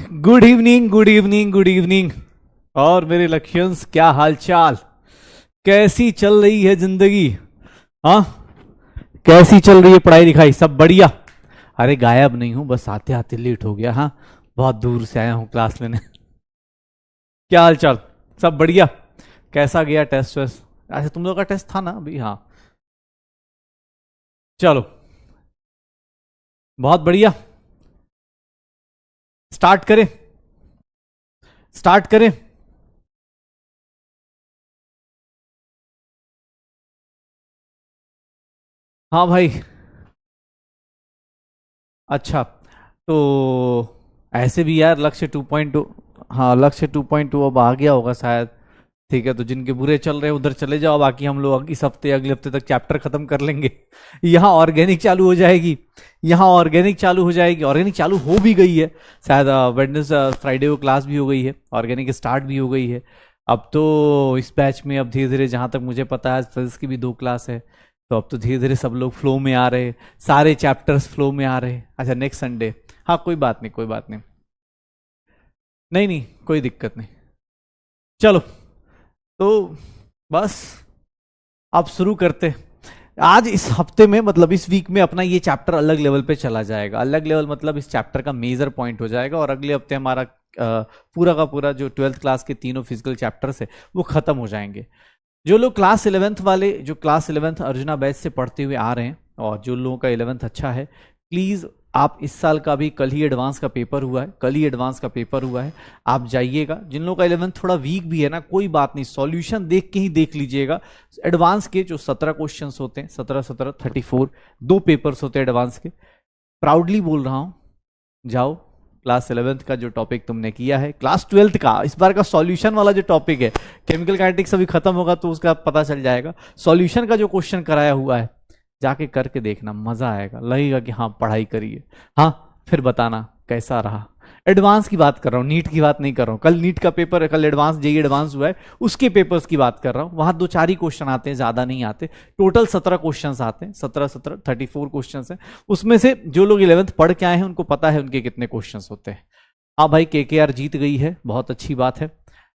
Good evening, good evening, good evening. और मेरे लक्ष्यंस, क्या हालचाल? कैसी चल रही है जिंदगी? हाँ, कैसी चल रही है पढ़ाई लिखाई? सब बढ़िया? अरे गायब नहीं हूं, बस आते आते लेट हो गया। हाँ, बहुत दूर से आया हूं क्लास लेने। क्या हालचाल? सब बढ़िया? कैसा गया टेस्ट वेस्ट? अच्छा, तुम लोग का टेस्ट था ना अभी? हाँ, चलो, बहुत बढ़िया। स्टार्ट करें? स्टार्ट करें? हाँ भाई। अच्छा, तो ऐसे भी यार लक्ष्य 2.2, हाँ लक्ष्य 2.2 अब आ गया होगा शायद। ठीक है, तो जिनके बुरे चल रहे हैं उधर चले जाओ, बाकी हम लोग इस हफ्ते अगले हफ्ते तक चैप्टर खत्म कर लेंगे। यहाँ ऑर्गेनिक चालू हो जाएगी। यहाँ ऑर्गेनिक चालू हो जाएगी, ऑर्गेनिक चालू हो भी गई है शायद। वेडनेस फ्राइडे को क्लास भी हो गई है, ऑर्गेनिक स्टार्ट भी हो गई है। अब तो इस बैच में अब धीरे धीरे, जहां तक मुझे पता है, फिजिक्स की भी 2 क्लास है। तो अब तो धीरे धीरे सब लोग फ्लो में आ रहे हैं, सारे चैप्टर्स फ्लो में आ रहे हैं। अच्छा, नेक्स्ट संडे? हाँ, कोई बात नहीं, कोई बात नहीं। नहीं नहीं, कोई दिक्कत नहीं। चलो, तो बस अब शुरू करते। आज इस हफ्ते में, मतलब इस वीक में, अपना ये चैप्टर अलग लेवल पे चला जाएगा। अलग लेवल मतलब इस चैप्टर का मेजर पॉइंट हो जाएगा, और अगले हफ्ते हमारा पूरा का पूरा जो 12th क्लास के तीनों फिजिकल चैप्टर्स है वो खत्म हो जाएंगे। जो लोग क्लास 11th वाले, जो क्लास 11th अर्जुना बैच से पढ़ते हुए आ रहे हैं, और जो लोगों का 11th अच्छा है, प्लीज आप इस साल का भी, कल ही एडवांस का पेपर हुआ है, कल ही एडवांस का पेपर हुआ है, आप जाइएगा। जिन लोगों का 11th थोड़ा वीक भी है ना, कोई बात नहीं, सॉल्यूशन देख के ही देख लीजिएगा। एडवांस के जो 17 क्वेश्चंस होते हैं, 17 17 34, 2 पेपर्स होते हैं एडवांस के। प्राउडली बोल रहा हूं, जाओ। क्लास 11th का जो टॉपिक तुमने किया है, क्लास 12th का इस बार का सॉल्यूशन वाला जो टॉपिक है, केमिकल काइनेटिक्स अभी खत्म होगा तो उसका पता चल जाएगा। सॉल्यूशन का जो क्वेश्चन कराया हुआ है, जाके करके देखना, मजा आएगा, लगेगा कि हाँ पढ़ाई करिए। हाँ, फिर बताना कैसा रहा। एडवांस की बात कर रहा हूँ, नीट की बात नहीं कर रहा हूँ। कल नीट का पेपर है, कल एडवांस जेई एडवांस हुआ है, उसके पेपर्स की बात कर रहा हूँ। वहां 2 4 ही क्वेश्चन आते हैं, ज्यादा नहीं आते। टोटल 17 क्वेश्चन आते हैं, 17 17 34 क्वेश्चन है। उसमें से जो लोग 11th पढ़ के आए हैं उनको पता है उनके कितने क्वेश्चन होते हैं। हाँ भाई, केकेआर जीत गई है, बहुत अच्छी बात है।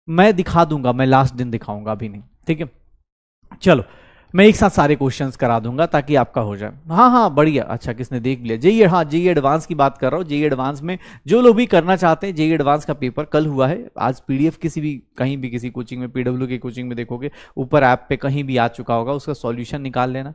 मैं दिखा दूंगा, मैं लास्ट दिन दिखाऊंगा, अभी नहीं, ठीक है? चलो, मैं एक साथ सारे क्वेश्चंस करा दूंगा ताकि आपका हो जाए। हाँ हाँ, बढ़िया। अच्छा, किसने देख लिया? जेई, हाँ जेई एडवांस की बात कर रहा हूँ। जेई एडवांस में जो लोग भी करना चाहते हैं, जेई एडवांस का पेपर कल हुआ है। आज पीडीएफ किसी भी, कहीं भी किसी कोचिंग में, पीडब्ल्यू की कोचिंग में देखोगे, ऊपर ऐप पे कहीं भी आ चुका होगा, उसका सॉल्यूशन निकाल लेना।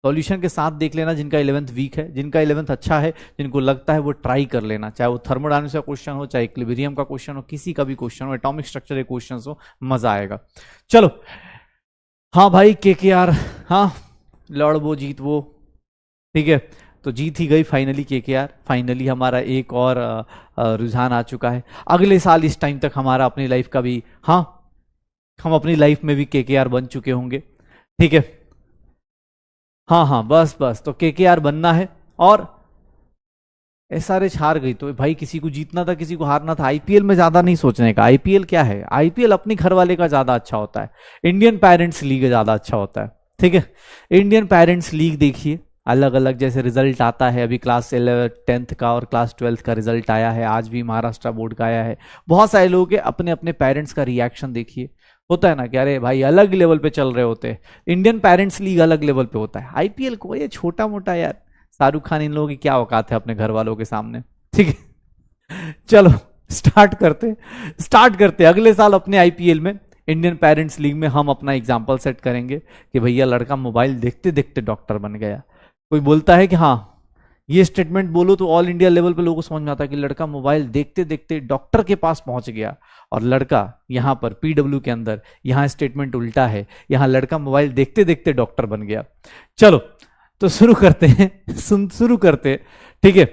सॉल्यूशन के साथ देख लेना जिनका 11th वीक है, जिनका 11th अच्छा है, जिनको लगता है वो ट्राई कर लेना। चाहे वो थर्मोडायनामिक्स का क्वेश्चन हो, चाहे इक्विलिब्रियम का क्वेश्चन हो, किसी का भी क्वेश्चन हो, एटॉमिक स्ट्रक्चर के क्वेश्चन हो, मजा आएगा। चलो, हाँ भाई केकेआर, हाँ लड़ वो जीत वो, ठीक है? तो जीत ही गई फाइनली केकेआर। फाइनली हमारा एक और रुझान आ चुका है। अगले साल इस टाइम तक हमारा अपनी लाइफ का भी, हाँ हम अपनी लाइफ में भी केकेआर बन चुके होंगे, ठीक है? हाँ हाँ, बस बस, तो केकेआर बनना है। और एसआरएच हार गई तो भाई किसी को जीतना था, किसी को हारना था। आईपीएल में ज्यादा नहीं सोचने का। आईपीएल क्या है? आईपीएल अपने घर वाले का ज्यादा अच्छा होता है। इंडियन पेरेंट्स लीग ज्यादा अच्छा होता है, ठीक है? इंडियन पेरेंट्स लीग देखिए, अलग अलग जैसे रिजल्ट आता है। अभी क्लास 10th का और क्लास 12th का रिजल्ट आया है, आज भी महाराष्ट्र बोर्ड का आया है। बहुत सारे लोग के अपने अपने पेरेंट्स का रिएक्शन देखिए। होता है ना कि अरे भाई अलग लेवल पे चल रहे होते हैं। इंडियन पेरेंट्स लीग अलग लेवल पे होता है। आईपीएल को ये छोटा मोटा यार, शाहरुख खान इन लोगों की क्या औकात है अपने घर वालों के सामने, ठीक है? चलो, स्टार्ट करते स्टार्ट करते अगले साल अपने आईपीएल में, इंडियन पेरेंट्स लीग में हम अपना एग्जाम्पल सेट करेंगे कि भैया लड़का मोबाइल देखते देखते डॉक्टर बन गया। कोई बोलता है कि हाँ, ये स्टेटमेंट बोलो तो ऑल इंडिया लेवल पे लोगों को समझ में आता है कि लड़का मोबाइल देखते देखते डॉक्टर के पास पहुंच गया। और लड़का यहाँ पर पीडब्ल्यू के अंदर, यहाँ स्टेटमेंट उल्टा है, यहाँ लड़का मोबाइल देखते देखते डॉक्टर बन गया। चलो, तो शुरू करते हैं, शुरू करते हैं, ठीक है?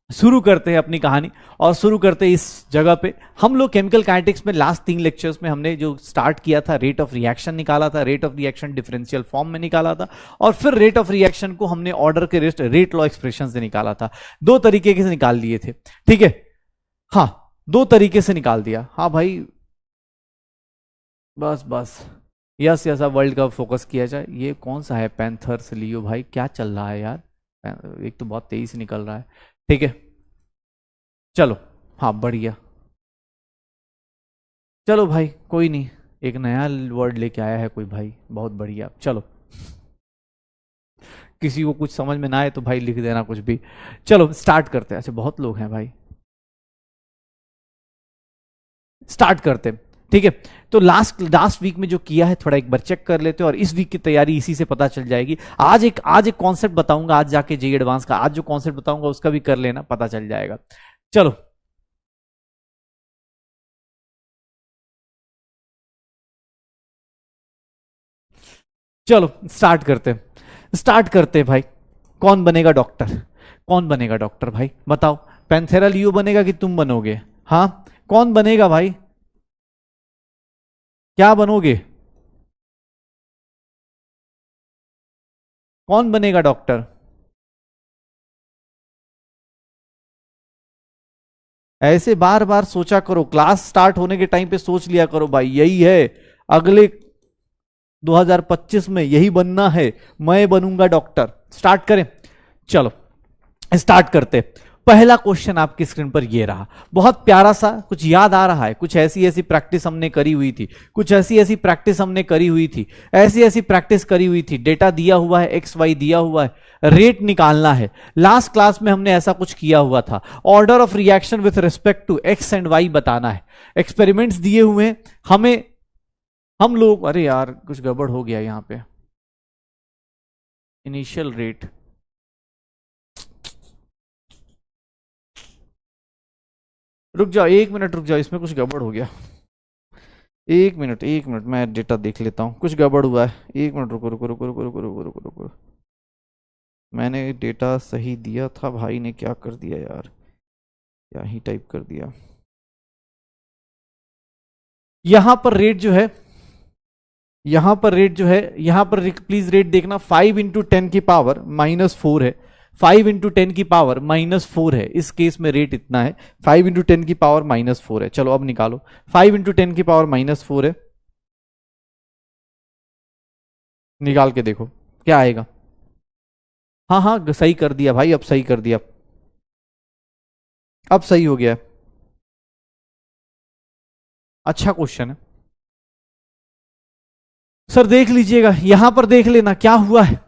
शुरू करते हैं अपनी कहानी, और शुरू करते हैं इस जगह पे। हम लोग केमिकल काइनेटिक्स में लास्ट 3 लेक्चर्स में हमने जो स्टार्ट किया था, रेट ऑफ रिएक्शन निकाला था, rate of reaction differential form में निकाला था, और फिर रेट ऑफ रिएक्शन को हमने ऑर्डर के रेट लॉ एक्सप्रेशन से निकाला था। 2 तरीके से निकाल लिए थे, ठीक है? हाँ, 2 तरीके से निकाल दिया। हाँ भाई, बस बस, यस यस, अब वर्ल्ड कप फोकस किया जाए। ये कौन सा है? पैंथर्स लियो भाई, क्या चल रहा है यार? एक तो बहुत तेजी से निकल रहा है, ठीक है? चलो, हाँ बढ़िया, चलो भाई कोई नहीं, एक नया वर्ड लेके आया है कोई भाई, बहुत बढ़िया। चलो किसी को कुछ समझ में ना आए तो भाई लिख देना कुछ भी। चलो स्टार्ट करते हैं। अच्छा बहुत लोग हैं भाई, स्टार्ट करते हैं। ठीक है, तो लास्ट लास्ट वीक में जो किया है थोड़ा एक बार चेक कर लेते हैं, और इस वीक की तैयारी इसी से पता चल जाएगी। आज एक कॉन्सेप्ट बताऊंगा, आज जाके जेई एडवांस का आज जो कॉन्सेप्ट बताऊंगा उसका भी कर लेना, पता चल जाएगा। चलो चलो स्टार्ट करते हैं भाई। कौन बनेगा डॉक्टर? कौन बनेगा डॉक्टर भाई बताओ? पैंथेरा लियो बनेगा कि तुम बनोगे? हाँ, कौन बनेगा भाई? क्या बनोगे? कौन बनेगा डॉक्टर? ऐसे बार बार सोचा करो, क्लास स्टार्ट होने के टाइम पे सोच लिया करो भाई, यही है अगले 2025 में यही बनना है, मैं बनूंगा डॉक्टर। स्टार्ट करें? चलो स्टार्ट करते। पहला क्वेश्चन आपकी स्क्रीन पर ये रहा, बहुत प्यारा सा, कुछ याद आ रहा है? कुछ ऐसी ऐसी प्रैक्टिस हमने करी हुई थी, कुछ ऐसी ऐसी प्रैक्टिस हमने करी हुई थी, ऐसी ऐसी प्रैक्टिस करी हुई थी। डेटा दिया हुआ है, एक्स वाई दिया हुआ है, रेट निकालना है। लास्ट क्लास में हमने ऐसा कुछ किया हुआ था, order of reaction with respect to X and Y बताना है। एक्सपेरिमेंट्स दिए हुए हैं हमें, हम लोग, अरे यार कुछ गड़बड़ हो गया यहां पे, इनिशियल रेट, रुक जाओ एक मिनट, रुक जाओ, इसमें कुछ गड़बड़ हो गया। एक मिनट मैं डेटा देख लेता हूँ, कुछ गड़बड़ हुआ है। एक मिनट रुको रुको रुको रुको रुको रुको रुको रुको, मैंने डेटा सही दिया था, भाई ने क्या कर दिया यार, क्या ही टाइप कर दिया। यहां पर रेट जो है, यहां पर रेट जो है, यहां पर प्लीज रेट देखना, 5 × 10⁻⁻⁴ है। 5 × 10 की पावर -4 है, इस केस में रेट इतना है, 5 × 10 की पावर -4 है। चलो अब निकालो, 5 × 10 की पावर -4 है, निकाल के देखो क्या आएगा। हाँ हाँ सही कर दिया भाई, अब सही कर दिया, अब सही हो गया। अच्छा क्वेश्चन है सर, देख लीजिएगा यहां पर, देख लेना क्या हुआ है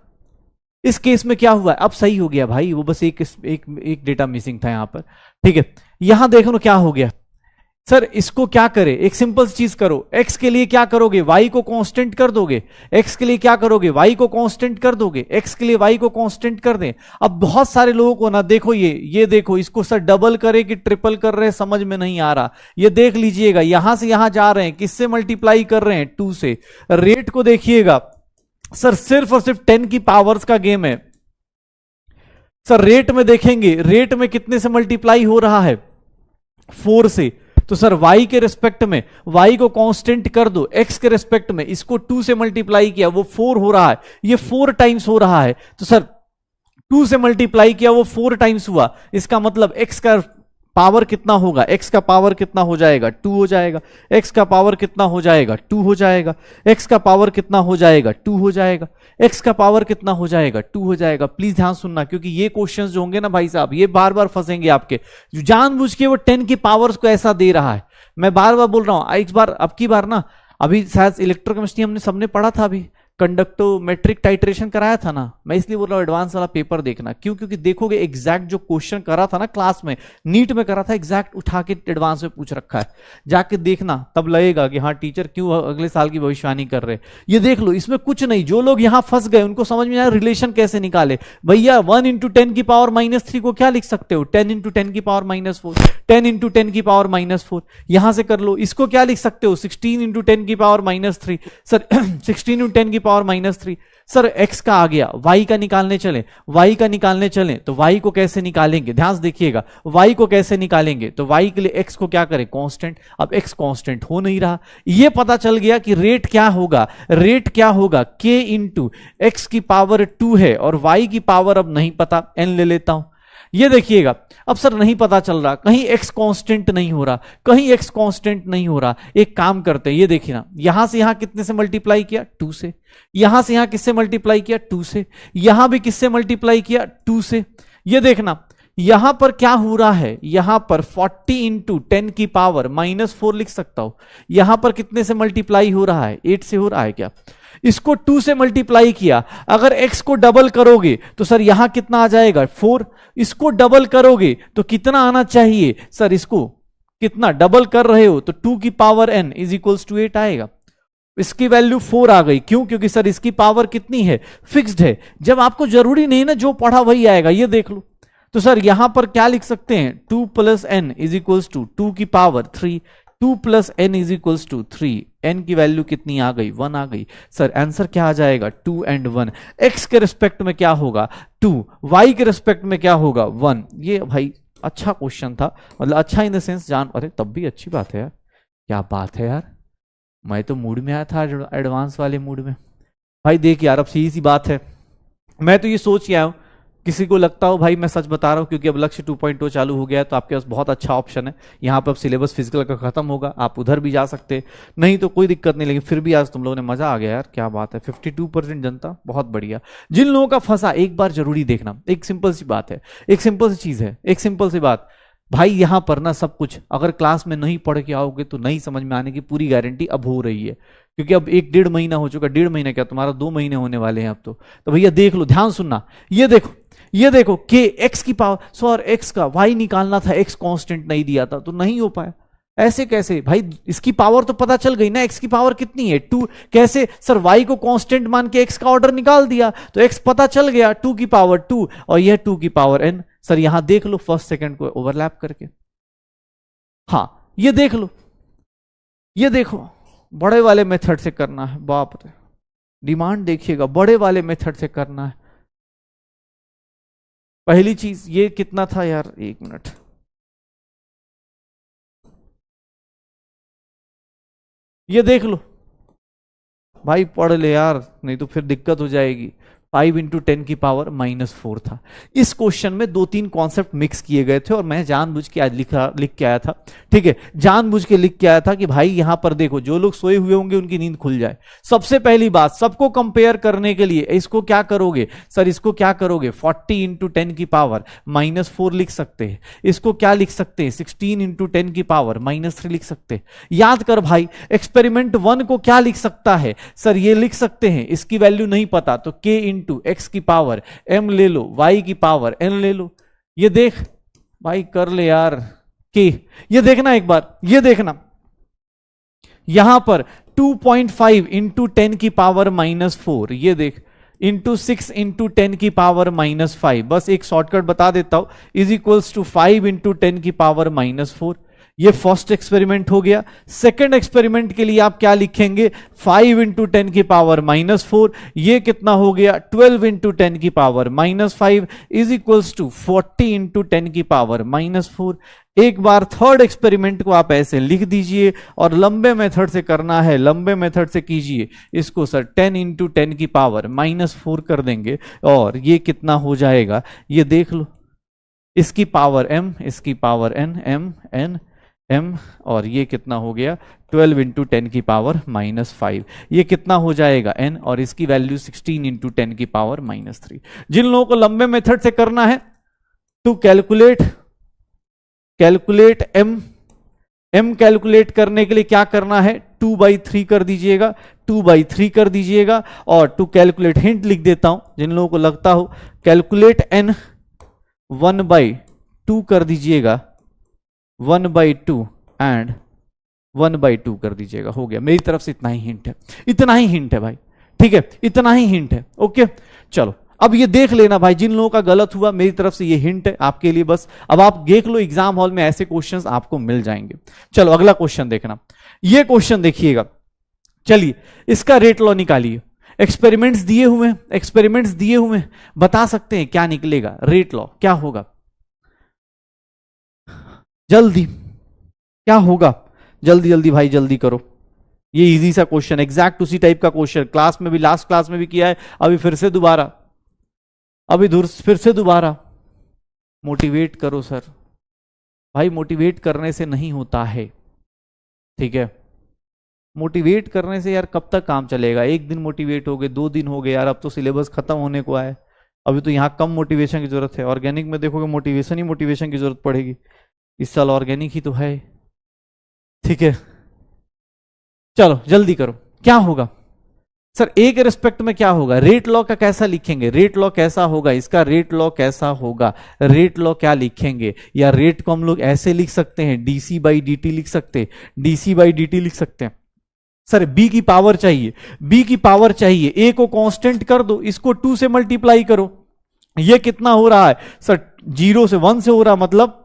इस केस में, क्या हुआ है। अब सही हो गया भाई, वो बस एक डेटा मिसिंग था यहां पर। ठीक है, यहां देखो ना क्या हो गया। सर इसको क्या करे, एक सिंपल चीज करो, एक्स के लिए क्या करोगे, वाई को कांस्टेंट कर दोगे। एक्स के लिए क्या करोगे, वाई को कांस्टेंट कर दोगे, एक्स के लिए वाई को कांस्टेंट कर दें। अब बहुत सारे लोगों को ना देखो, ये देखो, इसको सर डबल करे कि ट्रिपल कर रहे हैं समझ में नहीं आ रहा। ये देख लीजिएगा, यहां से यहां जा रहे हैं, किससे मल्टीप्लाई कर रहे हैं, 2 से। रेट को देखिएगा सर, सिर्फ और सिर्फ 10 की पावर्स का गेम है। सर रेट में देखेंगे, रेट में कितने से मल्टीप्लाई हो रहा है, 4 से। तो सर y के रिस्पेक्ट में y को कांस्टेंट कर दो, x के रिस्पेक्ट में इसको 2 से मल्टीप्लाई किया, वो 4 हो रहा है, ये 4 टाइम्स हो रहा है। तो सर 2 से मल्टीप्लाई किया, वो 4 टाइम्स हुआ, इसका मतलब x का पावर कितना होगा, x का पावर कितना हो जाएगा, 2 हो जाएगा। x का पावर कितना हो जाएगा, 2 हो जाएगा। x का पावर कितना हो जाएगा, 2 हो जाएगा। x का पावर कितना हो जाएगा, 2 हो जाएगा। प्लीज ध्यान सुनना, क्योंकि ये क्वेश्चंस जो होंगे ना भाई साहब, ये बार बार फंसेंगे आपके, जो जानबूझ के वो 10 की पावर्स को ऐसा दे रहा है। मैं बार बार बोल रहा हूं, एक बार अब की बार ना, अभी शायद इलेक्ट्रोकेमिस्ट्री हमने सबने पढ़ा था, अभी कंडक्टोमेट्रिक टाइट्रेशन कराया था ना, मैं इसलिए बोल रहा हूँ एडवांस वाला पेपर देखना। क्यों? क्योंकि देखोगे एग्जैक्ट जो क्वेश्चन करा था ना क्लास में, नीट में करा था, एग्जैक्ट उठा के एडवांस में पूछ रखा है, जाके देखना, तब लगेगा कि हाँ टीचर क्यों अगले साल की भविष्यवाणी कर रहे। ये देख लो, इसमें कुछ नहीं, जो लोग यहाँ फंस गए उनको समझ में आया रिलेशन कैसे निकाले। भैया 1 × 10 की पावर -3 को क्या लिख सकते हो, 10 × 10 की पावर -4, 10 × 10 की पावर -4, यहां से कर लो। इसको क्या लिख सकते हो, 16 × 10 की पावर -3, सर 16 × 10 की पावर -3। सर x का आ गया, y का निकालने चले, y का निकालने चले तो y को कैसे निकालेंगे, ध्यान से देखिएगा, y को कैसे निकालेंगे, तो y के लिए x को क्या करें, कांस्टेंट। अब x कांस्टेंट हो नहीं रहा, ये पता चल गया कि रेट क्या होगा, रेट क्या होगा, k × x की पावर 2 है, और y की पावर अब नहीं पता, n ले लेता हूं। ये देखिएगा, अब सर नहीं पता चल रहा, कहीं x कांस्टेंट नहीं हो रहा, कहीं x कांस्टेंट नहीं हो रहा। एक काम करते हैं, ये देखिए ना, यहां से यहां कितने से मल्टीप्लाई किया, 2 से, यहां से यहां किससे मल्टीप्लाई किया, 2 से, यहां भी किससे मल्टीप्लाई किया, 2 से। ये देखना यहां पर क्या हो रहा है, यहां पर 40 इंटू 10 की पावर -4 लिख सकता हूं। यहां पर कितने से मल्टीप्लाई हो रहा है, 8 से हो रहा है क्या? इसको 2 से मल्टीप्लाई किया, अगर x को डबल करोगे तो सर यहां कितना आ जाएगा 4। इसको डबल करोगे तो कितना आना चाहिए सर, इसको कितना डबल कर रहे हो तो 2 की power n is equals to 8 आएगा। इसकी वैल्यू 4 आ गई, क्यों? क्योंकि सर इसकी पावर कितनी है, फिक्स्ड है। जब आपको जरूरी नहीं ना जो पढ़ा वही आएगा, ये देख लो। तो सर यहां पर क्या लिख सकते हैं, 2 plus N is equals to 2 की power 3, 2 plus N is equals to 3। N की वैल्यू कितनी आ गई, 1 आ गई। सर आंसर क्या आ जाएगा, 2 एंड 1। एक्स के रिस्पेक्ट में क्या होगा 2, वाई के रिस्पेक्ट में क्या होगा 1। ये भाई अच्छा क्वेश्चन था, मतलब अच्छा इन द सेंस जान, अरे तब भी अच्छी बात है यार, क्या बात है यार, मैं तो मूड में आया था एडवांस वाले मूड में। भाई देख यार, अब सीधी सी बात है, मैं तो ये सोच के आया हूं, किसी को लगता हो भाई मैं सच बता रहा हूं, क्योंकि अब लक्ष्य 2.0 चालू हो गया है तो आपके पास बहुत अच्छा ऑप्शन है। यहाँ पर अब सिलेबस फिजिकल का खत्म होगा, आप उधर भी जा सकते, नहीं तो कोई दिक्कत नहीं, लेकिन फिर भी आज तुम लोगों ने मजा आ गया यार, क्या बात है। 52% जनता, बहुत बढ़िया। जिन लोगों का फंसा एक बार जरूरी देखना, एक सिंपल सी बात है, एक सिंपल सी चीज है, एक सिंपल सी बात भाई, यहां पर ना सब कुछ अगर क्लास में नहीं पढ़ के आओगे तो नहीं समझ में आने की पूरी गारंटी अब हो रही है, क्योंकि अब 1-1.5 महीना हो चुका, 1.5 महीना क्या तुम्हारा 2 महीने होने वाले हैं अब तो भैया देख लो, ध्यान सुनना, ये देखो, ये देखो के एक्स की पावर, सॉरी एक्स का वाई निकालना था, एक्स कांस्टेंट नहीं दिया था तो नहीं हो पाया। ऐसे कैसे भाई, इसकी पावर तो पता चल गई ना, एक्स की पावर कितनी है 2, कैसे सर वाई को कांस्टेंट मान के एक्स का ऑर्डर निकाल दिया तो एक्स पता चल गया 2 की पावर 2 और यह 2 की पावर n। सर यहां देख लो फर्स्ट सेकंड को ओवरलैप करके, हाँ ये देख लो, ये देखो, बड़े वाले मेथड से करना है, बाप रे डिमांड देखिएगा, बड़े वाले मेथड से करना है। पहली चीज ये कितना था यार, 1 मिनट, ये देख लो भाई, पढ़ ले यार नहीं तो फिर दिक्कत हो जाएगी। 5 इंटू 10 की पावर -4 था। इस क्वेश्चन में 2-3 कॉन्सेप्ट मिक्स किए गए थे और मैं जानबूझ के आज लिख के आया था, ठीक है, जानबूझ के लिख के आया था कि भाई यहां पर देखो जो लोग सोए हुए होंगे उनकी नींद खुल जाए। सबसे पहली बात, सबको कंपेयर करने के लिए इसको क्या करोगे सर, इसको क्या करोगे 40 इंटू 10 की पावर -4 लिख सकते हैं। इसको क्या लिख सकते हैं 16 इंटू 10 की पावर -3 लिख सकते हैं। याद कर भाई, एक्सपेरिमेंट 1 को क्या लिख सकता है सर, ये लिख सकते हैं, इसकी वैल्यू नहीं पता तो k इंटू एक्स की पावर m ले लो, y की पावर n ले लो। ये देख भाई, कर ले यार k, ये देखना एक बार, ये देखना यहां पर 2.5 इंटू 10 की पावर -4, ये देख इंटू 6 इंटू 10 की पावर -5, बस एक शॉर्टकट बता देता हूं, इज इक्वल्स टू 5 इंटू 10 की पावर -4। ये फर्स्ट एक्सपेरिमेंट हो गया। सेकंड एक्सपेरिमेंट के लिए आप क्या लिखेंगे, 5 इंटू 10 की पावर -4, ये कितना हो गया 12 इंटू 10 की power -5 is equals to 40 into 10 की पावर -4। एक बार थर्ड एक्सपेरिमेंट को आप ऐसे लिख दीजिए और लंबे मेथड से करना है, लंबे मेथड से कीजिए इसको सर, 10 इंटू 10 की पावर -4 कर देंगे और ये कितना हो जाएगा, ये देख लो, इसकी पावर m, इसकी पावर n, m और ये कितना हो गया 12 इंटू 10 की पावर -5, ये कितना हो जाएगा n और इसकी वैल्यू 16 इंटू 10 की पावर -3। जिन लोगों को लंबे मेथड से करना है टू कैलकुलेट m कैलकुलेट करने के लिए क्या करना है, 2/3 कर दीजिएगा, 2/3 कर दीजिएगा और टू कैलकुलेट हिंट लिख देता हूं, जिन लोगों को लगता हो कैलकुलेट n 1/2 कर दीजिएगा, 1/2 एंड 1/2 कर दीजिएगा, हो गया। मेरी तरफ से इतना ही हिंट है, इतना ही हिंट है भाई, ठीक है, इतना ही हिंट है। ओके चलो, अब ये देख लेना भाई, जिन लोगों का गलत हुआ मेरी तरफ से ये हिंट है आपके लिए बस। अब आप देख लो, एग्जाम हॉल में ऐसे क्वेश्चंस आपको मिल जाएंगे। चलो अगला क्वेश्चन देखना, ये क्वेश्चन देखिएगा, चलिए इसका रेट लॉ निकालिए। एक्सपेरिमेंट्स दिए हुए, एक्सपेरिमेंट्स दिए हुए, बता सकते हैं क्या निकलेगा, रेट लॉ क्या होगा, जल्दी क्या होगा, जल्दी जल्दी भाई जल्दी करो। ये इजी सा क्वेश्चन, एग्जैक्ट उसी टाइप का क्वेश्चन क्लास में भी, लास्ट क्लास में भी किया है, अभी फिर से दोबारा, अभी फिर से दोबारा। मोटिवेट करो सर, भाई मोटिवेट करने से नहीं होता है, ठीक है, मोटिवेट करने से यार कब तक काम चलेगा, एक दिन मोटिवेट हो गए, 2 दिन हो गए यार, अब तो सिलेबस खत्म होने को आए, अभी तो यहाँ कम मोटिवेशन की जरूरत है, ऑर्गेनिक में देखोगे मोटिवेशन ही मोटिवेशन की जरूरत पड़ेगी। इस साल ऑर्गेनिक ही तो है। ठीक है, चलो जल्दी करो, क्या होगा सर ए के रिस्पेक्ट में? क्या होगा? रेट लॉ का कैसा लिखेंगे? रेट लॉ कैसा होगा इसका? रेट लॉ कैसा होगा? रेट लॉ क्या लिखेंगे? या रेट को हम लोग ऐसे लिख सकते हैं, डीसी बाई डी लिख सकते हैं, डीसी बाई डी लिख सकते हैं। सर बी की पावर चाहिए, बी की पावर चाहिए, ए को कांस्टेंट कर दो, इसको 2 से मल्टीप्लाई करो। ये कितना हो रहा है सर? 0 से 1 से हो रहा, मतलब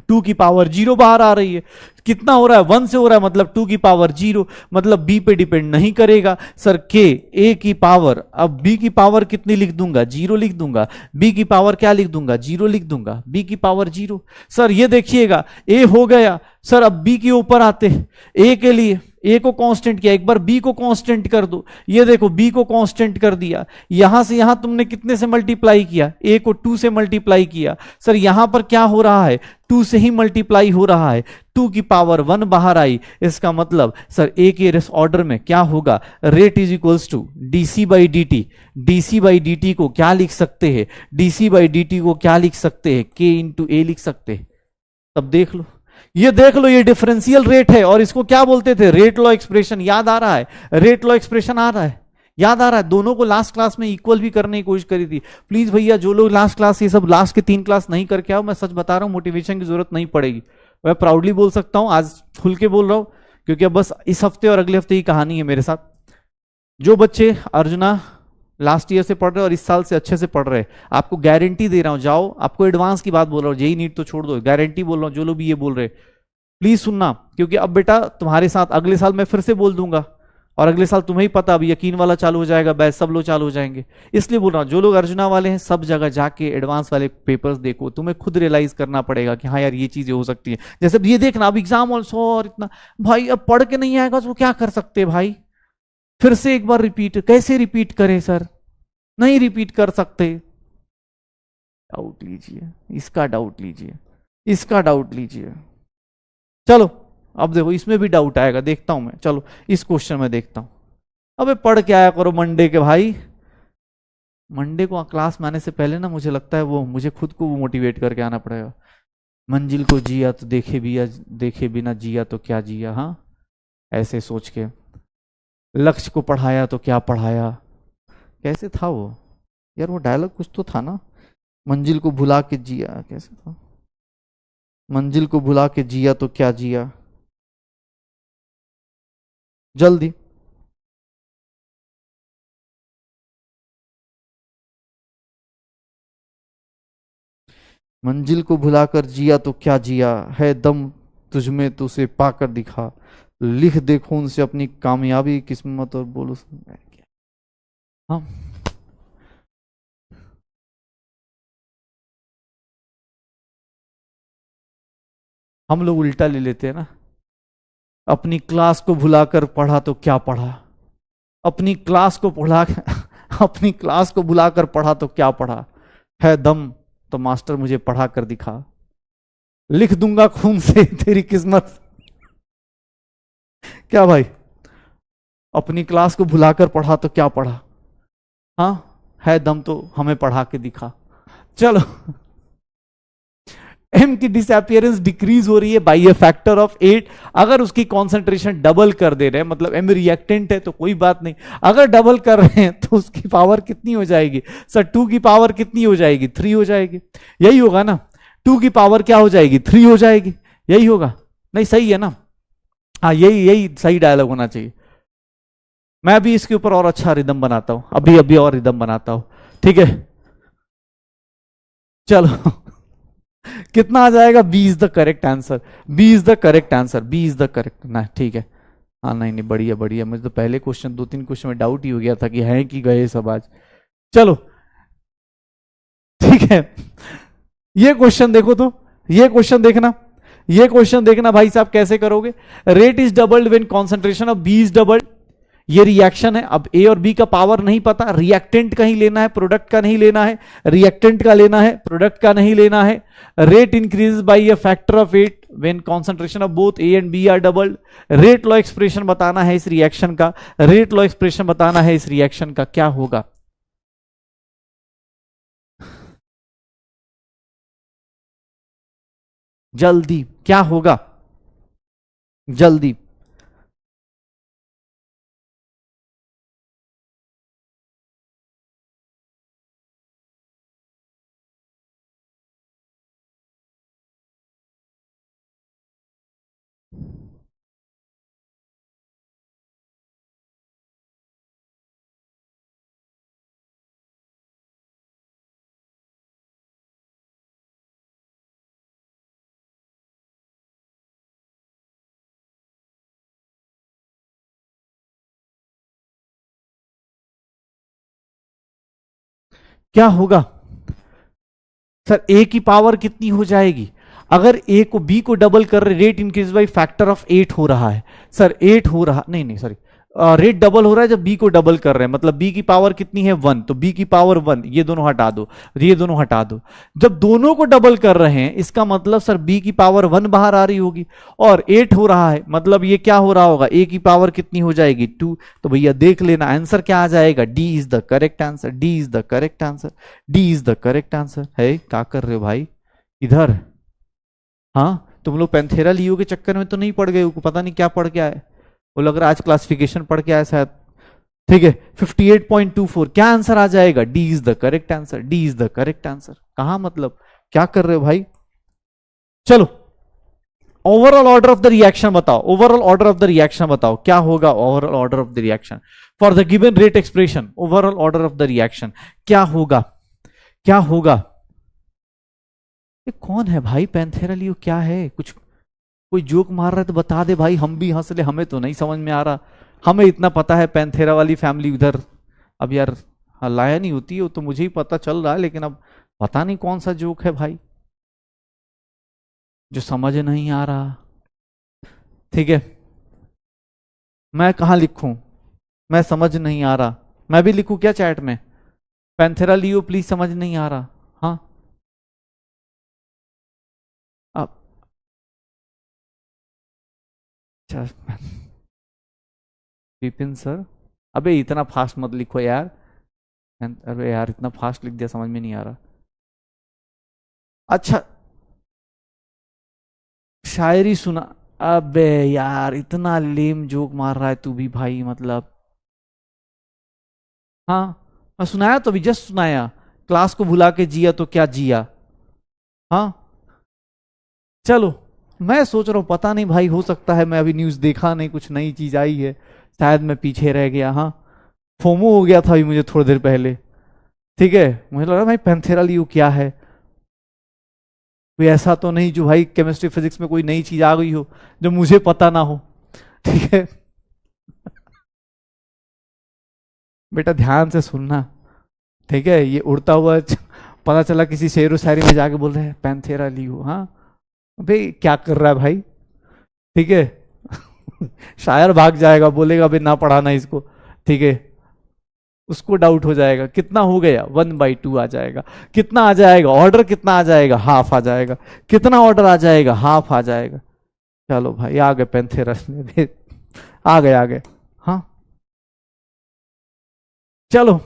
2 की पावर 0 बाहर आ रही है। कितना हो रहा है? 1 से हो रहा है, मतलब 2 की पावर 0, मतलब बी पे डिपेंड नहीं करेगा। सर के ए की पावर, अब बी की पावर कितनी लिख दूंगा? 0 लिख दूंगा। बी की पावर क्या लिख दूंगा? 0 लिख दूंगा। बी की पावर 0। सर ये देखिएगा ए हो गया। सर अब बी के ऊपर आते हैं, ए के लिए ए को कांस्टेंट किया, एक बार बी को कांस्टेंट कर दो। ये देखो बी को कांस्टेंट कर दिया, यहां से यहां तुमने कितने से मल्टीप्लाई किया? ए को 2 से मल्टीप्लाई किया। सर यहां पर क्या हो रहा है? 2 से ही मल्टीप्लाई हो रहा है, 2 की पावर 1 बाहर आई। इसका मतलब सर ए के ऑर्डर में क्या होगा? Rate is equals to dc by D t. Dc by D T को क्या लिख सकते हैं? डीसी बाई डी टी को क्या लिख सकते हैं? के इंटू ए लिख सकते हैं। तब देख लो, ये देख लो, ये डिफरेंशियल रेट है और इसको क्या बोलते थे? Rate law expression. याद आ रहा है? रेट लॉ एक्सप्रेशन आ रहा है, याद आ रहा है? दोनों को लास्ट क्लास में इक्वल भी करने की कोशिश करी थी। प्लीज भैया जो लोग लास्ट क्लास, ये सब लास्ट के 3 क्लास नहीं करके आओ, मैं सच बता रहा हूं, मोटिवेशन की जरूरत नहीं पड़ेगी। मैं प्राउडली बोल सकता हूं, आज खुल के बोल रहा हूं, क्योंकि अब बस इस हफ्ते और अगले हफ्ते की कहानी है मेरे साथ। जो बच्चे अर्जुना लास्ट ईयर से पढ़ रहे और इस साल से अच्छे से पढ़ रहे, आपको गारंटी दे रहा हूं, जाओ, आपको एडवांस की बात बोल रहा हूं, जेई नीट तो छोड़ दो, गारंटी बोल रहा हूं, जो लोग भी ये बोल रहे प्लीज सुनना, क्योंकि अब बेटा तुम्हारे साथ अगले साल मैं फिर से बोल दूंगा, और अगले साल तुम्हें ही पता, अब यकीन वाला चालू हो जाएगा, बैच सब लोग चालू हो जाएंगे। इसलिए बोल रहा हूं, जो लोग अर्जुना वाले हैं सब जगह जाके एडवांस वाले पेपर्स देखो, तुम्हें खुद रियलाइज करना पड़ेगा कि हाँ यार ये चीजें हो सकती है। जैसे ये देखना, अब एग्जाम ऑल्सो और इतना, भाई अब पढ़ के नहीं आएगा तो क्या कर सकते भाई? फिर से एक बार रिपीट, कैसे रिपीट करें सर? नहीं रिपीट कर सकते। डाउट लीजिए, इसका डाउट लीजिए, इसका डाउट लीजिए। चलो अब देखो इसमें भी डाउट आएगा, देखता हूं मैं। चलो इस क्वेश्चन में देखता हूं। अबे पढ़ के आया करो मंडे के भाई। मंडे को क्लास में आने से पहले ना मुझे लगता है वो मुझे खुद को मोटिवेट करके आना पड़ेगा। मंजिल को जिया तो देखे भी, देखे बिना जिया तो क्या जिया, हाँ ऐसे सोच के। लक्ष्य को पढ़ाया तो क्या पढ़ाया, कैसे था वो यार? वो डायलॉग कुछ तो था ना, मंजिल को भुला के जिया, कैसे था? मंजिल को भुला के जिया तो क्या जिया। जल्दी, मंजिल को भुलाकर जिया तो क्या जिया, है दम तुझमें तो उसे पाकर दिखा, लिख दे खून से अपनी कामयाबी किस्मत और बोलो हाँ। हम लोग उल्टा ले लेते हैं ना, अपनी क्लास को भुलाकर पढ़ा तो क्या पढ़ा, अपनी क्लास को भुला अपनी क्लास को भुलाकर पढ़ा तो क्या पढ़ा, है दम तो मास्टर मुझे पढ़ा कर दिखा, लिख दूंगा खून से तेरी किस्मत। क्या भाई, अपनी क्लास को भुलाकर पढ़ा तो क्या पढ़ा, हाँ है दम तो हमें पढ़ा के दिखा। चलो एम की डिसअपियरेंस डिक्रीज हो रही है बाई ए फैक्टर ऑफ 8। अगर उसकी कॉन्सेंट्रेशन डबल कर दे रहे हैं, मतलब एम रिएक्टेंट है तो कोई बात नहीं, अगर डबल कर रहे हैं तो उसकी पावर कितनी हो जाएगी सर? 2 की पावर कितनी हो जाएगी? 3 हो जाएगी। यही होगा ना, 2 की पावर क्या हो जाएगी? 3 हो जाएगी। यही होगा, नहीं सही है ना? हाँ यही यही सही डायलॉग होना चाहिए। मैं अभी इसके ऊपर और अच्छा रिदम बनाता हूं, अभी अभी और रिदम बनाता हूं, ठीक है? चलो कितना आ जाएगा? B is the correct answer, B is the correct answer, B is the correct ना, ठीक है। हाँ नहीं नहीं बढ़िया बढ़िया, मुझे तो पहले क्वेश्चन 2-3 क्वेश्चन में डाउट ही हो गया था कि हैं कि गए सब आज। चलो ठीक है, ये क्वेश्चन देखो तो, ये क्वेश्चन देखना, ये क्वेश्चन देखना भाई साहब कैसे करोगे। Rate is doubled when concentration of B is doubled. ये रिएक्शन है, अब ए और बी का पावर नहीं पता, रिएक्टेंट का ही लेना है, प्रोडक्ट का नहीं लेना है, रिएक्टेंट का लेना है, प्रोडक्ट का नहीं लेना है। Rate increase by a factor of 8 when concentration of both A and B are doubled. Rate law expression बताना है इस रिएक्शन का, रेट लॉ एक्सप्रेशन बताना है इस रिएक्शन का, क्या होगा? जल्दी क्या होगा, जल्दी। क्या होगा सर, ए की पावर कितनी हो जाएगी, अगर ए को बी को डबल कर रहे, rate increase by factor of 8 हो रहा है सर, 8 हो रहा, नहीं नहीं सॉरी, रेट डबल हो रहा है जब बी को डबल कर रहे हैं, मतलब बी की पावर कितनी है 1, तो बी की पावर 1, ये दोनों हटा दो, ये दोनों हटा दो, जब दोनों को डबल कर रहे हैं इसका मतलब सर बी की पावर 1 बाहर आ रही होगी, और 8 हो रहा है मतलब ये क्या हो रहा होगा, ए की पावर कितनी हो जाएगी 2, तो भैया देख लेना आंसर क्या आ जाएगा, D is the correct answer, D is the correct answer, D is the correct answer है। क्या कर रहे हो भाई इधर, हाँ तुम लोग पैंथेरा लियो के चक्कर में तो नहीं पड़ गए, पता नहीं क्या पढ़ के आए, वो लग रहा है आज क्लासिफिकेशन पढ़ के आया शायद, ठीक है 58.24 क्या आंसर आ जाएगा, D is the correct answer, D is the correct answer, कहा मतलब क्या कर रहे हो भाई। चलो overall order of the reaction बताओ, overall order of the reaction बताओ क्या होगा, overall order of the reaction for the given rate expression, overall order of the reaction क्या होगा, क्या होगा। ये कौन है भाई पैंथेरा लियो, क्या है, कुछ कोई जोक मार रहा है तो बता दे भाई, हम भी हंस ले, हमें तो नहीं समझ में आ रहा, हमें इतना पता है पैंथेरा वाली फैमिली उधर, अब यार लाया नहीं होती है वो तो मुझे ही पता चल रहा है, लेकिन अब पता नहीं कौन सा जोक है भाई जो समझ नहीं आ रहा। ठीक है मैं कहा लिखूं, मैं समझ नहीं आ रहा, मैं भी लिखूं क्या चैट में, पैंथेरा लियो प्लीज समझ नहीं आ रहा। हाँ अब अच्छा विपिन सर, अबे इतना फास्ट मत लिखो यार, अरे यार इतना फास्ट लिख दिया समझ में नहीं आ रहा। अच्छा शायरी सुना, अबे यार इतना लेम जोक मार रहा है तू भी भाई, मतलब हाँ मैं सुनाया तो अभी जस्ट सुनाया, क्लास को भुला के जिया तो क्या जिया। हाँ चलो मैं सोच रहा हूँ पता नहीं भाई, हो सकता है मैं अभी न्यूज देखा नहीं, कुछ नई चीज आई है, शायद मैं पीछे रह गया, हाँ फोमो हो गया था अभी मुझे थोड़ी देर पहले। ठीक है मुझे लग रहा भाई पैंथेरा लियो क्या है, कोई ऐसा तो नहीं जो भाई केमिस्ट्री फिजिक्स में कोई नई चीज आ गई हो जो मुझे पता ना हो। ठीक है बेटा ध्यान से सुनना, ठीक है ये उड़ता हुआ पता चला किसी शेर व शायरी में जाके बोल रहे हैं पैंथेरा लियो, हाँ भाई क्या कर रहा है भाई, ठीक है शायर भाग जाएगा बोलेगा भाई ना पढ़ाना इसको, ठीक है उसको डाउट हो जाएगा, कितना हो गया 1/2 आ जाएगा, कितना आ जाएगा ऑर्डर, कितना आ जाएगा हाफ आ जाएगा, कितना ऑर्डर आ जाएगा हाफ आ जाएगा। चलो भाई आ गए पेंथेरस में आ गए आ गए। हाँ चलो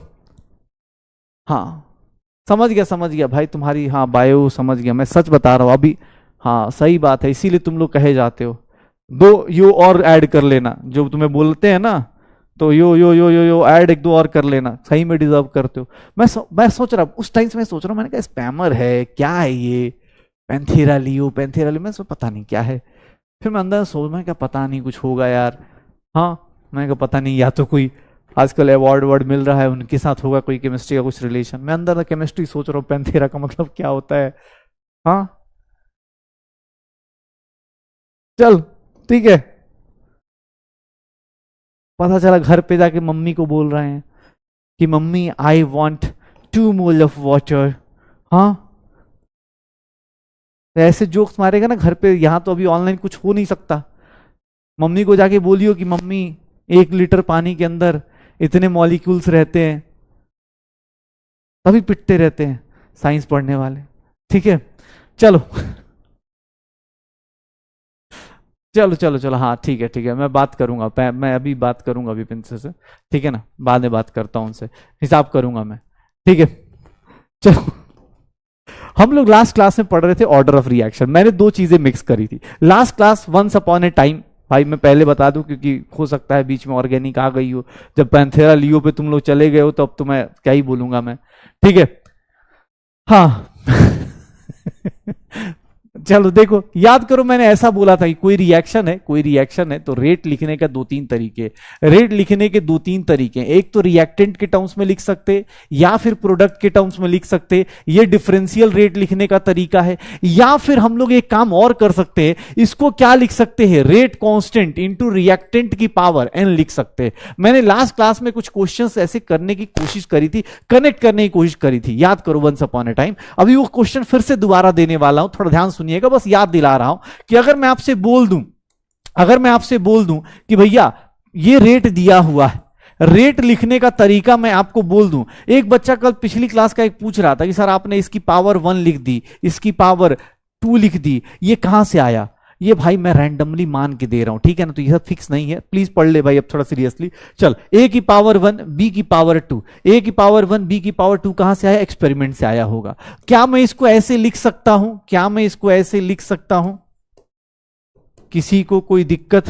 हाँ समझ गया भाई तुम्हारी, हाँ बायो समझ गया, मैं सच बता रहा हूँ अभी, हाँ सही बात है इसीलिए तुम लोग कहे जाते हो, दो यो और ऐड कर लेना जो तुम्हें बोलते हैं ना, तो यो ऐड एक दो और कर लेना, सही में डिजर्व करते हो। मैं सोच रहा उस टाइम से मैं सोच रहा हूँ, मैंने कहा स्पैमर है क्या है ये, पैंथेरा लियो मैं पता नहीं क्या है, फिर मैं अंदर सोच मैं क्या पता नहीं कुछ होगा यार। हाँ मैं कहा पता नहीं या तो कोई आजकल अवार्ड वर्ड मिल रहा है उनके साथ होगा कोई केमिस्ट्री का कुछ रिलेशन, मैं अंदर केमिस्ट्री सोच रहा हूँ पैंथेरा का मतलब क्या होता है। हाँ चल ठीक है, पता चला घर पे जाके मम्मी को बोल रहे हैं कि mummy I want 2 mole of water. हाँ तो ऐसे जोक्स मारेगा ना घर पे, यहाँ तो अभी ऑनलाइन कुछ हो नहीं सकता, मम्मी को जाके बोलियो कि मम्मी 1 लीटर पानी के अंदर इतने मॉलिक्यूल्स रहते हैं, तभी पिटते रहते हैं साइंस पढ़ने वाले। ठीक है चलो चलो हाँ ठीक है मैं बात करूंगा, मैं अभी बात करूंगा विपिन से, ठीक है ना बाद में बात करता हूं उनसे, हिसाब करूंगा मैं, ठीक है चलो हम लोग लास्ट क्लास में पढ़ रहे थे ऑर्डर ऑफ रिएक्शन, मैंने दो चीजें मिक्स करी थी last class, once upon a time. भाई मैं पहले बता दूं क्योंकि हो सकता है बीच में ऑर्गेनिक आ गई हो, जब पैंथेरा लियो पे तुम लोग चले गए हो तो अब तो मैं क्या ही बोलूंगा मैं, ठीक है। हाँ चलो देखो याद करो, मैंने ऐसा बोला था कि कोई रिएक्शन है, कोई रिएक्शन है तो रेट लिखने का दो तीन तरीके, रेट लिखने के दो तीन तरीके, एक तो रिएक्टेंट के टर्म्स में लिख सकते या फिर प्रोडक्ट के टर्म्स में लिख सकते, ये डिफरेंशियल रेट लिखने का तरीका है। या फिर हम लोग एक काम और कर सकते हैं, इसको क्या लिख सकते हैं, रेट कांस्टेंट इनटू रिएक्टेंट की पावर n लिख सकते हैं। मैंने लास्ट क्लास में कुछ क्वेश्चंस ऐसे करने की कोशिश करी थी, कनेक्ट करने की कोशिश करी थी, याद करो वंस अपॉन ए टाइम। अभी वो क्वेश्चन फिर से दोबारा देने वाला हूं, थोड़ा ध्यान सुनिएगा, बस याद दिला रहा हूं कि अगर मैं आपसे बोल दूं, अगर मैं आपसे बोल दूं कि भैया ये रेट दिया हुआ है, रेट लिखने का तरीका मैं आपको बोल दूं। एक बच्चा कल पिछली क्लास का एक पूछ रहा था कि सर आपने इसकी पावर 1 लिख दी, इसकी पावर 2 लिख दी, ये कहां से आया? ये भाई मैं रैंडमली मान के दे रहा हूं, ठीक है ना, तो ये सब फिक्स नहीं है, प्लीज पढ़ ले भाई अब थोड़ा सीरियसली। चल, ए की पावर 1 बी की पावर 2, ए की पावर 1 बी की पावर 2 कहां से आया? एक्सपेरिमेंट से आया होगा। क्या मैं इसको ऐसे लिख सकता हूं? क्या मैं इसको ऐसे लिख सकता हूं? किसी को कोई दिक्कत?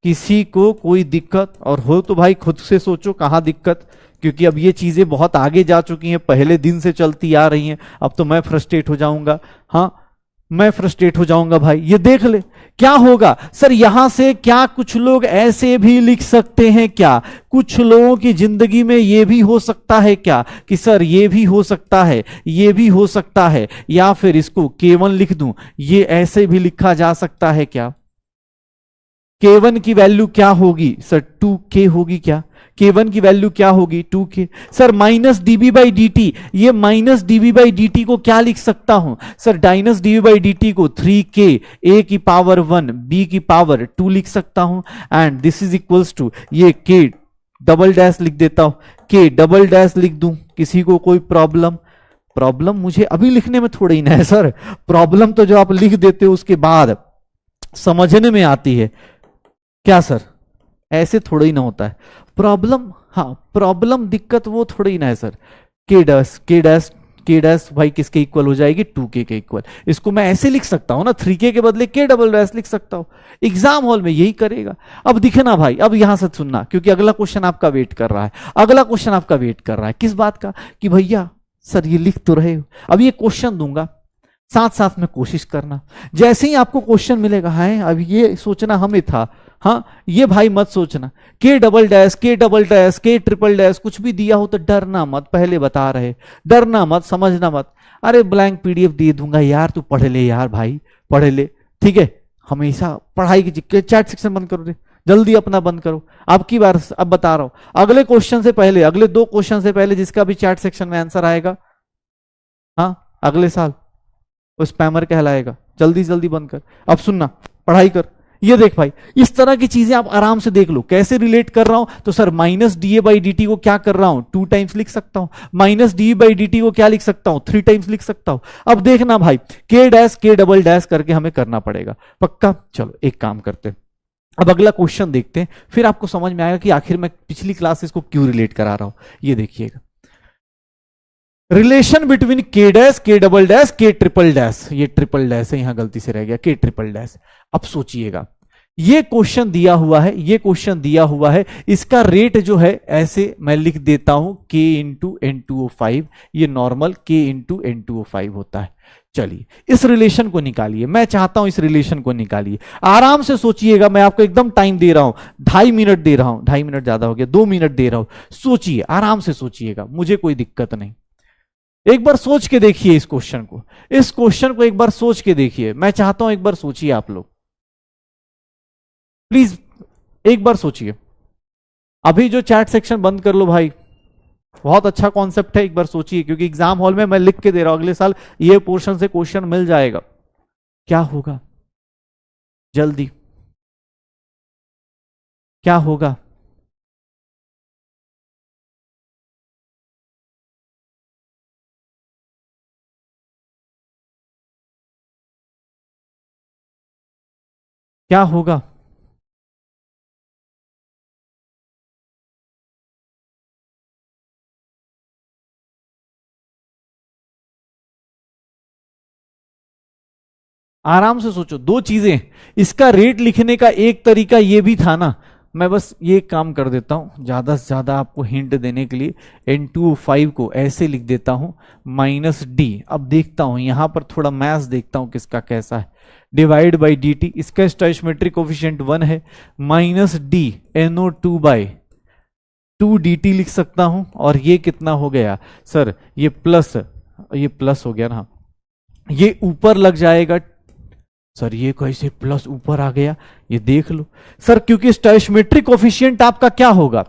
किसी को कोई दिक्कत? और हो तो भाई खुद से सोचो कहां दिक्कत, क्योंकि अब ये चीजें बहुत आगे जा चुकी हैं, पहले दिन से चलती आ रही हैं, अब तो मैं फ्रस्ट्रेट हो जाऊंगा। हाँ मैं फ्रस्ट्रेट हो जाऊंगा भाई, ये देख ले क्या होगा। सर यहां से क्या कुछ लोग ऐसे भी लिख सकते हैं क्या? कुछ लोगों की जिंदगी में ये भी हो सकता है क्या कि सर ये भी हो सकता है, ये भी हो सकता है, या फिर इसको K1 लिख दूं, ये ऐसे भी लिखा जा सकता है क्या? K1 की वैल्यू क्या होगी सर? 2K होगी क्या? K1 की वैल्यू क्या होगी? 2K। Sir minus DB by D T, ये minus DB by D T को क्या लिख सकता हूं sir? Minus DB by D T को 3K ए की पावर 1 बी की पावर 2 लिख सकता हूं, and this is equals to ये K डबल डैश लिख देता हूं, K डबल डैश लिख दूं। किसी को कोई प्रॉब्लम? प्रॉब्लम मुझे अभी लिखने में थोड़ी ना है सर, प्रॉब्लम तो जो आप लिख देते हो उसके बाद समझने में आती है क्या सर? ऐसे थोड़ा ही ना होता है प्रॉब्लम। हाँ प्रॉब्लम दिक्कत वो थोड़ा ही ना है सर। के डैश के डैश के डैश भाई किसके इक्वल हो जाएगी? 2K के इक्वल। इसको मैं ऐसे लिख सकता हूं ना, 3K के बदले K डबल डैश लिख सकता हूं। एग्जाम हॉल में यही करेगा। अब दिखे ना भाई, अब यहां से सुनना क्योंकि अगला क्वेश्चन आपका वेट कर रहा है, अगला क्वेश्चन आपका वेट कर रहा है किस बात का? कि भैया सर ये लिख तो रहे हो, अब ये क्वेश्चन दूंगा, साथ साथ में कोशिश करना। जैसे ही आपको क्वेश्चन मिलेगा, है अब ये सोचना हमें था, हाँ ये भाई मत सोचना के डबल डैश के डबल डैश के ट्रिपल डैश कुछ भी दिया हो तो डरना मत, पहले बता रहे, डरना मत, समझना मत। अरे ब्लैंक पीडीएफ दे दूंगा यार, तू पढ़ ले यार भाई, पढ़ ले, ठीक है। हमेशा पढ़ाई की चैट सेक्शन बंद करो रे, जल्दी अपना बंद करो। अब की बार अब बता रहा हूं, अगले क्वेश्चन से पहले, अगले दो क्वेश्चन से पहले जिसका भी चैट सेक्शन में आंसर आएगा, हाँ अगले साल वो स्पैमर कहलाएगा। जल्दी जल्दी बंद कर, अब सुनना, पढ़ाई कर। ये देख भाई, इस तरह की चीजें आप आराम से देख लो कैसे रिलेट कर रहा हूं। तो sir minus D A by D T को क्या कर रहा हूं? 2 टाइम्स लिख सकता हूं। Minus D by D T को क्या लिख सकता हूं? 3 टाइम्स लिख सकता हूं। अब देखना भाई, के डैश के डबल डैश करके हमें करना पड़ेगा पक्का। चलो एक काम करते हैं, अब अगला क्वेश्चन देखते हैं, फिर आपको समझ में आएगा कि आखिर मैं पिछली क्लासेस को क्यों रिलेट करा रहा हूं। ये देखिएगा, रिलेशन बिटवीन के डैश के डबल डैश के ट्रिपल डैश, ये ट्रिपल डैश है यहां गलती से रह गया, के ट्रिपल डैश। अब सोचिएगा, ये क्वेश्चन दिया हुआ है, ये क्वेश्चन दिया हुआ है, इसका रेट जो है ऐसे मैं लिख देता हूं k इंटू N2O5, ये नॉर्मल k इंटू N2O5 होता है। चलिए इस रिलेशन को निकालिए, मैं चाहता हूं इस रिलेशन को निकालिए, आराम से सोचिएगा, मैं आपको एकदम टाइम दे रहा हूं, 2.5 मिनट दे रहा हूं, 2.5 मिनट ज्यादा हो गया, 2 मिनट दे रहा हूं, सोचिए आराम से सोचिएगा, मुझे कोई दिक्कत नहीं। एक बार सोच के देखिए इस क्वेश्चन को, इस क्वेश्चन को एक बार सोच के देखिए, मैं चाहता हूं एक बार सोचिए आप लोग, प्लीज एक बार सोचिए। अभी जो चैट सेक्शन बंद कर लो भाई, बहुत अच्छा कॉन्सेप्ट है, एक बार सोचिए, क्योंकि एग्जाम हॉल में मैं लिख के दे रहा हूं, अगले साल ये पोर्शन से क्वेश्चन मिल जाएगा। क्या होगा? जल्दी क्या होगा? क्या होगा? आराम से सोचो, दो चीजें। इसका रेट लिखने का एक तरीका ये भी था ना, मैं बस ये काम कर देता हूं ज्यादा से ज्यादा आपको हिंट देने के लिए, N2O5 को ऐसे लिख देता हूं माइनस डी। अब देखता हूं यहां पर थोड़ा मैथ्स देखता हूं किसका कैसा है। डिवाइड बाई डी टी, इसका स्टोइचमेट्रिक कोफिशिएंट 1 है, minus D NO2 by 2 dt लिख सकता हूं। और ये कितना हो गया सर, ये प्लस हो गया ना, ये ऊपर लग जाएगा। सर ये कैसे प्लस ऊपर आ गया, ये देख लो सर, क्योंकि स्टोइचमेट्रिक कोफिशिएंट आपका क्या होगा,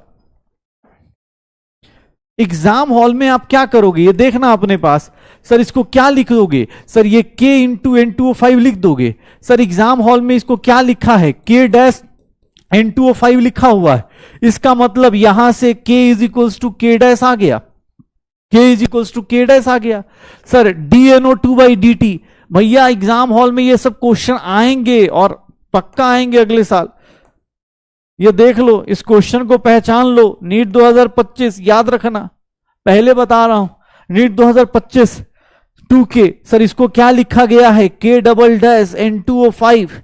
एग्जाम हॉल में आप क्या करोगे ये देखना अपने पास। सर इसको क्या लिख दोगे, सर ये k इंटू N2O5 लिख दोगे। सर एग्जाम हॉल में इसको क्या लिखा है, k डैश N2O5 लिखा हुआ है। इसका मतलब यहां से k is equals to k dash आ गया, k is equals to k dash आ गया। Sir DNO2 by D T, भैया एग्जाम हॉल में ये सब क्वेश्चन आएंगे और पक्का आएंगे अगले साल। ये देख लो, इस क्वेश्चन को पहचान लो, नीट 2025 याद रखना, पहले बता रहा हूं, नीट 2025 2k। सर इसको क्या लिखा गया है, k double dash N2O5,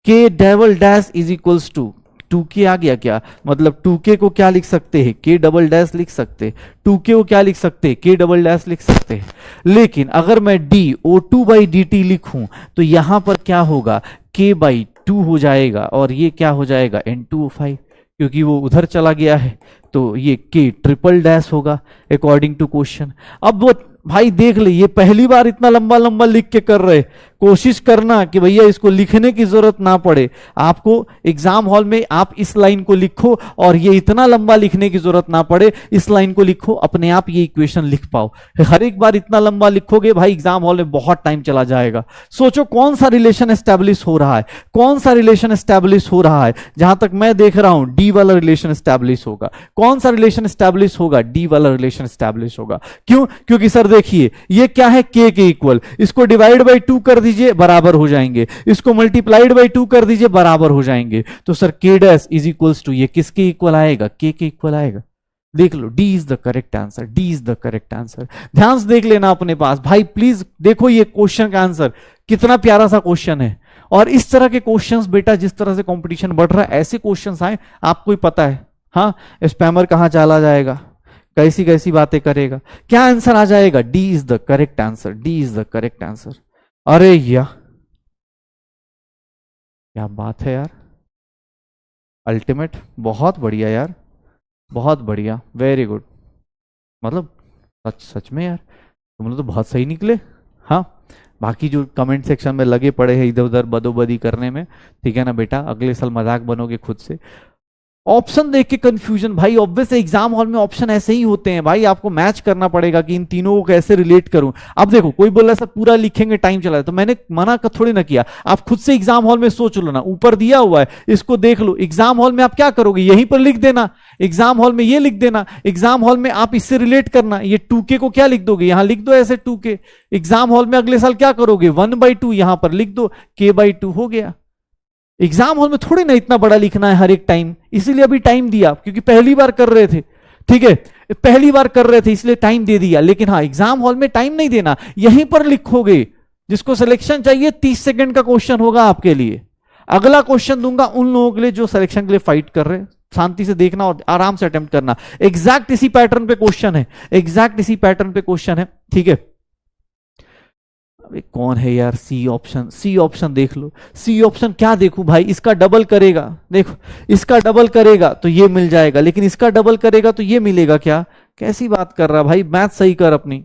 k double dash is equals to 2k आ गया क्या, मतलब 2k को क्या लिख सकते हैं, k डबल डैश लिख सकते हैं, 2k को क्या लिख सकते हैं, k डबल डैश लिख सकते हैं। लेकिन अगर मैं DO2 बाई डी टी लिखूं तो यहां पर क्या होगा, k बाई 2 हो जाएगा, और ये क्या हो जाएगा N2O5, क्योंकि वो उधर चला गया है, तो ये k ट्रिपल डैश होगा अकॉर्डिंग टू क्वेश्चन। अब वो भाई देख ले, ये पहली बार इतना लंबा लंबा लिख के कर रहे, कोशिश करना कि भैया इसको लिखने की जरूरत ना पड़े आपको। एग्जाम हॉल में आप इस लाइन को लिखो और ये इतना लंबा लिखने की जरूरत ना पड़े, इस लाइन को लिखो, अपने आप ये इक्वेशन लिख पाओ। हर एक बार इतना लंबा लिखोगे भाई एग्जाम हॉल में बहुत टाइम चला जाएगा। सोचो कौन सा रिलेशन एस्टेब्लिश हो रहा है, कौन सा रिलेशन एस्टेब्लिश हो रहा है, जहां तक मैं देख रहा हूं डी वाला रिलेशन एस्टेब्लिश होगा। कौन सा रिलेशन एस्टेब्लिश होगा, डी वाला रिलेशन एस्टेब्लिश होगा। क्यों, क्योंकि सर देखिए ये क्या है, k के इक्वल, इसको डिवाइड बाई 2 कर दीजिए बराबर हो जाएंगे, इसको मल्टीप्लाइड बाई 2 कर दीजिए बराबर हो जाएंगे। तो sir k dash is equals to ये किसके इक्वल आएगा, k के इक्वल आएगा। देख लो, D is the correct answer, D is the correct answer. ध्यान से देख लेना अपने पास भाई, प्लीज देखो ये क्वेश्चन का आंसर कितना प्यारा सा क्वेश्चन है। और इस तरह के क्वेश्चंस बेटा, जिस तरह से कंपटीशन बढ़ रहा है, ऐसे क्वेश्चंस आए आपको ही पता है। हाँ, स्पैमर कहां चला जाएगा, कैसी कैसी बातें करेगा, क्या आंसर आ जाएगा, D is the correct answer, D is the correct answer. अरे या क्या बात है यार, अल्टीमेट, बहुत बढ़िया यार, बहुत बढ़िया, वेरी गुड। मतलब सच सच में यार तुम लोग तो बहुत सही निकले। हाँ, बाकी जो कमेंट सेक्शन में लगे पड़े हैं इधर उधर बदोबदी करने में, ठीक है ना बेटा, अगले साल मजाक बनोगे खुद से। ऑप्शन देख के कंफ्यूजन भाई, ऑब्वियस एग्जाम हॉल में ऑप्शन ऐसे ही होते हैं भाई, आपको मैच करना पड़ेगा कि इन तीनों को कैसे रिलेट करूं। अब देखो कोई बोल रहा है पूरा लिखेंगे टाइम चला है, तो मैंने मना कर थोड़ी ना किया, आप खुद से एग्जाम हॉल में सोच लो ना, ऊपर दिया हुआ है इसको देख लो। एग्जाम हॉल में आप क्या करोगे, यहीं पर लिख देना, एग्जाम हॉल में ये लिख देना, एग्जाम हॉल में आप इससे रिलेट करना, ये 2k को क्या लिख दोगे, यहां लिख दो ऐसे 2k। एग्जाम हॉल में अगले साल क्या करोगे, 1/2 यहां पर लिख दो, k/2 हो गया। एग्जाम हॉल में थोड़ी ना इतना बड़ा लिखना है हर एक टाइम, इसीलिए अभी टाइम दिया, क्योंकि पहली बार कर रहे थे, ठीक है, पहली बार कर रहे थे इसलिए टाइम दे दिया। लेकिन हाँ, एग्जाम हॉल में टाइम नहीं देना, यहीं पर लिखोगे। जिसको सिलेक्शन चाहिए 30 सेकंड का क्वेश्चन होगा आपके लिए। अगला क्वेश्चन दूंगा उन लोगों के लिए जो सिलेक्शन के लिए फाइट कर रहे हैं, शांति से देखना और आराम से अटेम्प्ट करना। एग्जैक्ट इसी पैटर्न पे क्वेश्चन है, एग्जैक्ट इसी पैटर्न पे क्वेश्चन है, ठीक है। अबे कौन है यार, सी ऑप्शन, सी ऑप्शन देख लो, सी ऑप्शन क्या देखूं भाई, इसका डबल करेगा, देखो इसका डबल करेगा तो ये मिल जाएगा, लेकिन इसका डबल करेगा तो ये मिलेगा क्या, कैसी बात कर रहा भाई, मैथ सही कर अपनी।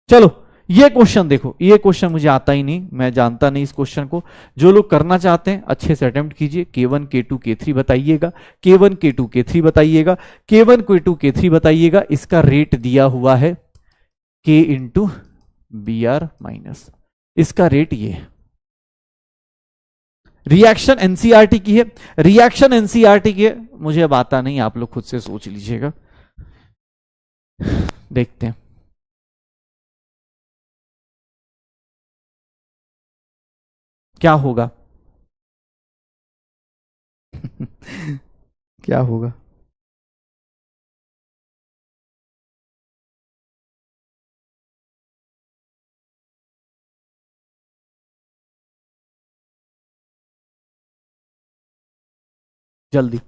चलो ये क्वेश्चन देखो, ये क्वेश्चन मुझे आता ही नहीं, मैं जानता नहीं इस क्वेश्चन को। जो लोग करना चाहते हैं अच्छे से अटेम्प्ट कीजिए। K1 K2 K3 बताइएगा, K1 K2 K3 बताइएगा, K1 K2 K3 बताइएगा। इसका रेट दिया हुआ है K इंटू BR माइनस, इसका रेट ये है। रिएक्शन एनसीईआरटी की है, रिएक्शन एनसीईआरटी की है, मुझे अब आता नहीं, आप लोग खुद से सोच लीजिएगा। देखते हैं क्या होगा। क्या होगा, जल्दी।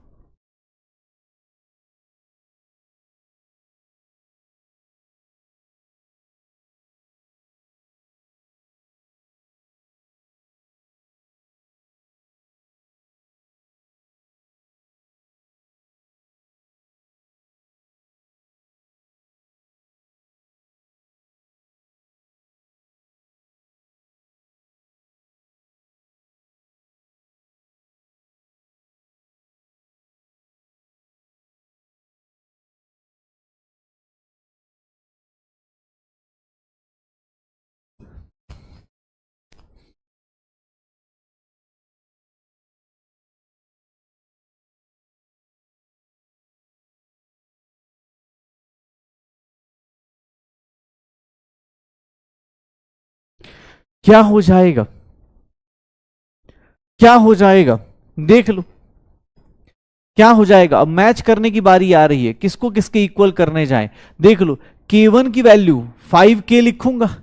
क्या हो जाएगा, क्या हो जाएगा, देख लो क्या हो जाएगा। अब मैच करने की बारी आ रही है, किसको किसके इक्वल करने जाएं। देख लो K1 की वैल्यू 5K लिखूंगा,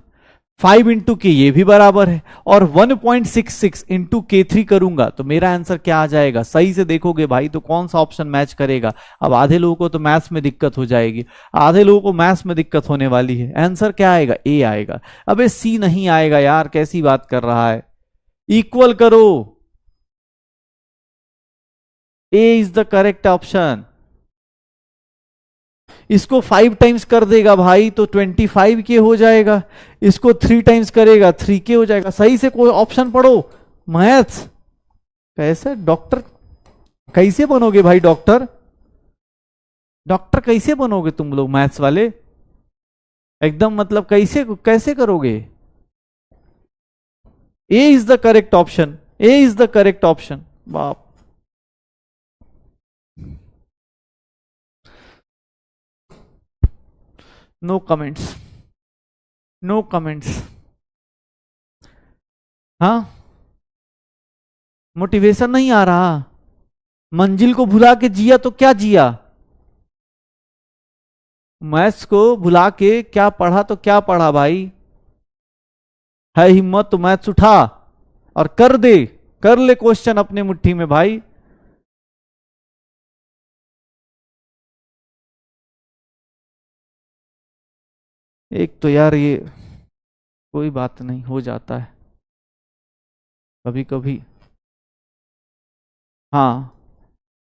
5 इंटू के ये भी बराबर है, और 1.66 इंटू K3 करूंगा तो मेरा आंसर क्या आ जाएगा। सही से देखोगे भाई तो कौन सा ऑप्शन मैच करेगा। अब आधे लोगों को तो मैथ्स में दिक्कत हो जाएगी, आधे लोगों को मैथ्स में दिक्कत होने वाली है। आंसर क्या आएगा, ए आएगा। अबे सी नहीं आएगा यार, कैसी बात कर रहा है। इक्वल करो, ए इज द करेक्ट ऑप्शन। इसको 5 टाइम्स कर देगा भाई तो 25K हो जाएगा, इसको 3 टाइम्स करेगा 3K हो जाएगा। सही से कोई ऑप्शन पढ़ो मैथ्स। कैसे डॉक्टर, कैसे बनोगे भाई डॉक्टर, डॉक्टर कैसे बनोगे तुम लोग मैथ्स वाले, एकदम मतलब कैसे कैसे करोगे। A is the correct option, A is the correct option. बाप, नो कमेंट्स, नो कमेंट्स। हाँ, मोटिवेशन नहीं आ रहा, मंजिल को भुला के जिया तो क्या जिया, मैथ्स को भुला के क्या पढ़ा तो क्या पढ़ा भाई। है हिम्मत तो मैथ्स उठा और कर दे, कर ले क्वेश्चन अपने मुट्ठी में भाई। एक तो यार ये कोई बात नहीं, हो जाता है कभी कभी। हाँ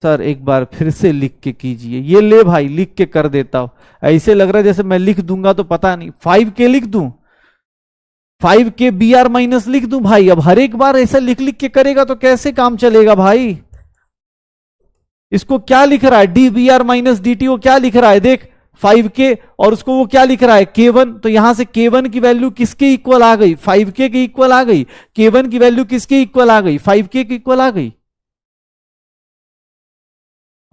सर एक बार फिर से लिख के कीजिए, ये ले भाई लिख के कर देता हूं। ऐसे लग रहा है जैसे मैं लिख दूंगा तो पता नहीं, 5K लिख दूं, 5K BR माइनस लिख दूं भाई। अब हर एक बार ऐसा लिख लिख के करेगा तो कैसे काम चलेगा भाई। इसको क्या लिख रहा है, DBR माइनस DT को क्या लिख रहा है देख, 5K, और उसको वो क्या लिख रहा है K1। तो यहां से K1 की वैल्यू किसके इक्वल आ गई, 5K के इक्वल आ गई। K1 की वैल्यू किसके इक्वल आ गई, 5K के इक्वल आ गई।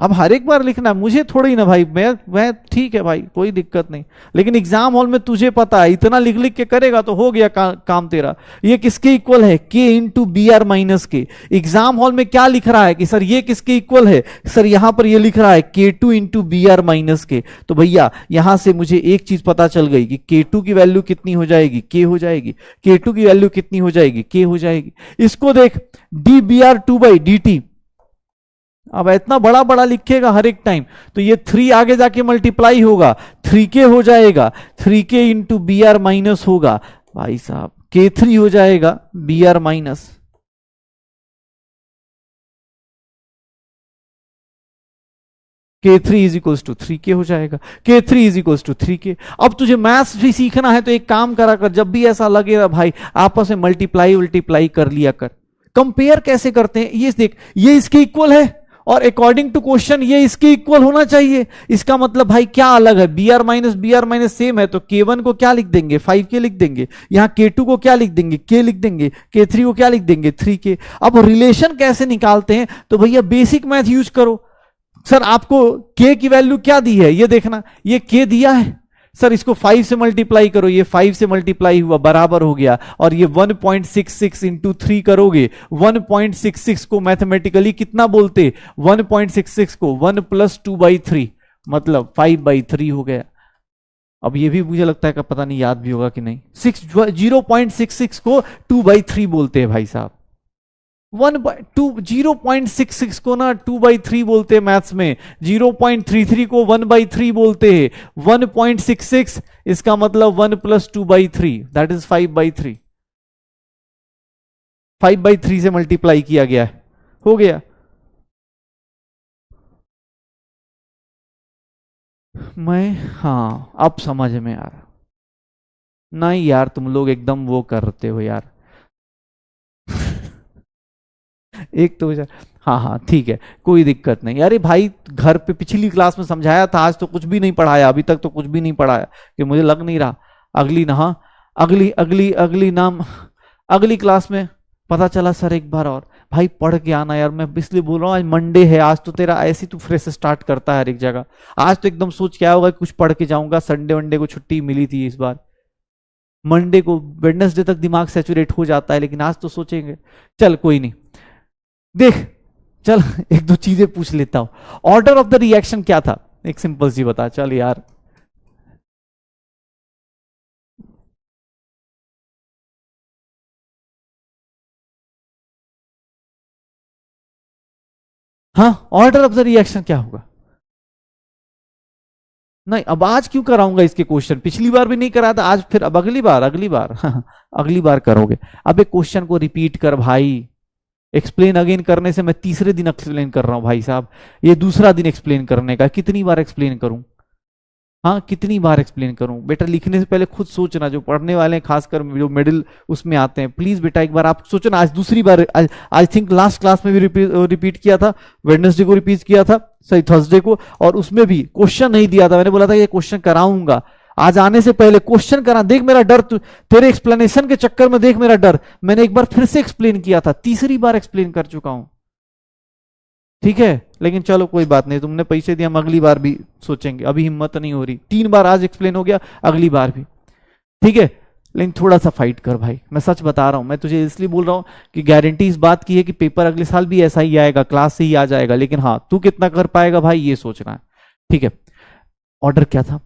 अब हर एक बार लिखना मुझे थोड़ी ना भाई, मैं ठीक है भाई कोई दिक्कत नहीं, लेकिन एग्जाम हॉल में तुझे पता है इतना लिख लिख के करेगा तो हो गया काम तेरा। ये किसके इक्वल है, K इंटू BR माइनस के। एग्जाम हॉल में क्या लिख रहा है कि सर ये किसके इक्वल है, सर यहां पर ये लिख रहा है K2 इंटू BR माइनस के। तो भैया यहां से मुझे एक चीज पता चल गई कि K2 की वैल्यू कितनी हो जाएगी, K हो जाएगी। K2 की वैल्यू कितनी हो जाएगी, K हो जाएगी। इसको देख DBR2/DT, अब इतना बड़ा बड़ा लिखेगा हर एक टाइम तो ये 3 आगे जाके मल्टीप्लाई होगा, 3K हो जाएगा, 3K इंटू BR माइनस होगा भाई साहब, K3 हो जाएगा BR minus. K3 is equals to 3K हो जाएगा, K3 is equals to 3K। अब तुझे मैथ्स भी सीखना है तो एक काम करा कर, जब भी ऐसा लगेगा भाई आपस में मल्टीप्लाई मल्टीप्लाई कर लिया कर। कंपेयर कैसे करते हैं, ये देख, ये इसके इक्वल है और अकॉर्डिंग टू क्वेश्चन ये इसके इक्वल होना चाहिए। इसका मतलब भाई क्या अलग है, BR माइनस सेम है तो K1 को क्या लिख देंगे, 5K लिख देंगे। यहां K2 को क्या लिख देंगे, K लिख देंगे। K3 को क्या लिख देंगे, 3K। अब रिलेशन कैसे निकालते हैं, तो भैया बेसिक मैथ यूज करो। सर आपको K की वैल्यू क्या दी है, ये देखना, ये K दिया है, सर इसको 5 से मल्टीप्लाई करो, ये 5 से मल्टीप्लाई हुआ बराबर हो गया, और ये 1.66 इंटू 3 करोगे, 1.66 को मैथमेटिकली कितना बोलते, 1.66 को 1 प्लस 2/3 मतलब 5/3 हो गया। अब ये भी मुझे लगता है कि पता नहीं याद भी होगा कि नहीं, 0.66 को 2/3 बोलते हैं भाई साहब। 0.66 को ना 2/3 बोलते हैं मैथ्स में, 0.33 को 1/3 बोलते हैं। 1.66 इसका मतलब 1 + 2/3 दैट इज 5/3। 5/3 से मल्टीप्लाई किया गया है, हो गया। मैं, हाँ अब समझ में आ रहा। नहीं यार तुम लोग एकदम वो करते हो यार। एक तो हाँ हाँ ठीक है, कोई दिक्कत नहीं। अरे भाई घर पे पिछली क्लास में समझाया था, आज तो कुछ भी नहीं पढ़ाया, अभी तक तो कुछ भी नहीं पढ़ाया, कि मुझे लग नहीं रहा। अगली ना, हाँ अगली अगली अगली नाम अगली क्लास में पता चला सर एक बार और। भाई पढ़ के आना यार, मैं इसलिए बोल रहा हूँ आज मंडे है, आज तो तेरा ऐसी तू फ्रेश स्टार्ट करता है हर एक जगह। आज तो एकदम सोच क्या होगा, कुछ पढ़ के जाऊंगा, संडे वनडे को छुट्टी मिली थी इस बार, मंडे को वेडनेसडे तक दिमाग सैचुरेट हो जाता है, लेकिन आज तो सोचेंगे। चल कोई नहीं, देख चल एक दो चीजें पूछ लेता हूं। ऑर्डर ऑफ द रिएक्शन क्या था, एक सिंपल सी बता चल यार। हाँ ऑर्डर ऑफ द रिएक्शन क्या होगा? नहीं अब आज क्यों कराऊंगा इसके क्वेश्चन, पिछली बार भी नहीं कराया था, आज फिर अब अगली बार अगली बार अगली बार करोगे। अब एक क्वेश्चन को रिपीट कर भाई, एक्सप्लेन अगेन करने से मैं तीसरे दिन एक्सप्लेन कर रहा हूं भाई साहब, ये दूसरा दिन एक्सप्लेन करने का, कितनी बार एक्सप्लेन करूं? हाँ कितनी बार एक्सप्लेन करूं बेटा, लिखने से पहले खुद सोचना, जो पढ़ने वाले हैं खासकर जो मिडिल उसमें आते हैं, प्लीज बेटा एक बार आप सोचना। आज दूसरी बार, आई थिंक लास्ट क्लास में भी रिपीट किया था, वेडनेसडे को रिपीट किया था, सही थर्सडे को, और उसमें भी क्वेश्चन नहीं दिया था, मैंने बोला था ये क्वेश्चन कराऊंगा आज आने से पहले, क्वेश्चन करा। देख मेरा डर, तेरे एक्सप्लेनेशन के चक्कर में देख मेरा डर, मैंने एक बार फिर से एक्सप्लेन किया था, तीसरी बार एक्सप्लेन कर चुका हूं, ठीक है। लेकिन चलो कोई बात नहीं, तुमने पैसे दिए, हम अगली बार भी सोचेंगे, अभी हिम्मत नहीं हो रही, 3 बार आज एक्सप्लेन हो गया, अगली बार भी, ठीक है। लेकिन थोड़ा सा फाइट कर भाई, मैं सच बता रहा हूं, मैं तुझे इसलिए बोल रहा हूं कि गारंटी इस बात की है कि पेपर अगले साल भी ऐसा ही आएगा, क्लास से ही आ जाएगा, लेकिन हाँ तू कितना कर पाएगा भाई ये सोचना है, ठीक है। ऑर्डर क्या था,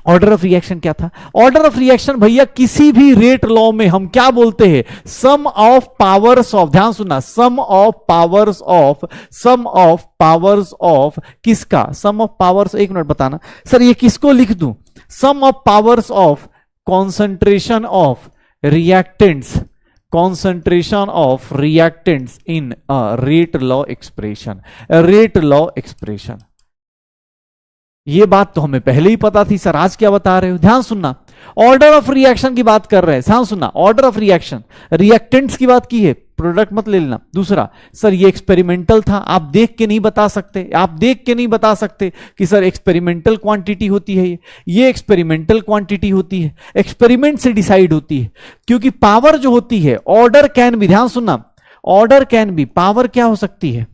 ऑर्डर ऑफ रिएक्शन क्या था? ऑर्डर ऑफ रिएक्शन भैया किसी भी रेट लॉ में हम क्या बोलते हैं, सम ऑफ पावर्स ऑफ, ध्यान सुनना, sum of powers of, sum of powers of किसका, सम ऑफ पावर्स, एक मिनट बताना सर ये किसको लिख दूं, sum of powers of concentration of reactants, concentration of reactants in a rate law expression, rate law expression. ये बात तो हमें पहले ही पता थी सर, आज क्या बता रहे हो? ध्यान सुनना, ऑर्डर ऑफ रिएक्शन की बात कर रहे हैं, ध्यान सुनना, ऑर्डर ऑफ रिएक्शन, रिएक्टेंट्स की बात की है, प्रोडक्ट मत ले लेना। दूसरा सर ये एक्सपेरिमेंटल था, आप देख के नहीं बता सकते, आप देख के नहीं बता सकते कि सर एक्सपेरिमेंटल क्वांटिटी होती है, ये एक्सपेरिमेंटल क्वांटिटी होती है, एक्सपेरिमेंट से डिसाइड होती है, क्योंकि पावर जो होती है, ऑर्डर कैन भी, ध्यान सुनना, ऑर्डर कैन भी, पावर क्या हो सकती है,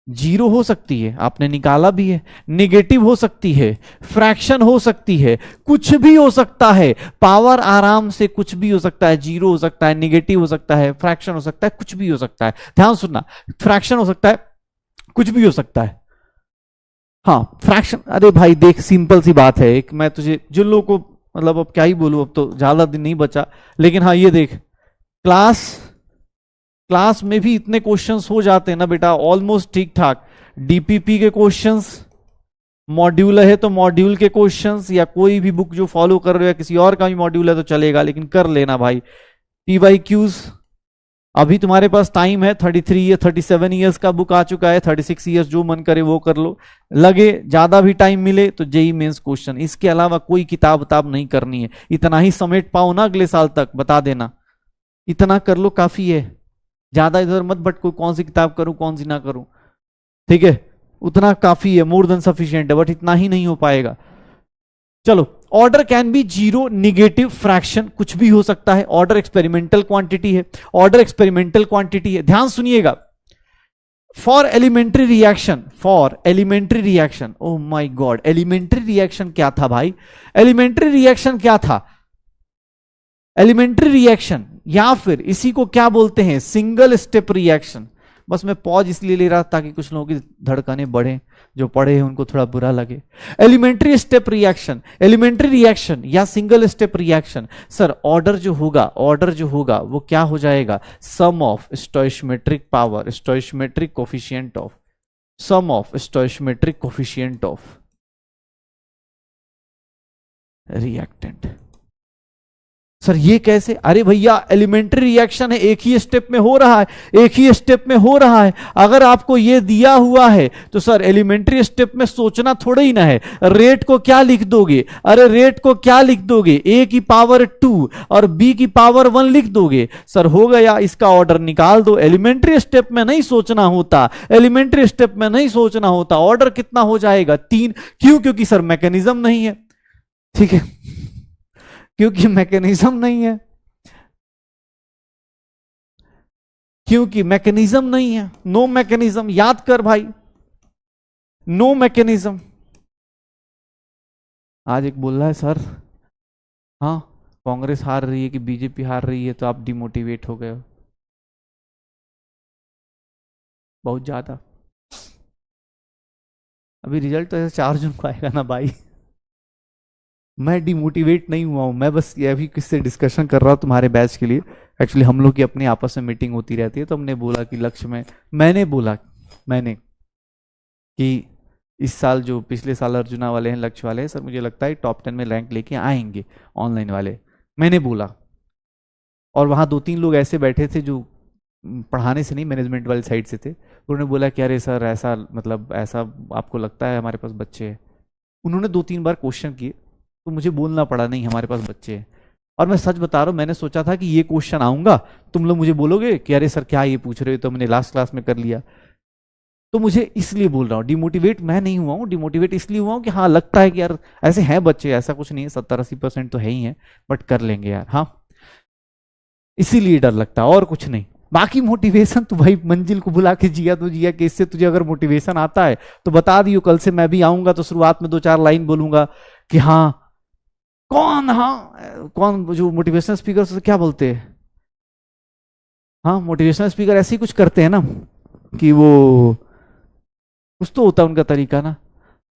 जीरो हो सकती है, आपने निकाला भी है, नेगेटिव हो सकती है, फ्रैक्शन हो सकती है, कुछ भी हो सकता है, पावर आराम से कुछ भी हो सकता है, जीरो हो सकता है, नेगेटिव हो सकता है, फ्रैक्शन हो सकता है, कुछ भी हो सकता है। ध्यान सुनना, फ्रैक्शन हो सकता है, कुछ भी हो सकता है, हाँ फ्रैक्शन। अरे भाई देख सिंपल सी बात है, एक मैं तुझे, जिन लोगों को मतलब अब क्या ही बोलूं, अब तो ज्यादा दिन नहीं बचा, लेकिन हाँ ये देख, क्लास क्लास में भी इतने क्वेश्चंस हो जाते हैं ना बेटा, ऑलमोस्ट ठीक ठाक, डीपीपी के क्वेश्चंस, मॉड्यूल है तो मॉड्यूल के क्वेश्चंस, या कोई भी बुक जो फॉलो कर रहे हो या किसी और का भी मॉड्यूल है तो चलेगा, लेकिन कर लेना भाई पीवाईक्यूज। अभी तुम्हारे पास टाइम है, 33 या 37 ईयर्स का बुक आ चुका है, 36 ईयर्स, जो मन करे वो कर लो, लगे ज्यादा भी टाइम मिले तो जेई मेंस क्वेश्चन, इसके अलावा कोई किताब उताब नहीं करनी है, इतना ही समेट पाओ ना अगले साल तक, बता देना, इतना कर लो काफी है, ज्यादा इधर मत भटको, कौन सी किताब करूं कौन सी ना करूं, ठीक है, उतना काफी है, मोर देन सफिशिएंट है, बट इतना ही नहीं हो पाएगा। चलो, order can be zero, negative, fraction, कुछ भी हो सकता है, ऑर्डर एक्सपेरिमेंटल क्वांटिटी है, ऑर्डर एक्सपेरिमेंटल क्वांटिटी है। ध्यान सुनिएगा, for elementary reaction, for elementary reaction, oh my god, elementary reaction क्या था भाई, एलिमेंट्री रिएक्शन क्या था, एलिमेंट्री रिएक्शन या फिर इसी को क्या बोलते हैं, सिंगल स्टेप रिएक्शन, बस मैं पॉज इसलिए ले रहा ताकि कुछ लोगों की धड़कनें बढ़े, जो पढ़े हैं उनको थोड़ा बुरा लगे। Elementary step reaction, elementary reaction या single step reaction, sir order जो होगा वो क्या हो जाएगा, sum of stoichiometric power, stoichiometric coefficient of, sum of stoichiometric coefficient of reactant. Sir ये कैसे, अरे भैया एलिमेंट्री रिएक्शन है, एक ही स्टेप में हो रहा है, एक ही स्टेप में हो रहा है। अगर आपको ये दिया हुआ है तो सर एलिमेंट्री स्टेप में सोचना थोड़ा ही ना है, रेट को क्या लिख दोगे, अरे रेट को क्या लिख दोगे, a की पावर 2 और b की पावर 1 लिख दोगे, सर हो गया, इसका ऑर्डर निकाल दो। एलिमेंट्री स्टेप में नहीं सोचना होता, एलिमेंट्री स्टेप में नहीं सोचना होता, ऑर्डर कितना हो जाएगा 3। क्यों, क्योंकि सर मैकेनिज्म नहीं है, ठीक है, क्योंकि मैकेनिज्म नहीं है, क्योंकि मैकेनिज्म नहीं है, नो मैकेनिज्म, याद कर भाई, नो मैकेनिज्म। आज एक बोल रहा है सर, हाँ कांग्रेस हार रही है कि बीजेपी हार रही है तो आप डिमोटिवेट हो गए हो, बहुत ज्यादा। अभी रिजल्ट तो ऐसे 4 जून को आएगा ना भाई, मैं डिमोटिवेट नहीं हुआ हूं, मैं बस ये अभी किससे डिस्कशन कर रहा हूं तुम्हारे बैच के लिए। एक्चुअली हम लोग की अपनी आपस में मीटिंग होती रहती है, तो हमने बोला कि लक्ष्य में, मैंने कि इस साल जो पिछले साल अर्जुना वाले हैं, लक्ष्य वाले हैं, सर मुझे लगता है टॉप 10 में रैंक लेके आएंगे ऑनलाइन वाले, मैंने बोला। और वहाँ 2-3 लोग ऐसे बैठे थे जो पढ़ाने से नहीं, मैनेजमेंट वाली साइड से थे, उन्होंने बोला कि अरे सर ऐसा, मतलब ऐसा आपको लगता है हमारे पास बच्चे हैं। उन्होंने 2-3 बार क्वेश्चन किए तो मुझे बोलना पड़ा नहीं हमारे पास बच्चे हैं। और मैं सच बता रहा हूँ, मैंने सोचा था कि ये क्वेश्चन आऊंगा, तुम लोग मुझे बोलोगे कि अरे सर क्या ये पूछ रहे हो, तो मैंने लास्ट क्लास में कर लिया। तो मुझे इसलिए बोल रहा हूँ, डिमोटिवेट मैं नहीं हुआ हूँ, डिमोटिवेट इसलिए हुआ हूँ कि हाँ लगता है कि यार ऐसे हैं बच्चे, ऐसा कुछ नहीं है, 70-80% तो है ही है, बट कर लेंगे यार, हाँ इसीलिए डर लगता है और कुछ नहीं। बाकी मोटिवेशन तो भाई मंजिल को बुला के जिया तो जिया, कि इससे तुझे अगर मोटिवेशन आता है तो बता दियो, कल से मैं भी आऊंगा तो शुरुआत में 2-4 लाइन बोलूंगा कि हाँ कौन जो मोटिवेशनल स्पीकर से क्या बोलते हैं, हाँ मोटिवेशनल स्पीकर ऐसे ही कुछ करते हैं ना, कि वो कुछ तो होता है उनका तरीका ना,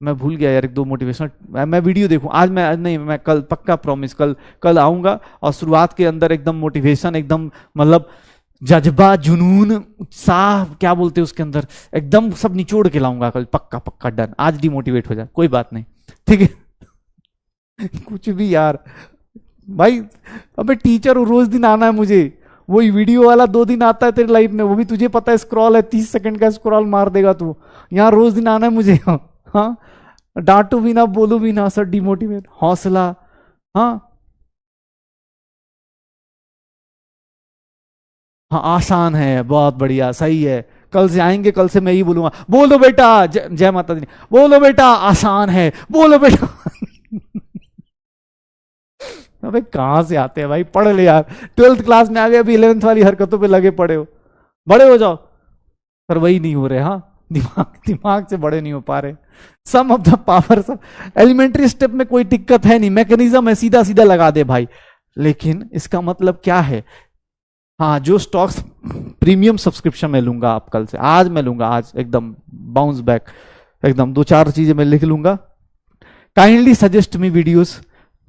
मैं भूल गया यार, 1-2 मोटिवेशनल मैं वीडियो देखूं आज, मैं कल पक्का प्रॉमिस, कल आऊंगा और शुरुआत के अंदर एकदम मोटिवेशन, एकदम मतलब जज्बा, जुनून, उत्साह, क्या बोलते हैं उसके अंदर, एकदम सब निचोड़ के लाऊंगा कल, पक्का पक्का डन। आज डिमोटिवेट हो जाए कोई बात नहीं, ठीक है कुछ भी यार भाई, अबे टीचर रोज दिन आना है मुझे, वही वीडियो वाला 2 दिन आता है तेरे लाइफ में, वो भी तुझे पता है स्क्रॉल है, 30 सेकंड का स्क्रॉल मार देगा तू, यहाँ रोज दिन आना है मुझे हाँ डांटू भी ना, बोलू भी ना, सर डिमोटिवेट, हौसला, हाँ हाँ आसान है, बहुत बढ़िया, सही है, कल से आएंगे, कल से मैं ही बोलूंगा, बोलो बेटा जय माता दी, बोलो बेटा आसान है, बोलो बेटा अबे कहां से आते हैं भाई, पढ़ ले यार, 12th क्लास में आ गए, अभी 11th वाली हरकतों पे लगे पड़े हो, बड़े हो जाओ। पर वही नहीं हो रहे, हाँ दिमाग से बड़े नहीं हो पा रहे। सम ऑफ द पावर, सब एलिमेंट्री स्टेप में कोई दिक्कत है नहीं, मैकेनिज्म है, सीधा सीधा लगा दे भाई। लेकिन इसका मतलब क्या है, हाँ जो स्टॉक्स प्रीमियम सब्सक्रिप्शन में लूंगा आप कल से, आज मैं लूंगा, आज एकदम बाउंस बैक, एकदम 2-4 चीजें मैं लिख लूंगा, काइंडली सजेस्ट मी वीडियोस,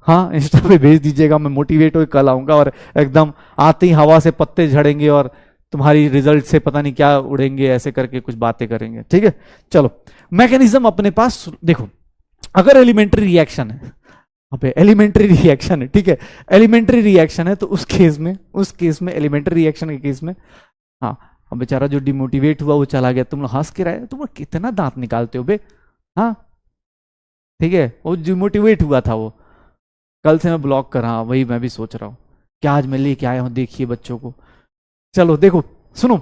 हाँ इंस्टा पे भेज दीजिएगा, मैं मोटिवेट होकर कल आऊंगा और एकदम आते ही हवा से पत्ते झड़ेंगे और तुम्हारी रिजल्ट से पता नहीं क्या उड़ेंगे, ऐसे करके कुछ बातें करेंगे, ठीक है। चलो मैकेनिज्म अपने पास देखो, अगर एलिमेंट्री रिएक्शन है, अबे एलिमेंट्री रिएक्शन है, ठीक है, एलिमेंट्री रिएक्शन है, तो उस केस में एलिमेंट्री रिएक्शन के केस में, हाँ अब बेचारा जो डिमोटिवेट हुआ वो चला गया, तुम लोग हंस के रहे, तुम कितना दांत निकालते हो बे, हाँ ठीक है, वो डिमोटिवेट हुआ था वो, कल से मैं ब्लॉक कर रहा, वही मैं भी सोच रहा हूँ कि आज मैं लेके आया हूं, देखिए बच्चों को। चलो देखो सुनो,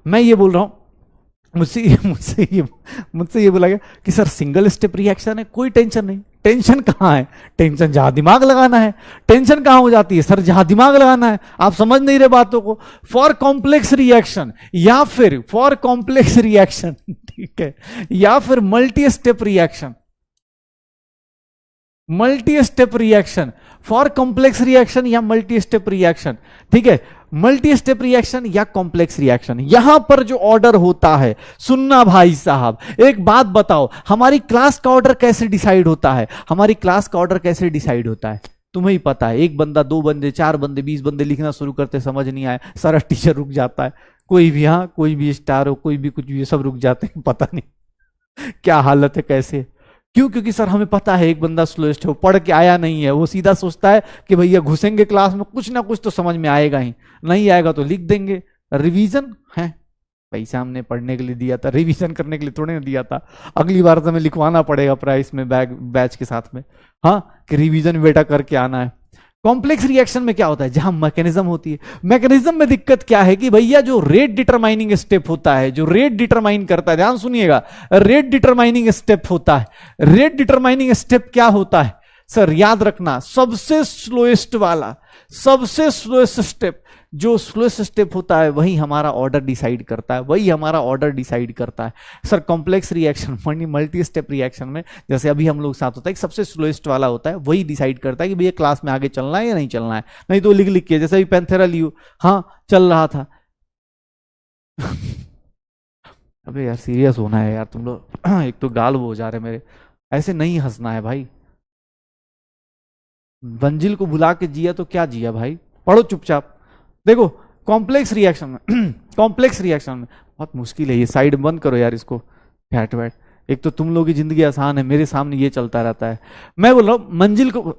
मैं ये बोल रहा हूं, मुझसे ये बोला गया कि सर सिंगल स्टेप रिएक्शन है, कोई टेंशन नहीं, टेंशन कहां है, टेंशन जहां दिमाग लगाना है, टेंशन कहां हो जाती है सर, जहां दिमाग लगाना है, आप समझ नहीं रहे बातों को। फॉर कॉम्प्लेक्स रिएक्शन या फिर फॉर कॉम्प्लेक्स रिएक्शन, ठीक है, या फिर multi step reaction, multi step reaction, for complex reaction या मल्टी स्टेप रिएक्शन, ठीक है, मल्टी स्टेप रिएक्शन या कॉम्प्लेक्स रिएक्शन, यहां पर जो ऑर्डर होता है, सुनना भाई साहब, एक बात बताओ, हमारी क्लास का ऑर्डर कैसे डिसाइड होता है? हमारी क्लास का ऑर्डर कैसे डिसाइड होता है तुम्हें ही पता है। एक बंदा, दो बंदे, चार बंदे, 20 बंदे लिखना शुरू करते, समझ नहीं आए, सारा टीचर रुक जाता है, कोई भी, हाँ कोई भी स्टार हो, कोई भी कुछ भी, सब रुक जाते हैं, पता नहीं क्या हालत है, कैसे, क्यों? क्योंकि सर हमें पता है एक बंदा स्लोएस्ट है, वो पढ़ के आया नहीं है, वो सीधा सोचता है कि भैया घुसेंगे क्लास में, कुछ ना कुछ तो समझ में आएगा ही, नहीं आएगा तो लिख देंगे। रिवीजन है, पैसा हमने पढ़ने के लिए दिया था, रिवीजन करने के लिए थोड़े ना दिया था, अगली बार तो हमें लिखवाना पड़ेगा प्राइस में, बैच के साथ में, हाँ कि रिवीजन बेटा करके आना है। कॉम्प्लेक्स रिएक्शन में क्या होता है? जहां मैकेनिज्म होती है, मैकेनिज्म में दिक्कत क्या है कि भैया जो रेट डिटरमाइनिंग स्टेप होता है, जो रेट डिटरमाइन करता है, ध्यान सुनिएगा, रेट डिटरमाइनिंग स्टेप होता है। रेट डिटरमाइनिंग स्टेप क्या होता है सर? याद रखना, सबसे स्लोएस्ट वाला, सबसे स्लोएस्ट स्टेप, जो स्लोएस्ट स्टेप होता है वही हमारा ऑर्डर डिसाइड करता है, वही हमारा ऑर्डर डिसाइड करता है। Sir complex reaction, multi step reaction में जैसे अभी हम लोग साथ होता है, सबसे स्लोएस्ट वाला होता है, वही डिसाइड करता है कि भैया क्लास में आगे चलना है या नहीं चलना है, नहीं तो लिख लिख के, जैसे अभी पैंथेरा लियो, हाँ चल रहा था अबे यार सीरियस होना है यार तुम लोग एक तो गाल वो हो जा रहे मेरे, ऐसे नहीं हंसना है भाई। मंजिल को भुला के जिया तो क्या जिया भाई, पढ़ो चुपचाप। देखो कॉम्प्लेक्स रिएक्शन में कॉम्प्लेक्स रिएक्शन में बहुत मुश्किल है ये, साइड बंद करो यार इसको, फैट वैट, एक तो तुम लोग की जिंदगी आसान है, मेरे सामने ये चलता रहता है। मैं बोल रहा हूं मंजिल को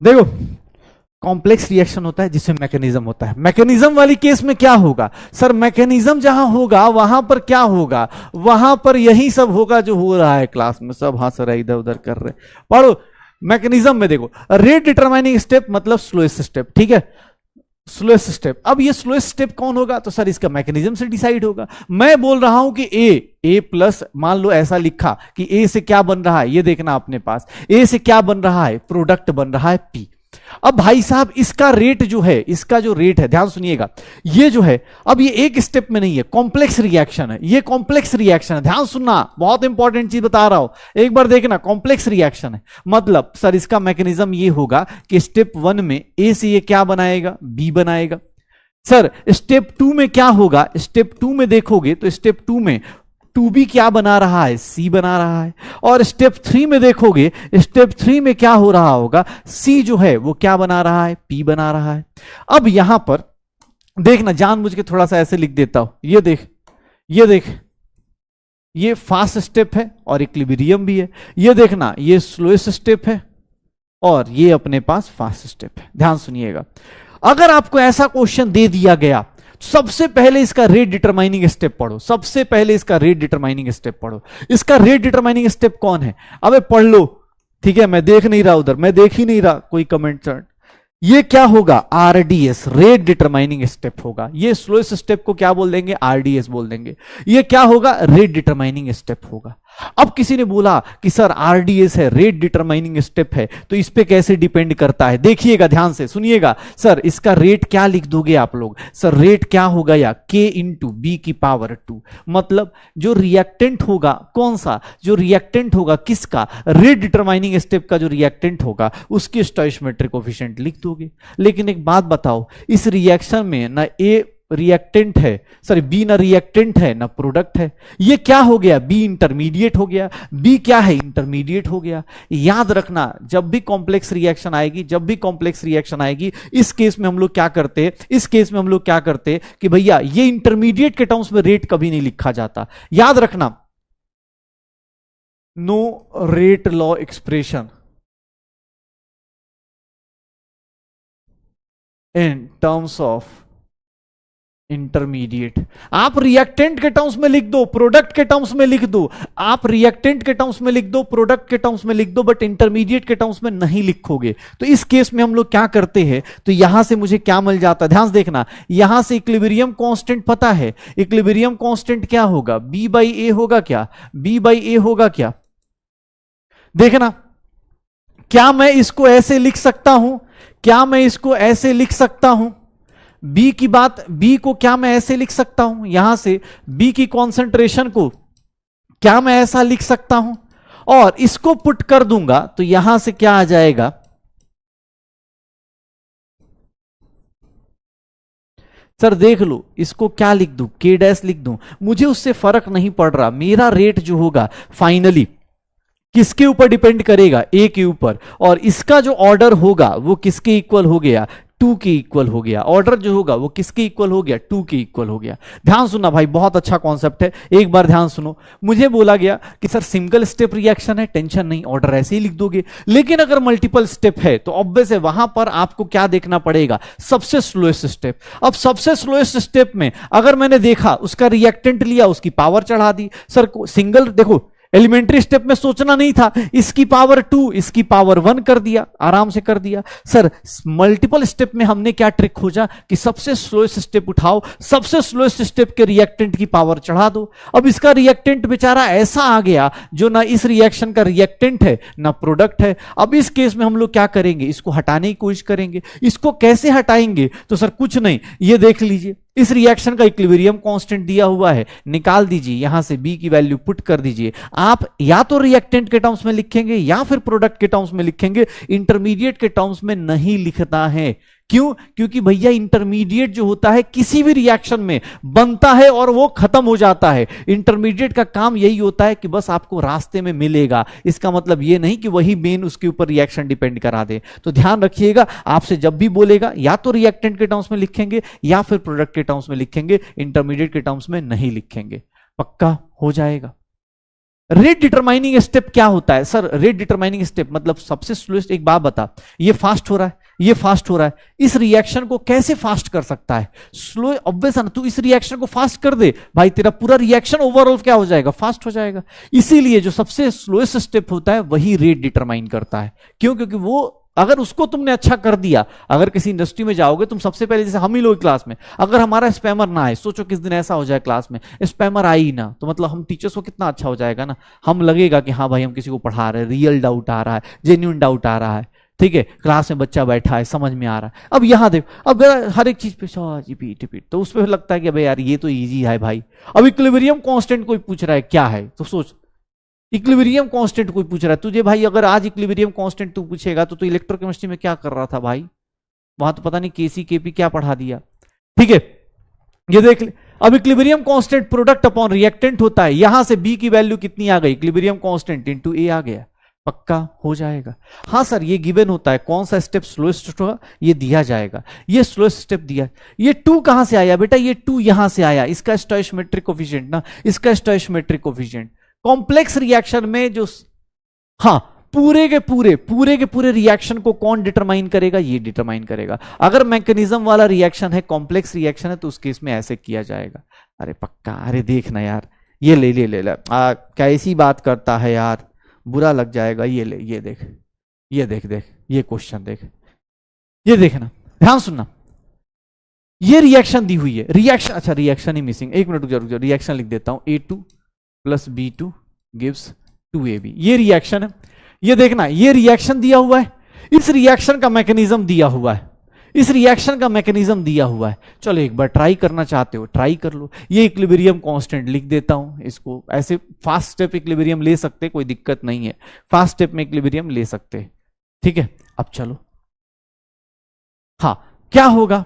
देखो कॉम्प्लेक्स रिएक्शन होता है जिसमें मैकेनिज्म होता है। मैकेनिज्म वाली केस में क्या होगा सर? मैकेनिज्म जहां होगा वहां पर क्या होगा? वहां पर यही सब होगा जो हो रहा है क्लास में, सब हंस रहे इधर उधर कर रहे। पढ़ो मैकेनिज्म में, देखो रेट डिटरमाइनिंग स्टेप मतलब स्लोएस्ट स्टेप, ठीक है, स्लोएस्ट स्टेप। अब ये स्लोएस्ट स्टेप कौन होगा? तो सर इसका मैकेनिज्म से डिसाइड होगा। मैं बोल रहा हूं कि ए प्लस, मान लो ऐसा लिखा कि ए से क्या बन रहा है, ये देखना अपने पास, ए से क्या बन रहा है? प्रोडक्ट बन रहा है पी। अब भाई साहब इसका रेट जो है, इसका जो रेट है, ध्यान सुनिएगा, ये जो है, अब ये एक स्टेप में नहीं है, कॉम्प्लेक्स रिएक्शन है, ये कॉम्प्लेक्स रिएक्शन है, ध्यान सुनना, बहुत इंपॉर्टेंट चीज बता रहा हूं, एक बार देखना, कॉम्प्लेक्स रिएक्शन है मतलब सर इसका मैकेनिज्म ये होगा कि स्टेप 1 में ए से ये क्या बनाएगा? बी बनाएगा। सर स्टेप 2 में क्या होगा? स्टेप 2 में देखोगे तो स्टेप 2 में 2b क्या बना रहा है? सी बना रहा है। और स्टेप 3 में देखोगे, स्टेप 3 में क्या हो रहा होगा? सी जो है वो क्या बना रहा है? पी बना रहा है। अब यहां पर देखना, जानबूझ के थोड़ा सा ऐसे लिख देता हूं, ये देख, ये देख, ये फास्ट स्टेप है और इक्विलिब्रियम भी है, ये देखना ये स्लोएस्ट स्टेप है और ये अपने पास फास्ट स्टेप है। ध्यान सुनिएगा, अगर आपको ऐसा क्वेश्चन दे दिया गया, सबसे पहले इसका रेट डिटरमाइनिंग स्टेप पढ़ो, सबसे पहले इसका रेट डिटरमाइनिंग स्टेप पढ़ो। इसका रेट डिटरमाइनिंग स्टेप कौन है? अबे पढ़ लो, ठीक है, मैं देख नहीं रहा उधर, मैं देख ही नहीं रहा कोई कमेंट चैट। ये क्या होगा? आरडीएस, रेट डिटरमाइनिंग स्टेप होगा। ये स्लोएस्ट स्टेप को क्या बोल देंगे? आरडीएस बोल देंगे। ये क्या होगा? रेट डिटरमाइनिंग स्टेप होगा। अब किसी ने बोला कि सर आरडीएस है, रेट डिटरमाइनिंग स्टेप है, तो इस पे कैसे डिपेंड करता है? देखिएगा, ध्यान से सुनिएगा। सर इसका रेट क्या लिख दोगे आप लोग? सर रेट क्या होगा? या के इंटू बी की पावर 2, मतलब जो रिएक्टेंट होगा, कौन सा? जो रिएक्टेंट होगा किसका? रेट डिटरमाइनिंग स्टेप का जो रिएक्टेंट होगा उसकी स्टोइचोमेट्रिक कोफिशिएंट लिख दोगे। लेकिन एक बात बताओ, इस रिएक्शन में ना ए रिएक्टेंट है, सॉरी बी ना रिएक्टेंट है ना प्रोडक्ट है, ये क्या हो गया? बी इंटरमीडिएट हो गया। बी क्या है? इंटरमीडिएट हो गया। याद रखना, जब भी कॉम्प्लेक्स रिएक्शन आएगी, जब भी कॉम्प्लेक्स रिएक्शन आएगी, इस केस में हम लोग क्या करते हैं, इस केस में हम लोग क्या करते हैं कि भैया ये इंटरमीडिएट के टर्म्स में रेट कभी नहीं लिखा जाता। याद रखना, no rate law expression in terms of intermediate. आप रिएक्टेंट के टर्म्स में लिख दो, प्रोडक्ट के टर्म्स में लिख दो, आप रिएक्टेंट के टर्म्स में लिख दो, प्रोडक्ट के टर्म्स में लिख दो, बट इंटरमीडिएट के टर्म्स में नहीं लिखोगे। तो इस केस में हम लोग क्या करते हैं, तो यहां से मुझे क्या मिल जाता है, ध्यान से देखना, यहां से इक्विलिब्रियम कांस्टेंट पता है, इक्विलिब्रियम कांस्टेंट क्या होगा, बी बाई ए होगा क्या, बी बाई ए होगा क्या, देखना। क्या मैं इसको ऐसे लिख सकता हूं, क्या मैं इसको ऐसे लिख सकता हूं, बी की बात, बी को क्या मैं ऐसे लिख सकता हूं, यहां से बी की कॉन्सेंट्रेशन को क्या मैं ऐसा लिख सकता हूं, और इसको पुट कर दूंगा तो यहां से क्या आ जाएगा, सर देख लो, इसको क्या लिख दूं, के डैश लिख दूं, मुझे उससे फर्क नहीं पड़ रहा, मेरा रेट जो होगा फाइनली किसके ऊपर डिपेंड करेगा, ए के ऊपर, और इसका जो ऑर्डर होगा वो किसके इक्वल हो गया, 2 के इक्वल हो गया, ऑर्डर जो होगा वो किसके इक्वल हो गया, 2 के इक्वल हो गया। ध्यान सुनना भाई, बहुत अच्छा कॉन्सेप्ट है, एक बार ध्यान सुनो। मुझे बोला गया कि सर सिंगल स्टेप रिएक्शन है, टेंशन नहीं, ऑर्डर ऐसे ही लिख दोगे, लेकिन अगर मल्टीपल स्टेप है तो ऑब्वियस है वहां पर आपको क्या देखना पड़ेगा, सबसे स्लोएस्ट स्टेप। अब सबसे स्लोएस्ट स्टेप में अगर मैंने देखा उसका रिएक्टेंट लिया, उसकी पावर चढ़ा दी, सर सिंगल, देखो एलिमेंट्री स्टेप में सोचना नहीं था, इसकी पावर 2 इसकी पावर 1 कर दिया, आराम से कर दिया। सर मल्टीपल स्टेप में हमने क्या ट्रिक खोजा कि सबसे स्लोएस्ट स्टेप उठाओ, सबसे स्लोएस्ट स्टेप के रिएक्टेंट की पावर चढ़ा दो। अब इसका रिएक्टेंट बेचारा ऐसा आ गया जो ना इस रिएक्शन का रिएक्टेंट है ना प्रोडक्ट है। अब इस केस में हम लोग क्या करेंगे, इसको हटाने की कोशिश करेंगे। इसको कैसे हटाएंगे, तो सर कुछ नहीं, ये देख लीजिए, इस रिएक्शन का इक्विलिब्रियम कांस्टेंट दिया हुआ है, निकाल दीजिए, यहां से बी की वैल्यू पुट कर दीजिए। आप या तो रिएक्टेंट के टर्म्स में लिखेंगे या फिर प्रोडक्ट के टर्म्स में लिखेंगे, इंटरमीडिएट के टर्म्स में नहीं लिखना है। क्यों, क्योंकि भैया इंटरमीडिएट जो होता है किसी भी रिएक्शन में बनता है और वो खत्म हो जाता है। इंटरमीडिएट का काम यही होता है कि बस आपको रास्ते में मिलेगा, इसका मतलब ये नहीं कि वही मेन उसके ऊपर रिएक्शन डिपेंड करा दे। तो ध्यान रखिएगा, आपसे जब भी बोलेगा या तो रिएक्टेंट के टर्म्स में लिखेंगे या फिर प्रोडक्ट के टर्म्स में लिखेंगे, इंटरमीडिएट के टर्म्स में नहीं लिखेंगे। पक्का हो जाएगा। रेट डिटरमाइनिंग स्टेप क्या होता है, सर रेट डिटरमाइनिंग स्टेप मतलब सबसे स्लोएस्ट। एक बात बता, ये फास्ट हो रहा है, ये फास्ट हो रहा है, इस रिएक्शन को कैसे फास्ट कर सकता है, स्लो। ऑब्वियस है ना, तू इस रिएक्शन को फास्ट कर दे भाई, तेरा पूरा रिएक्शन ओवरऑल क्या हो जाएगा, फास्ट हो जाएगा। इसीलिए जो सबसे स्लोएस्ट स्टेप होता है वही रेट डिटरमाइन करता है। क्यों, क्योंकि वो अगर उसको तुमने अच्छा कर दिया, अगर किसी इंडस्ट्री में जाओगे तुम सबसे पहले, जैसे हम ही लोग क्लास में, अगर हमारा स्पैमर ना आए, सोचो किस दिन ऐसा हो जाए क्लास में स्पैमर आई ही ना, तो मतलब हम टीचर्स को कितना अच्छा हो जाएगा ना, हम लगेगा कि हाँ भाई हम किसी को पढ़ा रहे हैं, रियल डाउट आ रहा है, जेन्युइन डाउट आ रहा है, ठीक है, क्लास में बच्चा बैठा है, समझ में आ रहा है। अब यहां देख, अब हर एक चीज पे रिपीट रिपीट, तो उस पर लगता है कि भाई यार ये तो ईजी है भाई। अब इक्विलिब्रियम कांस्टेंट कोई पूछ रहा है क्या है, तो सोच इक्विलिब्रियम कांस्टेंट कोई पूछ रहा है तुझे भाई, अगर आज इक्विलिब्रियम कांस्टेंट तू पूछेगा तो इलेक्ट्रोकेमिस्ट्री में क्या कर रहा था भाई, वहां तो पता नहीं केसी केपी क्या पढ़ा दिया। ठीक है, ये देख ले, अब equilibrium constant product upon reactant होता है, यहां से बी की वैल्यू कितनी आ गई, इक्विलिब्रियम कांस्टेंट इनटू ए आ गया, पक्का हो जाएगा। हाँ सर ये गिवन होता है, कौन सा स्टेप स्लोएस्ट होगा ये दिया जाएगा, ये स्लोएस्ट स्टेप दिया। ये 2 कहां से आया बेटा, ये 2 यहां से आया, इसका स्टोइचियोमेट्रिक कोफिशिएंट ना, इसका स्टोइचियोमेट्रिक कोफिशिएंट। कॉम्प्लेक्स रिएक्शन में जो, हाँ पूरे के पूरे रिएक्शन को कौन डिटरमाइन करेगा, ये डिटरमाइन करेगा। अगर मैकेनिज्म वाला रिएक्शन है, कॉम्प्लेक्स रिएक्शन है, तो उस केस में ऐसे किया जाएगा। अरे पक्का, अरे देखना यार, ये ले ले ले ले, कैसी बात करता है यार, बुरा लग जाएगा। ये ले, ये देख, ये देख देख, ये क्वेश्चन देख, ये देखना, ध्यान सुनना, ये रिएक्शन दी हुई है, रिएक्शन, अच्छा रिएक्शन ही मिसिंग, एक मिनट रुक जा, रिएक्शन लिख देता हूं, A2 plus B2 gives 2AB, ये रिएक्शन है। ये देखना, ये रिएक्शन दिया हुआ है, इस रिएक्शन का मैकेनिज्म दिया हुआ है, इस रिएक्शन का मैकेनिज्म दिया हुआ है। चलो एक बार ट्राई करना चाहते हो ट्राई कर लो। ये इक्विलिब्रियम कांस्टेंट लिख देता हूं, इसको ऐसे फास्ट स्टेप इक्विलिब्रियम ले सकते, कोई दिक्कत नहीं है, फास्ट स्टेप में इक्विलिब्रियम ले सकते। ठीक है, अब चलो, हाँ क्या होगा,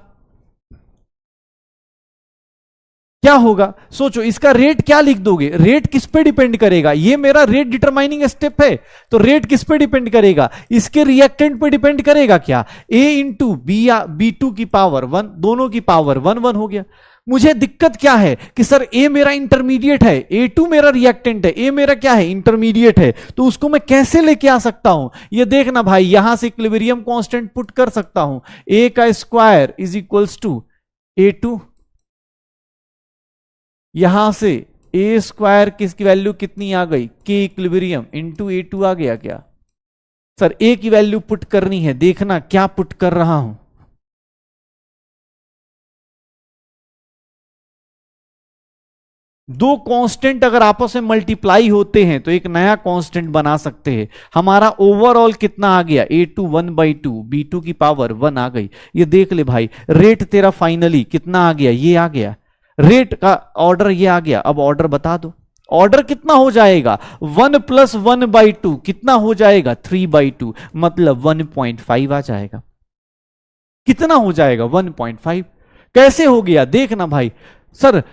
क्या होगा सोचो, इसका रेट क्या लिख दोगे, रेट किस पे डिपेंड करेगा, ये मेरा रेट डिटरमाइनिंग स्टेप है, तो रेट किस पे डिपेंड करेगा, इसके रिएक्टेंट पे डिपेंड करेगा क्या, A इंटू B2 की पावर 1, दोनों की पावर 1 1 हो गया। मुझे दिक्कत क्या है कि सर A मेरा इंटरमीडिएट है, A2 मेरा रिएक्टेंट है, A मेरा क्या है इंटरमीडिएट है, तो उसको मैं कैसे लेके आ सकता हूं, ये देखना भाई, यहां से इक्विलिब्रियम कांस्टेंट पुट कर सकता हूं, A का square is equals to A2 यहां से ए स्क्वायर किसकी वैल्यू कितनी आ गई, के इक्विलिब्रियम इंटू A2 आ गया क्या? सर ए की वैल्यू पुट करनी है, देखना क्या पुट कर रहा हूं। दो कांस्टेंट अगर आपस में मल्टीप्लाई होते हैं तो एक नया कांस्टेंट बना सकते हैं। हमारा ओवरऑल कितना आ गया, A2 1/2, B2 की पावर 1 आ गई। ये देख ले भाई, रेट तेरा फाइनली कितना आ गया, ये आ गया रेट का ऑर्डर, ये आ गया। अब ऑर्डर बता दो, ऑर्डर कितना हो जाएगा, 1 + 1/2 कितना हो जाएगा, 3/2, मतलब 1.5 आ जाएगा। कितना हो जाएगा, 1.5। कैसे हो गया देखना भाई। सर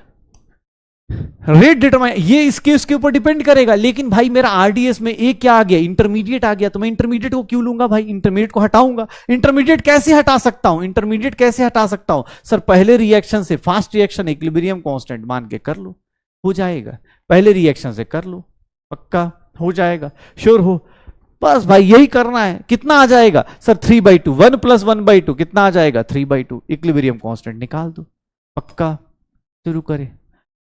रेट डिटरमाइन, ये इसके उसके ऊपर डिपेंड करेगा, लेकिन भाई मेरा आरडीएस में एक क्या आ गया, इंटरमीडिएट आ गया, तो मैं इंटरमीडिएट को क्यों लूंगा भाई, इंटरमीडिएट को हटाऊंगा। इंटरमीडिएट कैसे हटा सकता हूं, इंटरमीडिएट कैसे हटा सकता हूं, सर पहले रिएक्शन से फास्ट रिएक्शन इक्विलिब्रियम कांस्टेंट मान के कर लो, हो जाएगा। पहले रिएक्शन से कर लो, पक्का हो जाएगा, श्योर हो। बस भाई यही करना है। कितना आ जाएगा सर, 3/2, 1 + 1/2 कितना आ जाएगा, 3/2। इक्विलिब्रियम कांस्टेंट निकाल दो, पक्का। शुरू करें,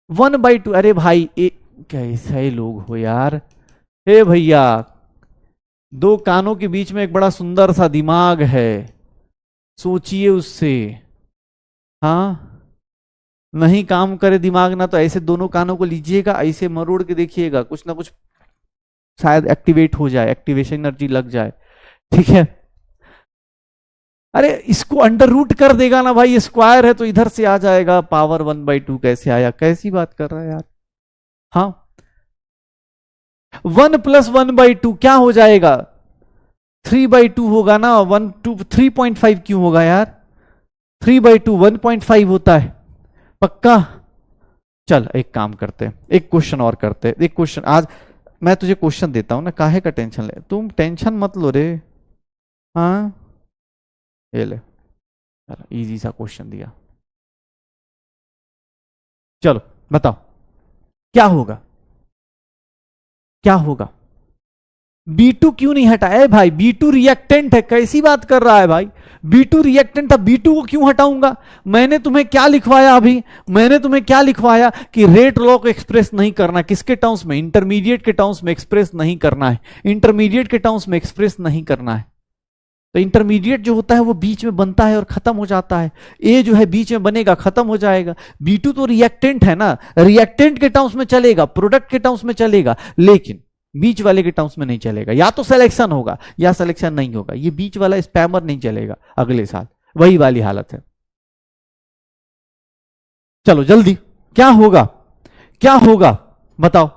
1/2। अरे भाई कैसे लोग हो यार, हे भैया, दो कानों के बीच में एक बड़ा सुंदर सा दिमाग है, सोचिए उससे। हाँ, नहीं काम करे दिमाग ना तो ऐसे दोनों कानों को लीजिएगा, ऐसे मरोड़ के देखिएगा, कुछ ना कुछ शायद एक्टिवेट हो जाए, एक्टिवेशन एनर्जी लग जाए, ठीक है। अरे इसको अंडर रूट कर देगा ना भाई, स्क्वायर है तो इधर से आ जाएगा, पावर 1/2 कैसे आया, कैसी बात कर रहा है यार। हाँ, 1 + 1/2 क्या हो जाएगा, 3/2 होगा ना। 3.5 क्यों होगा यार, 3/2 1.5 होता है, पक्का। चल एक काम करते हैं, एक क्वेश्चन और करते हैं, एक क्वेश्चन आज मैं तुझे क्वेश्चन देता हूं ना, काहे का टेंशन ले, तुम टेंशन मत लो रे। हाँ ये ले, चलो इजी सा क्वेश्चन दिया, चलो बताओ क्या होगा, क्या होगा। B2 क्यों नहीं हटाया भाई, B2 रिएक्टेंट है, कैसी बात कर रहा है भाई, B2 रिएक्टेंट था, B2 को क्यों हटाऊंगा। मैंने तुम्हें क्या लिखवाया अभी, मैंने तुम्हें क्या लिखवाया कि रेट लॉ को एक्सप्रेस नहीं करना, किसके टर्म्स में, इंटरमीडिएट के टर्म्स में एक्सप्रेस नहीं करना है, इंटरमीडिएट के टर्म्स में एक्सप्रेस नहीं करना है। तो इंटरमीडिएट जो होता है वो बीच में बनता है और खत्म हो जाता है, ए जो है बीच में बनेगा, खत्म हो जाएगा। B2 तो रिएक्टेंट है ना, रिएक्टेंट के टर्म्स में चलेगा, प्रोडक्ट के टर्म्स में चलेगा, लेकिन बीच वाले के टर्म्स में नहीं चलेगा। या तो सिलेक्शन होगा या सिलेक्शन नहीं होगा, ये बीच वाला स्पैमर नहीं चलेगा अगले साल, वही वाली हालत है। चलो जल्दी, क्या होगा, क्या होगा बताओ।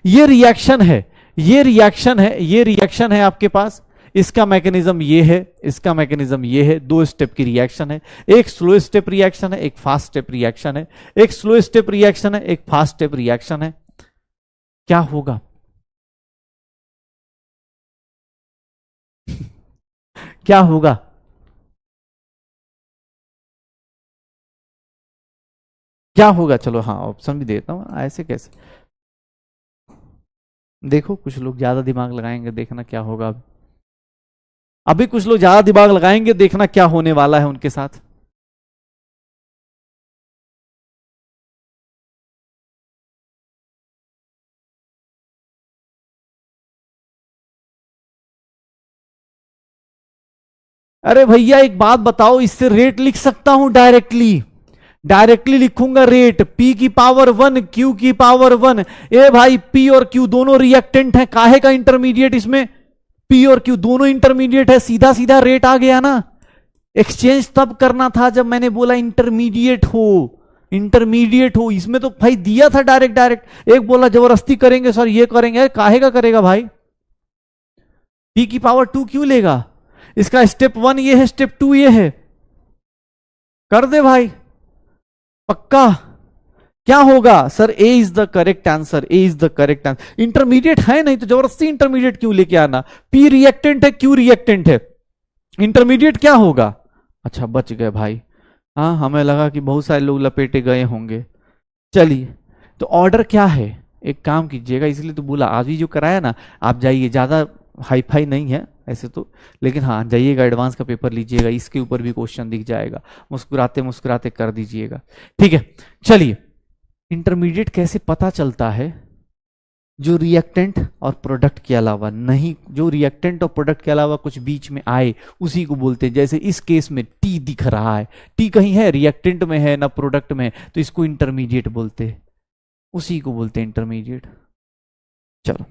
ये रिएक्शन है, ये रिएक्शन है, ये रिएक्शन है आपके पास, इसका मैकेनिज्म ये है, इसका मैकेनिज्म ये है, दो स्टेप की रिएक्शन है, एक स्लो स्टेप रिएक्शन है, एक फास्ट स्टेप रिएक्शन है, एक स्लो स्टेप रिएक्शन है, एक फास्ट स्टेप रिएक्शन है। क्या होगा क्या होगा, क्या होगा, चलो हाँ ऑप्शन भी देता हूं, ऐसे कैसे, देखो कुछ लोग ज्यादा दिमाग लगाएंगे, देखना क्या होगा। अभी कुछ लोग ज्यादा दिमाग लगाएंगे, देखना क्या होने वाला है उनके साथ। अरे भैया एक बात बताओ, इससे रेट लिख सकता हूं डायरेक्टली, डायरेक्टली लिखूंगा रेट, P की पावर 1 Q की पावर 1। ए भाई P और Q दोनों रिएक्टेंट हैं, काहे का इंटरमीडिएट इसमें, P और Q दोनों इंटरमीडिएट है, सीधा सीधा रेट आ गया ना। एक्सचेंज तब करना था जब मैंने बोला इंटरमीडिएट हो, इंटरमीडिएट हो, इसमें तो भाई दिया था डायरेक्ट डायरेक्ट। एक बोला जबरदस्ती करेंगे सर ये करेंगे, काहे का करेगा भाई, P की पावर 2 क्यों लेगा, इसका स्टेप 1 ये है, स्टेप 2 ये है, कर दे भाई पक्का। क्या होगा sir, A is the correct answer, A is the correct answer. Intermediate है नहीं तो जबरदस्ती इंटरमीडिएट क्यों लेके आना, पी रिएक्टेंट है, क्यू रिएक्टेंट है, इंटरमीडिएट क्या होगा। अच्छा बच गए भाई, हाँ हमें लगा कि बहुत सारे लोग लपेटे गए होंगे। चलिए तो ऑर्डर क्या है, एक काम कीजिएगा, इसलिए तो बोला आज ही जो कराया ना, आप जाइए, ज्यादा हाई फाई नहीं है ऐसे तो, लेकिन हाँ जाइएगा, एडवांस का पेपर लीजिएगा, इसके ऊपर भी क्वेश्चन दिख जाएगा, मुस्कुराते मुस्कुराते कर दीजिएगा, ठीक है। चलिए इंटरमीडिएट कैसे पता चलता है? जो रिएक्टेंट और प्रोडक्ट के अलावा नहीं, जो रिएक्टेंट और प्रोडक्ट के अलावा कुछ बीच में आए उसी को बोलते हैं। जैसे इस केस में टी दिख रहा है, टी कहीं है, रिएक्टेंट में है ना प्रोडक्ट में, तो इसको इंटरमीडिएट बोलते हैं, उसी को बोलते हैं इंटरमीडिएट। चलो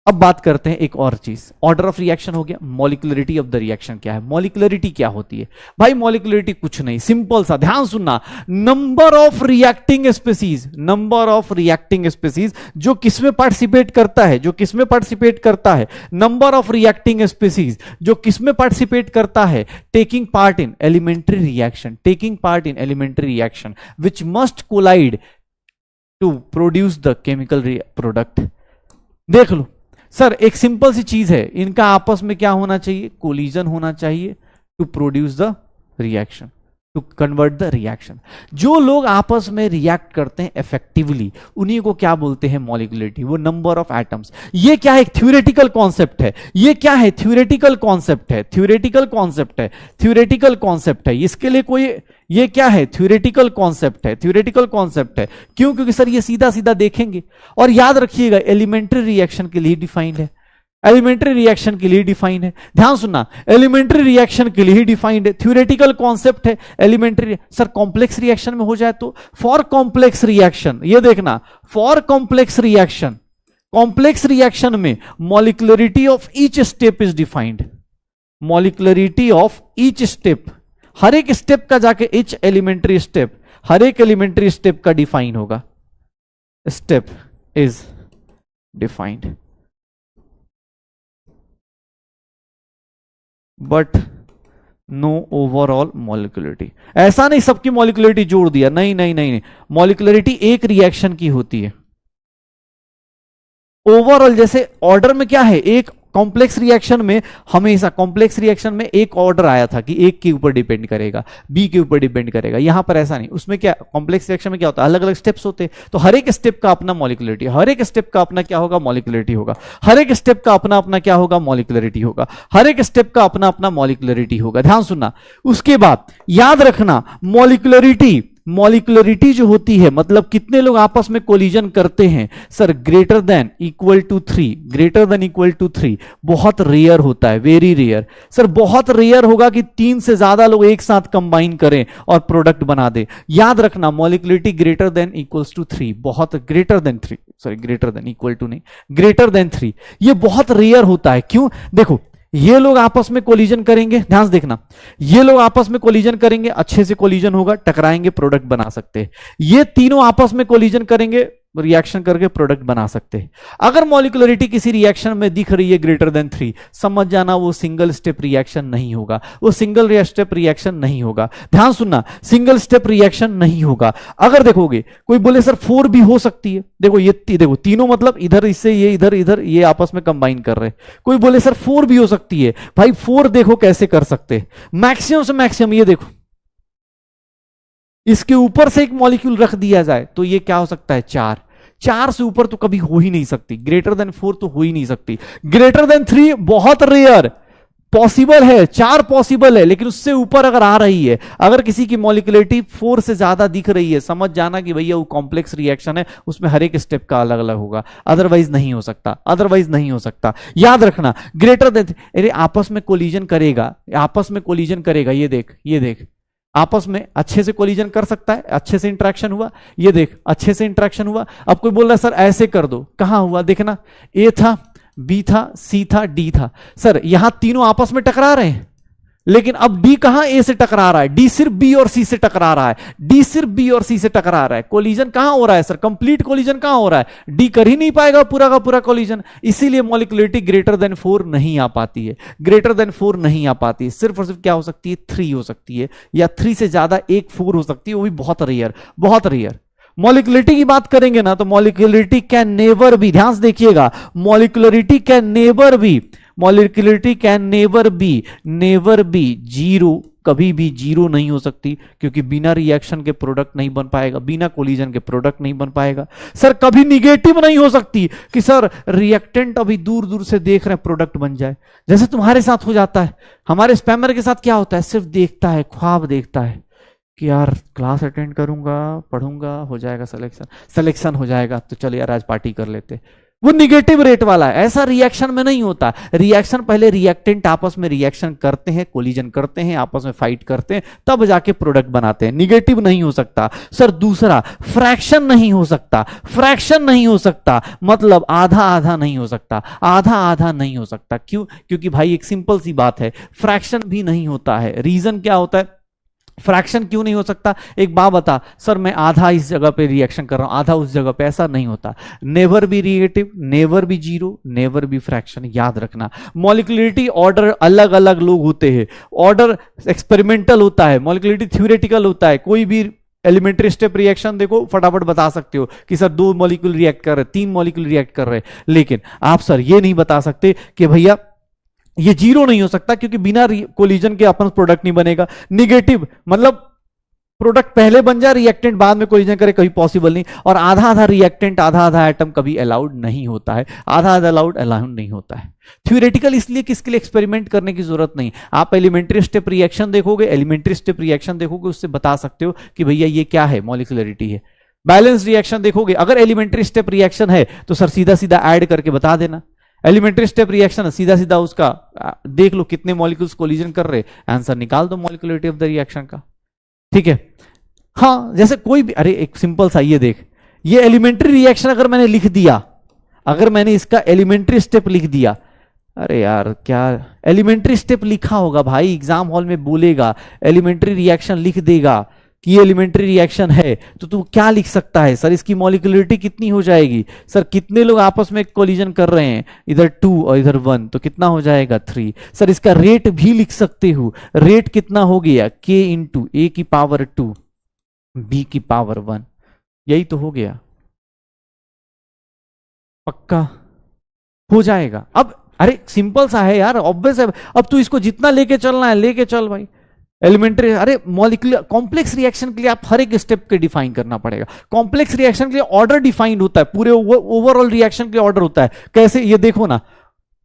अब बात करते हैं एक और चीज, ऑर्डर ऑफ रिएक्शन हो गया, मॉलिक्युलरिटी ऑफ द रिएक्शन क्या है? मॉलिक्युलरिटी क्या होती है भाई? मॉलिक्युलरिटी कुछ नहीं, सिंपल सा, ध्यान सुनना, number of reacting species, number of reacting species जो किसमें पार्टिसिपेट करता है, जो किसमें पार्टिसिपेट करता है, नंबर ऑफ रिएक्टिंग स्पीसीज जो किसमें पार्टिसिपेट करता है, taking part in elementary reaction, taking part in elementary reaction which must collide to produce the chemical product. देख लो सर, एक सिंपल सी चीज है, इनका आपस में क्या होना चाहिए? कोलिजन होना चाहिए to produce the reaction, to convert the reaction. जो लोग आपस में रिएक्ट करते हैं इफेक्टिवली उन्हीं को क्या बोलते हैं? मॉलिक्युलरिटी। वो नंबर ऑफ एटम्स, ये क्या है? थ्योरेटिकल कॉन्सेप्ट है। ये क्या है? थ्योरेटिकल कॉन्सेप्ट है, थ्योरेटिकल कॉन्सेप्ट है, थ्योरेटिकल कॉन्सेप्ट है। इसके लिए कोई, ये क्या है? थ्योरेटिकल कॉन्सेप्ट है, थ्योरेटिकल कॉन्सेप्ट है। क्यों? क्योंकि सर ये सीधा सीधा देखेंगे। और याद रखिएगा एलिमेंट्री रिएक्शन के लिए डिफाइंड है, एलिमेंट्री रिएक्शन के लिए डिफाइंड है। ध्यान सुनना, एलिमेंट्री रिएक्शन के लिए डिफाइंड है, थ्योरेटिकल कॉन्सेप्ट है एलिमेंट्री। सर कॉम्प्लेक्स रिएक्शन में हो जाए तो, फॉर कॉम्प्लेक्स रिएक्शन, ये देखना, for complex reaction, complex reaction में molecularity of each step is defined, molecularity of each step, हर एक स्टेप का जाके ईच एलिमेंट्री स्टेप, हर एक एलिमेंट्री स्टेप का डिफाइन होगा, step is defined, but no overall molecularity. ऐसा नहीं सबकी मॉलिक्युलरिटी जोड़ दिया, नहीं नहीं नहीं, नहीं। मॉलिक्युलरिटी एक रिएक्शन की होती है। ओवरऑल जैसे ऑर्डर में क्या है, एक कॉम्प्लेक्स रिएक्शन में हमेशा, कॉम्प्लेक्स रिएक्शन में एक ऑर्डर आया था कि एक के ऊपर डिपेंड करेगा, बी के ऊपर डिपेंड करेगा। यहां पर ऐसा नहीं, उसमें क्या, कॉम्प्लेक्स रिएक्शन में क्या होता है, अलग अलग स्टेप्स होते हैं, तो हर एक स्टेप का अपना मॉलिक्युलरिटी, हर एक स्टेप का अपना क्या होगा? मॉलिक्युलरिटी होगा। हर एक स्टेप का अपना अपना क्या होगा? मॉलिक्युलरिटी होगा। हर एक स्टेप का अपना अपना मॉलिक्युलरिटी होगा। ध्यान सुनना, उसके बाद याद रखना, मॉलिक्युलरिटी, मॉलिक्युलरिटी जो होती है मतलब कितने लोग आपस में कोलिजन करते हैं? Sir greater than equal to 3, greater than equal to 3 बहुत रेयर होता है, वेरी रेयर। सर बहुत रेयर होगा कि 3 से ज्यादा लोग एक साथ कंबाइन करें और प्रोडक्ट बना दे। याद रखना, molecularity greater than equals to 3, बहुत greater than 3, sorry greater than, equal to नहीं, ग्रेटर देन 3, ये बहुत रेयर होता है। क्यों? देखो ये लोग आपस में कोलिजन करेंगे, ध्यान से देखना, ये लोग आपस में कोलिजन करेंगे, अच्छे से कोलिजन होगा, टकराएंगे, प्रोडक्ट बना सकते हैं। ये तीनों आपस में कोलिजन करेंगे, रिएक्शन करके प्रोडक्ट बना सकते हैं। अगर मॉलिक्युलरिटी किसी रिएक्शन में दिख रही है ग्रेटर देन 3, समझ जाना वो सिंगल स्टेप रिएक्शन नहीं होगा, वो सिंगल स्टेप रिएक्शन नहीं होगा। ध्यान सुनना, सिंगल स्टेप रिएक्शन नहीं होगा। अगर देखोगे कोई बोले सर 4 भी हो सकती है, देखो ये देखो तीनों मतलब इधर इससे ये इधर इधर ये आपस में कंबाइन कर रहे हैं। कोई बोले सर 4 भी हो सकती है, भाई 4 देखो कैसे कर सकते हैं, मैक्सिमम से मैक्सिमम ये देखो, इसके ऊपर से एक मॉलिक्यूल रख दिया जाए तो ये क्या हो सकता है? 4। 4 से ऊपर तो कभी हो ही नहीं सकती, ग्रेटर देन 4 तो हो ही नहीं सकती। ग्रेटर देन 3 बहुत रेयर, पॉसिबल है, 4 पॉसिबल है, लेकिन उससे ऊपर अगर आ रही है, अगर किसी की मॉलिक्युलरिटी 4 से ज्यादा दिख रही है, समझ जाना कि भैया वो कॉम्प्लेक्स रिएक्शन है, उसमें हर एक स्टेप का अलग अलग होगा, अदरवाइज नहीं हो सकता, अदरवाइज नहीं हो सकता। याद रखना, ग्रेटर देन, अरे आपस में कोलिजन करेगा, आपस में कोलिजन करेगा, ये देख, ये देख, आपस में अच्छे से कोलिजन कर सकता है, अच्छे से इंटरेक्शन हुआ, ये देख अच्छे से इंटरेक्शन हुआ। अब कोई बोल रहा है सर ऐसे कर दो, कहां हुआ? देखना, ए था, बी था, सी था, डी था। सर यहां तीनों आपस में टकरा रहे हैं, लेकिन अब डी कहां ए से टकरा रहा है? डी सिर्फ बी और सी से टकरा रहा है, डी सिर्फ बी और सी से टकरा रहा है। कोलिजन कहां हो रहा है सर? कंप्लीट कोलिजन कहां हो रहा है? डी कर ही नहीं पाएगा पूरा का पूरा कोलिजन, इसीलिए मॉलिक्युलरिटी ग्रेटर देन 4 नहीं आ पाती है, ग्रेटर देन 4 नहीं आ पाती है। सिर्फ और सिर्फ क्या हो सकती है? 3 हो सकती है, या 3 से ज्यादा एक 4 हो सकती है, वो भी बहुत रेयर, बहुत रेयर। मॉलिक्युलरिटी की बात करेंगे ना तो मॉलिक्युलरिटी कैन नेवर बी, ध्यान से देखिएगा, molecularity can never be, molecularity can never be zero, कभी भी जीरो नहीं हो सकती, क्योंकि बिना रिएक्शन के प्रोडक्ट नहीं बन पाएगा, बिना कोलिजन के प्रोडक्ट नहीं बन पाएगा। सर कभी निगेटिव नहीं हो सकती कि सर रिएक्टेंट अभी दूर दूर से देख रहे हैं प्रोडक्ट बन जाए, जैसे तुम्हारे साथ हो जाता है। हमारे स्पैमर के साथ क्या होता है? सिर्फ देखता है, ख्वाब देखता है कि यार क्लास अटेंड करूंगा, पढ़ूंगा, हो जाएगा सिलेक्शन, सिलेक्शन हो जाएगा तो चल यार आज पार्टी कर लेते। वो निगेटिव रेट वाला है, ऐसा रिएक्शन में नहीं होता। रिएक्शन पहले रिएक्टेंट आपस में रिएक्शन करते हैं, कोलिजन करते हैं, आपस में फाइट करते हैं, तब जाके प्रोडक्ट बनाते हैं। निगेटिव नहीं हो सकता। सर दूसरा, फ्रैक्शन नहीं हो सकता। फ्रैक्शन नहीं हो सकता मतलब आधा आधा नहीं हो सकता, आधा आधा नहीं हो सकता। क्यों? क्योंकि भाई एक सिंपल सी बात है, फ्रैक्शन भी नहीं होता है। रीजन क्या होता है? फ्रैक्शन क्यों नहीं हो सकता? एक बात बता, सर मैं आधा इस जगह पे रिएक्शन कर रहा हूं, आधा उस जगह पे, ऐसा नहीं होता। Never be negative, never be zero, never be fraction, याद रखना। मॉलिक्यूलरिटी ऑर्डर अलग अलग लोग होते हैं, ऑर्डर एक्सपेरिमेंटल होता है, मॉलिक्यूलरिटी थ्योरेटिकल होता है। कोई भी एलिमेंट्री स्टेप रिएक्शन देखो, फटाफट बता सकते हो कि सर 2 मॉलिक्यूल रिएक्ट कर रहे, 3 मॉलिक्यूल रिएक्ट कर रहे, लेकिन आप सर ये नहीं बता सकते कि भैया ये जीरो नहीं हो सकता, क्योंकि बिना कोलिजन के अपन प्रोडक्ट नहीं बनेगा। निगेटिव मतलब प्रोडक्ट पहले बन जाए, रिएक्टेंट बाद में कोलिजन करे, कभी पॉसिबल नहीं। और आधा आधा रिएक्टेंट, आधा आधा एटम कभी अलाउड नहीं होता है, आधा आधा अलाउड नहीं होता है। थ्योरेटिकल इसलिए कि इसके लिए एक्सपेरिमेंट करने की जरूरत नहीं। आप एलिमेंट्री स्टेप रिएक्शन देखोगे, एलिमेंट्री स्टेप रिएक्शन देखोगे, उससे बता सकते हो कि भैया ये क्या है, मॉलिक्यूलरिटी है। बैलेंस रिएक्शन देखोगे, अगर एलिमेंट्री स्टेप रिएक्शन है तो सर सीधा सीधा ऐड करके बता देना। एलिमेंट्री स्टेप रिएक्शन सीधा सीधा उसका देख लो कितने मॉलिक्यूल्स कोलिजन कर रहे, आंसर निकाल दो मॉलिक्यूलरिटी ऑफ द रिएक्शन का। ठीक है। हाँ, जैसे कोई भी, अरे एक सिंपल सा ये देख, ये एलिमेंट्री रिएक्शन अगर मैंने लिख दिया, अगर मैंने इसका एलिमेंट्री स्टेप लिख दिया, अरे यार क्या एलिमेंट्री स्टेप लिखा होगा भाई, एग्जाम हॉल में बोलेगा एलिमेंट्री रिएक्शन लिख देगा कि ये एलिमेंट्री रिएक्शन है, तो तू क्या लिख सकता है? सर इसकी मॉलिक्यूलरिटी कितनी हो जाएगी, सर कितने लोग आपस में कोलिजन कर रहे हैं, इधर 2 और इधर 1, तो कितना हो जाएगा 3। सर इसका रेट भी लिख सकते हो, रेट कितना हो गया, k इंटू ए की पावर 2 बी की पावर 1, यही तो हो गया। पक्का हो जाएगा। अब अरे सिंपल सा है यार, ऑब्वियस है। अब तू इसको जितना लेके चलना है लेके चल भाई। एलिमेंट्री, अरे मॉलिक्यूलर कॉम्प्लेक्स रिएक्शन के लिए आप हर एक स्टेप के डिफाइन करना पड़ेगा। कॉम्प्लेक्स रिएक्शन के लिए ऑर्डर डिफाइंड होता है, पूरे ओवरऑल रिएक्शन के लिए ऑर्डर होता है। कैसे, ये देखो ना,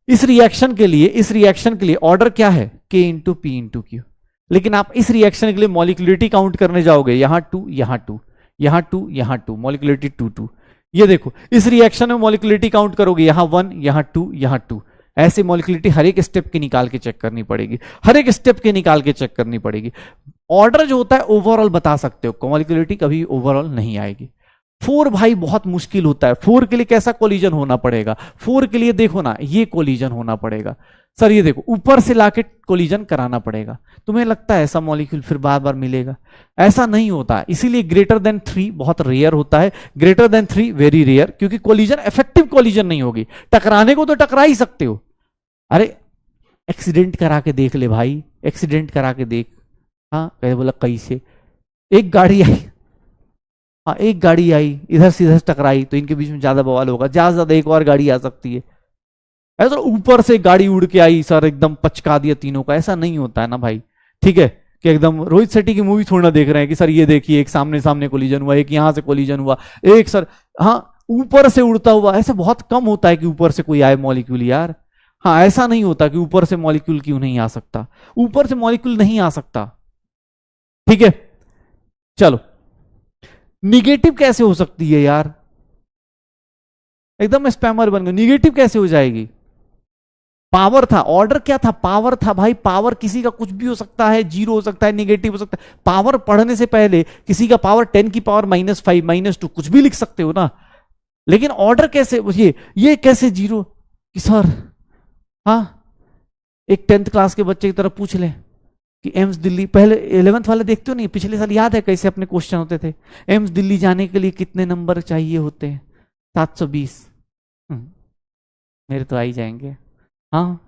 इस रिएक्शन के लिए ऑर्डर क्या है, k into P into Q. लेकिन आप इस रिएक्शन के लिए मॉलिक्यूलरिटी काउंट करने जाओगे, यहां 2 यहां 2 यहां 2 यहां 2, मॉलिक्यूलरिटी 2 2। ये देखो इस रिएक्शन में मॉलिक्यूलरिटी काउंट करोगे, यहां 1 यहां 2 यहां 2। ऐसे मॉलिक्यूलरिटी हर एक स्टेप की निकाल के चेक करनी पड़ेगी, हर एक स्टेप के निकाल के चेक करनी पड़ेगी। ऑर्डर जो होता है ओवरऑल बता सकते हो, मॉलिक्यूलरिटी कभी ओवरऑल नहीं आएगी। 4 भाई बहुत मुश्किल होता है। 4 के लिए कैसा कोलिजन होना पड़ेगा, 4 के लिए देखो ना, ये कोलिजन होना पड़ेगा। सर ये देखो ऊपर से लाके कोलिजन कराना पड़ेगा। तुम्हें लगता है ऐसा मॉलिक्यूल फिर बार बार मिलेगा? ऐसा नहीं होता। इसीलिए ग्रेटर देन 3 बहुत रेयर होता है, ग्रेटर देन 3 वेरी रेयर, क्योंकि कोलिजन इफेक्टिव कोलिजन नहीं होगी। टकराने को तो टकरा ही सकते हो। अरे एक्सीडेंट करा के देख ले भाई, एक्सीडेंट करा के देख। हाँ कहे बोला कैसे, एक गाड़ी आई, हाँ एक गाड़ी आई इधर से इधर टकराई तो इनके बीच में ज्यादा बवाल होगा, ज्यादा से ज्यादा एक और गाड़ी आ सकती है। ऐसा ऊपर से गाड़ी उड़ के आई सर एकदम पचका दिया तीनों का, ऐसा नहीं होता है ना भाई। ठीक है, कि एकदम रोहित शेट्टी की मूवी थोड़ा देख रहे हैं कि सर ये देखिए एक सामने सामने कोलिजन हुआ, एक यहां से कोलिजन हुआ, एक सर हाँ ऊपर से उड़ता हुआ। ऐसा बहुत कम होता है कि ऊपर से कोई आए मॉलिक्यूल यार। हाँ ऐसा नहीं होता कि ऊपर से मॉलिक्यूल क्यों नहीं आ सकता, ऊपर से मॉलिक्यूल नहीं आ सकता। ठीक है चलो, निगेटिव कैसे हो सकती है यार, एकदम स्पैमर बन गए। निगेटिव कैसे हो जाएगी? पावर था, ऑर्डर क्या था, पावर था भाई। पावर किसी का कुछ भी हो सकता है, 0 हो सकता है, निगेटिव हो सकता है। पावर पढ़ने से पहले किसी का पावर 10 की पावर -5 -2 कुछ भी लिख सकते हो ना। लेकिन ऑर्डर कैसे, ये कैसे 0 कि सर, हाँ एक 10th क्लास के बच्चे की तरफ पूछ ले कि एम्स दिल्ली, पहले 11th वाले देखते हो नहीं, पिछले साल याद है कैसे अपने क्वेश्चन होते थे, एम्स दिल्ली जाने के लिए कितने नंबर चाहिए होते हैं? 720। मेरे तो आ ही जाएंगे, हाँ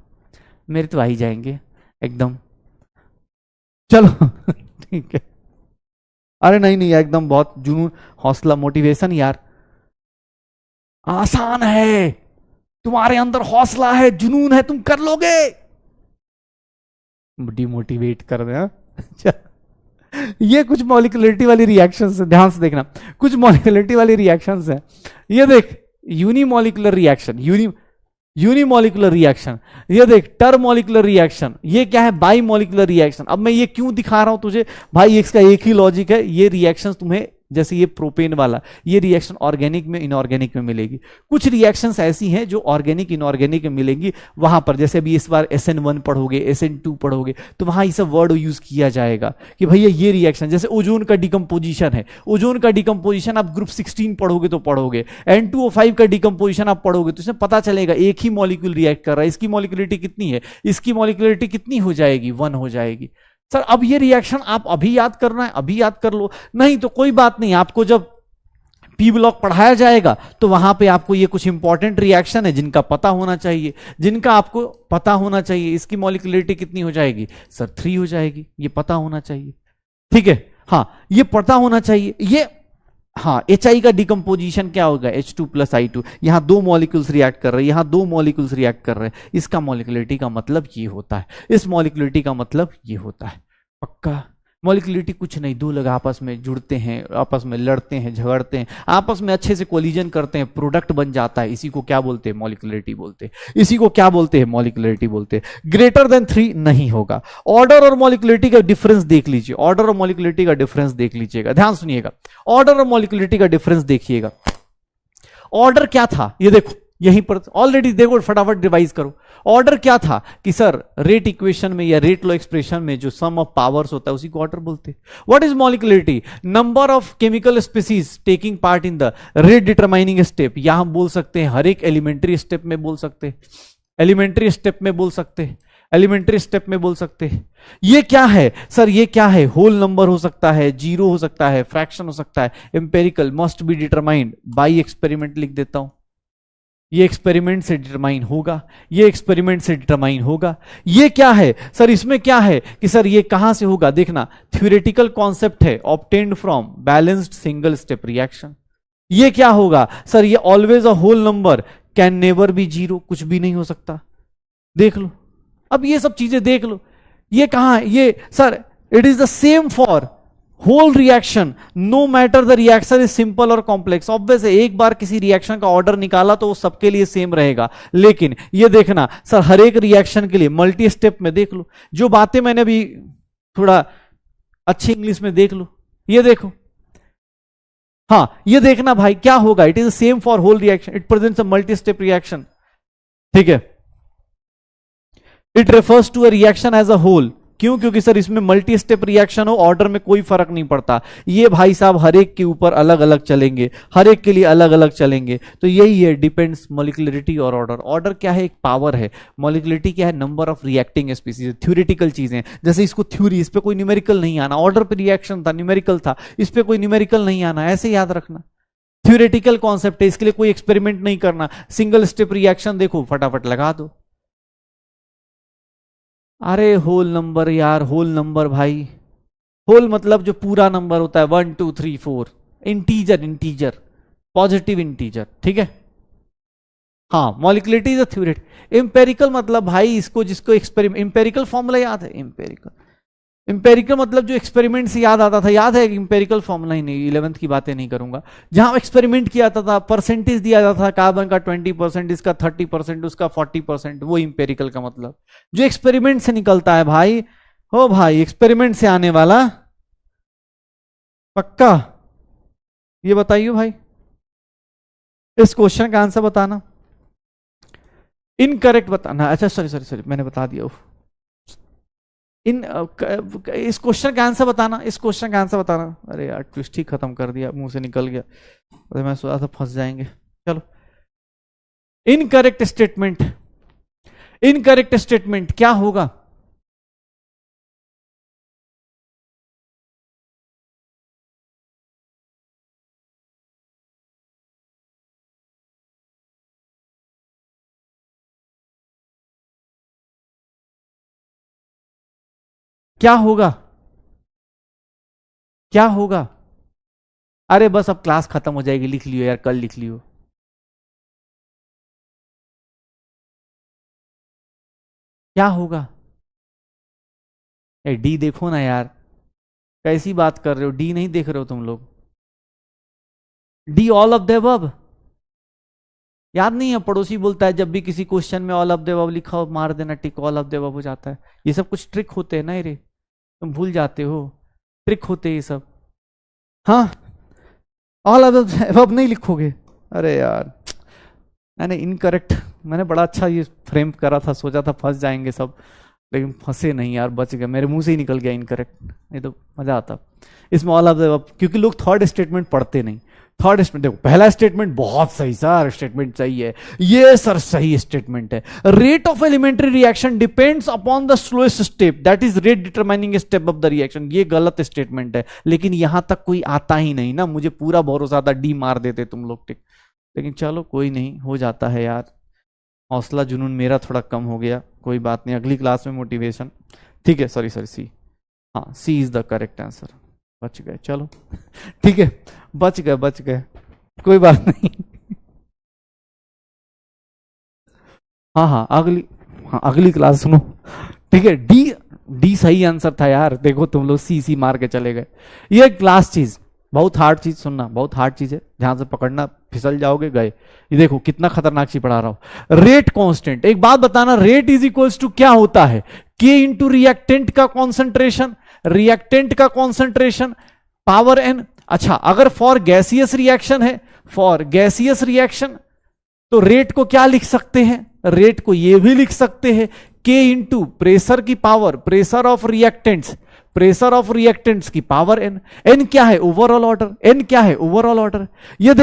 मेरे तो आ ही जाएंगे एकदम। चलो ठीक है। अरे नहीं नहीं एकदम बहुत जुनून, हौसला, मोटिवेशन यार। आसान है, तुम्हारे अंदर हौसला है, जुनून है, तुम कर लोगे। डिमोटिवेट कर दे। ये कुछ मॉलिक्यूलरिटी वाली रिएक्शंस है, ध्यान से देखना, कुछ मॉलिक्यूलरिटी वाली रिएक्शंस है। ये देख यूनिमॉलिक्यूलर रिएक्शन, यूनिमोलिकुलर रिएक्शन। ये देख टर मॉलिकुलर रिएक्शन, ये क्या है, बाई मॉलिकुलर रिएक्शन। अब मैं ये क्यों दिखा रहा हूं तुझे भाई, इसका एक ही लॉजिक है, ये रिएक्शन तुम्हें जैसे ये प्रोपेन वाला, ये रिएक्शन ऑर्गेनिक में इनऑर्गेनिक में मिलेगी। कुछ रिएक्शंस ऐसी हैं जो ऑर्गेनिक इनऑर्गेनिक में मिलेंगी वहां पर, जैसे अभी इस बार SN1 पढ़ोगे, SN2 पढ़ोगे, तो वहां ये सब वर्ड यूज किया जाएगा कि भैया ये रिएक्शन, जैसे ओजोन का डिकम्पोजिशन है, ओजोन का डिकम्पोजिशन आप ग्रुप 16 पढ़ोगे तो पढ़ोगे, N2O5 का डिकम्पोजिशन आप पढ़ोगे तो इसमें पता चलेगा एक ही मॉलिक्यूल रिएक्ट कर रहा है, इसकी मॉलिक्यूलिटी कितनी है, इसकी मॉलिक्यूलिटी कितनी हो जाएगी, 1 हो जाएगी। सर अब ये रिएक्शन आप अभी याद करना है, अभी याद कर लो, नहीं तो कोई बात नहीं, आपको जब पी ब्लॉक पढ़ाया जाएगा तो वहां पे आपको ये कुछ इंपॉर्टेंट रिएक्शन है जिनका पता होना चाहिए, जिनका आपको पता होना चाहिए। इसकी मॉलिक्यूलरिटी कितनी हो जाएगी सर, 3 हो जाएगी, ये पता होना चाहिए, ठीक है। हाँ ये पता होना चाहिए। ये हाँ HI का डिकम्पोजिशन क्या होगा, H2 + I2, यहां 2 मॉलिक्यूल्स रिएक्ट कर रहे हैं, यहां 2 मॉलिक्यूल्स रिएक्ट कर रहे हैं, इसका मॉलिक्यूलरिटी का मतलब ये होता है, इस मॉलिक्यूलरिटी का मतलब ये होता है। पक्का मॉलिक्यूलरिटी कुछ नहीं, दो लोग आपस में जुड़ते हैं, आपस में लड़ते हैं, झगड़ते हैं, आपस में अच्छे से कोलिजन करते हैं, प्रोडक्ट बन जाता है, इसी को क्या बोलते हैं, मॉलिक्यूलरिटी बोलते हैं, इसी को क्या बोलते हैं, मॉलिक्यूलरिटी बोलते हैं। ग्रेटर देन 3 नहीं होगा। ऑर्डर और मॉलिक्यूलरिटी का डिफरेंस देख लीजिए, ऑर्डर और मॉलिक्यूलरिटी का डिफरेंस देख लीजिएगा, ध्यान सुनिएगा, ऑर्डर और मॉलिक्यूलरिटी का डिफरेंस देखिएगा। ऑर्डर क्या था ये देखो, यहीं पर ऑलरेडी देखो, फटाफट रिवाइज करो। ऑर्डर क्या था कि सर रेट इक्वेशन में या रेट लॉ एक्सप्रेशन में जो सम ऑफ पावर्स होता है उसी को ऑर्डर बोलते हैं। What is molecularity, number of chemical species taking part in the rate determining step, या हम बोल सकते हैं हर एक एलिमेंट्री स्टेप में बोल सकते हैं, एलिमेंट्री स्टेप में बोल सकते हैं, एलिमेंट्री स्टेप में बोल सकते हैं। ये क्या है सर, ये क्या है, होल नंबर हो सकता है, जीरो हो सकता है, फ्रैक्शन हो सकता है, empirical must be determined by experiment लिख देता हूं, ये एक्सपेरिमेंट से डिटरमाइन होगा, ये एक्सपेरिमेंट से डिटरमाइन होगा। ये क्या है सर, इसमें क्या है कि सर ये कहां से होगा, देखना थ्योरेटिकल कॉन्सेप्ट है, obtained from balanced single step reaction. ये क्या होगा सर, ये always a whole number, can never be zero, कुछ भी नहीं हो सकता, देख लो। अब ये सब चीजें देख लो, ये कहां है, ये sir it is the same for whole reaction, no matter the reaction is simple और कॉम्प्लेक्स। ऑब्वियस है, एक बार किसी रिएक्शन का ऑर्डर निकाला तो वो सबके लिए सेम रहेगा, लेकिन ये देखना सर हर एक रिएक्शन के लिए मल्टी स्टेप में देख लो, जो बातें मैंने अभी थोड़ा अच्छी इंग्लिश में देख लो, ये देखो, हाँ ये देखना भाई क्या होगा, it is same for whole reaction, it presents a multi step reaction, ठीक है। It refers to a reaction as a whole, क्यों, क्योंकि सर इसमें मल्टी स्टेप रिएक्शन हो, ऑर्डर में कोई फर्क नहीं पड़ता। ये भाई साहब हर एक के ऊपर अलग अलग चलेंगे, हर एक के लिए अलग अलग चलेंगे, तो यही है डिपेंड्स मॉलिक्यूलरिटी और ऑर्डर। ऑर्डर क्या है, एक पावर है, मॉलिक्यूलरिटी क्या है, number of reacting species, theoretical चीजें, जैसे इसको थ्योरी, इस पे कोई न्यूमेरिकल नहीं आना, ऑर्डर पे रिएक्शन था न्यूमेरिकल था, इस पे कोई न्यूमेरिकल नहीं आना, ऐसे याद रखना। थ्योरेटिकल कॉन्सेप्ट है, इसके लिए कोई एक्सपेरिमेंट नहीं करना, सिंगल स्टेप रिएक्शन देखो फटाफट लगा दो। अरे होल नंबर यार, होल नंबर भाई, होल मतलब जो पूरा नंबर होता है, 1 2 3 4, इंटीजर, इंटीजर, पॉजिटिव इंटीजर, ठीक है। हाँ मॉलिक्यूलरिटी इज अ थ्योरेट। एम्पेरिकल मतलब भाई इसको, जिसको एक्सपेरिमेंट, एम्पेरिकल फॉर्मूला याद है, एम्पेरिकल, इंपेरिकल मतलब जो एक्सपेरिमेंट से याद आता था, याद है इंपेरिकल फॉर्मूला ही नहीं, 11th की बातें नहीं करूंगा, जहां एक्सपेरिमेंट किया जाता था, परसेंटेज दिया जाता था, कार्बन का 20%, इसका 30%, उसका 40%, वो इंपेरिकल का मतलब जो एक्सपेरिमेंट से निकलता है भाई। हो भाई एक्सपेरिमेंट से आने वाला, पक्का, ये बताइए भाई, इस क्वेश्चन का आंसर बताना, इनकरेक्ट बताना, अच्छा सॉरी सॉरी सॉरी मैंने बता दिया, इन इस क्वेश्चन का आंसर बताना, इस क्वेश्चन का आंसर बताना। अरे यार ट्विस्ट ही खत्म कर दिया, मुंह से निकल गया, अरे मैं सोचा था फंस जाएंगे। चलो, इनकरेक्ट स्टेटमेंट, इनकरेक्ट स्टेटमेंट क्या होगा, क्या होगा, क्या होगा, अरे बस अब क्लास खत्म हो जाएगी, लिख लियो यार, कल लिख लियो। क्या होगा, डी देखो ना यार, कैसी बात कर रहे हो, डी नहीं देख रहे हो तुम लोग, D all of the above, याद नहीं है? पड़ोसी बोलता है जब भी किसी क्वेश्चन में ऑल ऑफ द अबव लिखा हो मार देना टिक, ऑल ऑफ द अबव हो जाता है। ये सब कुछ ट्रिक होते हैं ना, ये तुम भूल जाते हो, ट्रिक होते हैं ये सब। हाँ, ऑल ऑफ द अबव नहीं लिखोगे। अरे यार मैंने इनकरेक्ट, मैंने बड़ा अच्छा ये फ्रेम करा था, सोचा था फंस जाएंगे सब, लेकिन फंसे नहीं यार, बच गए, मेरे मुंह से ही निकल गया इनकरेक्ट, नहीं तो मजा आता इसमें ऑल ऑफ द अबव। क्योंकि लोग थर्ड स्टेटमेंट पढ़ते नहीं। थर्ड स्टेटमेंट देखो, पहला स्टेटमेंट बहुत सही सर, स्टेटमेंट सही है, ये सर सही स्टेटमेंट है। Rate of elementary reaction depends upon the slowest step, that is rate determining step of the reaction. ये गलत स्टेटमेंट है, लेकिन यहां तक कोई आता ही नहीं ना, मुझे पूरा भरोसा था डी मार देते तुम लोग, ठीक, लेकिन चलो कोई नहीं, हो जाता है यार, हौसला जुनून मेरा थोड़ा कम हो गया, कोई बात नहीं, अगली क्लास में मोटिवेशन। ठीक है, सॉरी सी, हाँ सी इज द करेक्ट आंसर। बच गए, चलो ठीक है, बच गए, कोई बात नहीं। हाँ अगली क्लास सुनो, ठीक है। डी सही आंसर था यार, देखो तुम लोग सी मार के चले गए। ये क्लास चीज बहुत हार्ड चीज, सुनना बहुत हार्ड चीज है, ध्यान से पकड़ना, फिसल जाओगे गए। ये देखो कितना खतरनाक चीज पढ़ा रहा हूं। रेट कांस्टेंट, एक बात बताना, रेट इज इक्वल्स टू क्या होता है? के इंटू रिएक्टेंट का कॉन्सेंट्रेशन, रिएक्टेंट का कॉन्सेंट्रेशन पावर एन। अच्छा, अगर फॉर गैसियस रिएक्शन है, फॉर गैसियस रिएक्शन, तो रेट को क्या लिख सकते हैं? रेट को ये भी लिख सकते हैं के इंटू प्रेशर की power, pressure of reactants, pressure of reactants की पावर एन। एन क्या है? Overall order. एन क्या है? Overall order. ये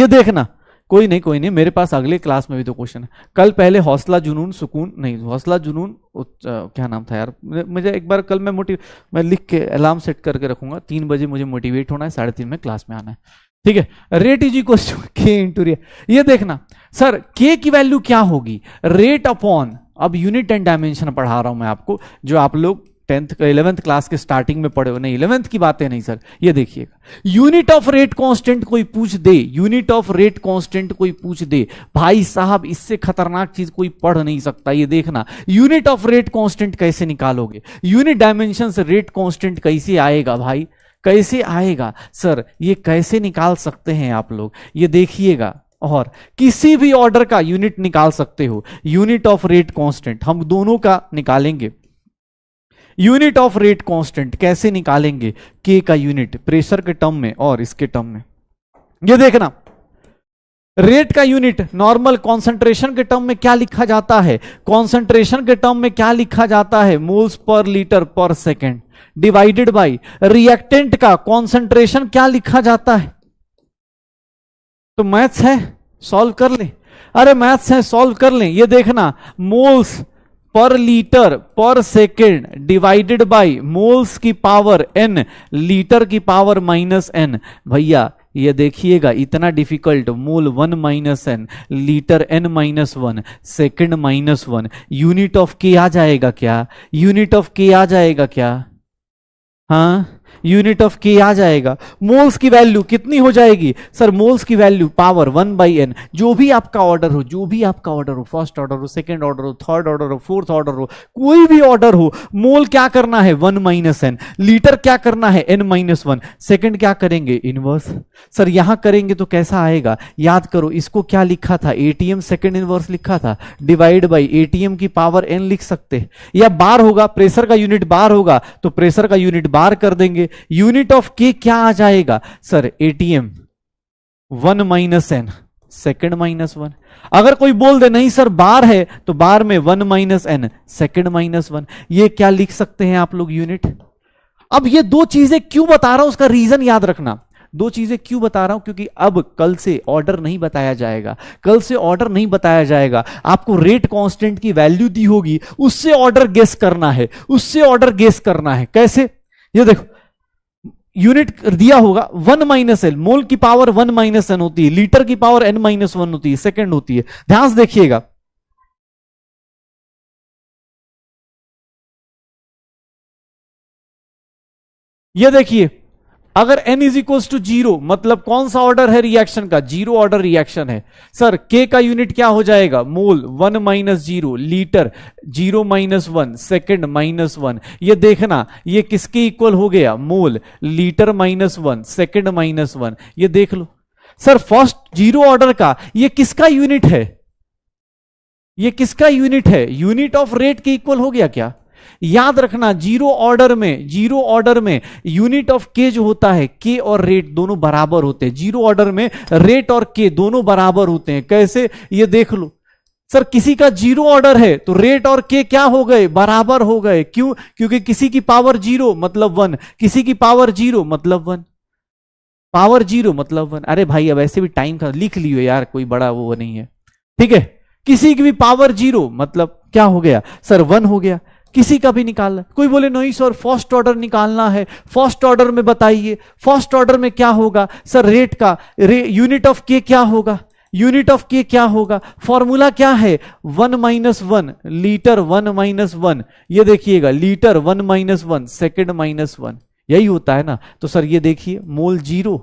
देखना, कोई नहीं, मेरे पास अगले क्लास में भी तो क्वेश्चन है। कल पहले हौसला जुनून सुकून, नहीं हौसला जुनून क्या नाम था यार, मुझे एक बार कल मैं लिख के अलार्म सेट करके रखूंगा, 3 बजे मुझे मोटिवेट होना है, 3:30 में क्लास में आना है, ठीक है। रेट इज इक्वल टू के इंटू रे। ये देखना सर, के की वैल्यू क्या होगी? रेट अपॉन, अब यूनिट एंड डायमेंशन पढ़ा रहा हूं मैं आपको, जो आप लोग 11th क्लास के स्टार्टिंग में पढ़े हो, नहीं 11th की बातें नहीं सर। ये देखिएगा, यूनिट ऑफ रेट कांस्टेंट कोई पूछ दे, यूनिट ऑफ रेट कांस्टेंट कोई पूछ दे, भाई साहब इससे खतरनाक चीज कोई पढ़ नहीं सकता। ये देखना, यूनिट ऑफ रेट कांस्टेंट कैसे निकालोगे? यूनिट डायमेंशन से रेट कांस्टेंट कैसे आएगा भाई, कैसे आएगा सर? ये कैसे निकाल सकते हैं आप लोग, ये देखिएगा। और किसी भी ऑर्डर का यूनिट निकाल सकते हो, यूनिट ऑफ रेट कांस्टेंट हम दोनों का निकालेंगे। यूनिट ऑफ रेट कांस्टेंट कैसे निकालेंगे? के का यूनिट प्रेशर के टर्म में और इसके टर्म में। ये देखना, रेट का यूनिट नॉर्मल कॉन्सेंट्रेशन के टर्म में क्या लिखा जाता है? कॉन्सेंट्रेशन के टर्म में क्या लिखा जाता है? मोल्स पर लीटर पर सेकेंड, डिवाइडेड बाय रिएक्टेंट का कॉन्सेंट्रेशन क्या लिखा जाता है? तो मैथ्स है, सॉल्व कर लें। अरे मैथ्स है, सॉल्व कर लें। ये देखना, मोल्स पर लीटर पर सेकेंड डिवाइडेड बाय मोल्स की पावर n, लीटर की पावर -n। भैया ये देखिएगा, इतना difficult, mole 1 - n, litre n - 1, second -1, unit of के आ जाएगा क्या? यूनिट ऑफ के आ जाएगा क्या? हाँ, यूनिट ऑफ के आ जाएगा। मोल्स की वैल्यू कितनी हो जाएगी सर? मोल्स की वैल्यू पावर 1/n। जो भी आपका ऑर्डर हो, जो भी आपका ऑर्डर हो, फर्स्ट ऑर्डर हो, सेकंड ऑर्डर हो, थर्ड ऑर्डर हो, फोर्थ ऑर्डर हो, कोई भी ऑर्डर हो, मोल क्या करना है? 1 - n। लीटर क्या करना है? n - 1। सेकंड क्या करेंगे? इनवर्स। सर यहां करेंगे तो कैसा आएगा? याद करो, इसको क्या लिखा था? एटीएम सेकंड इनवर्स लिखा था, डिवाइड बाई एटीएम की पावर n लिख सकते। या बार होगा, प्रेशर का यूनिट बार होगा, तो प्रेशर का यूनिट बार कर देंगे। यूनिट ऑफ के क्या आ जाएगा सर? ATM 1 - n, second -1। अगर कोई बोल दे नहीं सर बार है, तो बार में 1 - n, सेकंड -1। ये क्या लिख सकते हैं आप लोग? यूनिट। अब ये दो चीजें क्यों बता रहा हूं, उसका रीजन याद रखना। दो चीजें क्यों बता रहा हूं? क्योंकि अब कल से ऑर्डर नहीं बताया जाएगा, कल से ऑर्डर नहीं बताया जाएगा। आपको रेट कांस्टेंट की वैल्यू दी होगी, उससे ऑर्डर गेस करना है, उससे ऑर्डर गेस करना है। कैसे? ये देखो, यूनिट दिया होगा 1 - n, मोल की पावर 1 - n होती है, लीटर की पावर n - 1 होती है, सेकंड होती है। ध्यान से देखिएगा, ये देखिए, अगर n इज इक्वल्स टू 0, मतलब कौन सा ऑर्डर है रिएक्शन का? 0 ऑर्डर रिएक्शन है। सर k का यूनिट क्या हो जाएगा? मोल 1 - 0, लीटर 0 - 1, सेकंड -1। ये देखना, ये किसके इक्वल हो गया? Mole litre -1, second -1। ये देख लो सर फर्स्ट जीरो ऑर्डर का ये किसका यूनिट है? ये किसका यूनिट है? यूनिट ऑफ रेट के इक्वल हो गया क्या? याद रखना जीरो ऑर्डर में यूनिट ऑफ के जो होता है, के और रेट दोनों बराबर होते हैं। जीरो ऑर्डर में रेट और के दोनों बराबर होते हैं। कैसे? ये देख लो सर, किसी का जीरो ऑर्डर है तो रेट और के क्या हो गए? बराबर हो गए। क्यों? क्योंकि किसी की पावर जीरो मतलब वन, किसी की पावर जीरो मतलब वन, पावर जीरो मतलब वन। अरे भाई अब ऐसे भी टाइम का लिख लियो यार, कोई बड़ा वो नहीं है, ठीक है। किसी की भी पावर जीरो मतलब क्या हो गया सर? वन हो गया। किसी का भी निकालना, कोई बोले नहीं सर फर्स्ट ऑर्डर निकालना है, फर्स्ट ऑर्डर में बताइए, फर्स्ट ऑर्डर में क्या होगा सर? रेट का यूनिट ऑफ के क्या होगा? यूनिट ऑफ के क्या होगा? फॉर्मूला क्या है? One minus one, litre one minus one. ये देखिएगा litre one minus one, second minus one, यही होता है ना। तो सर ये देखिए mole zero,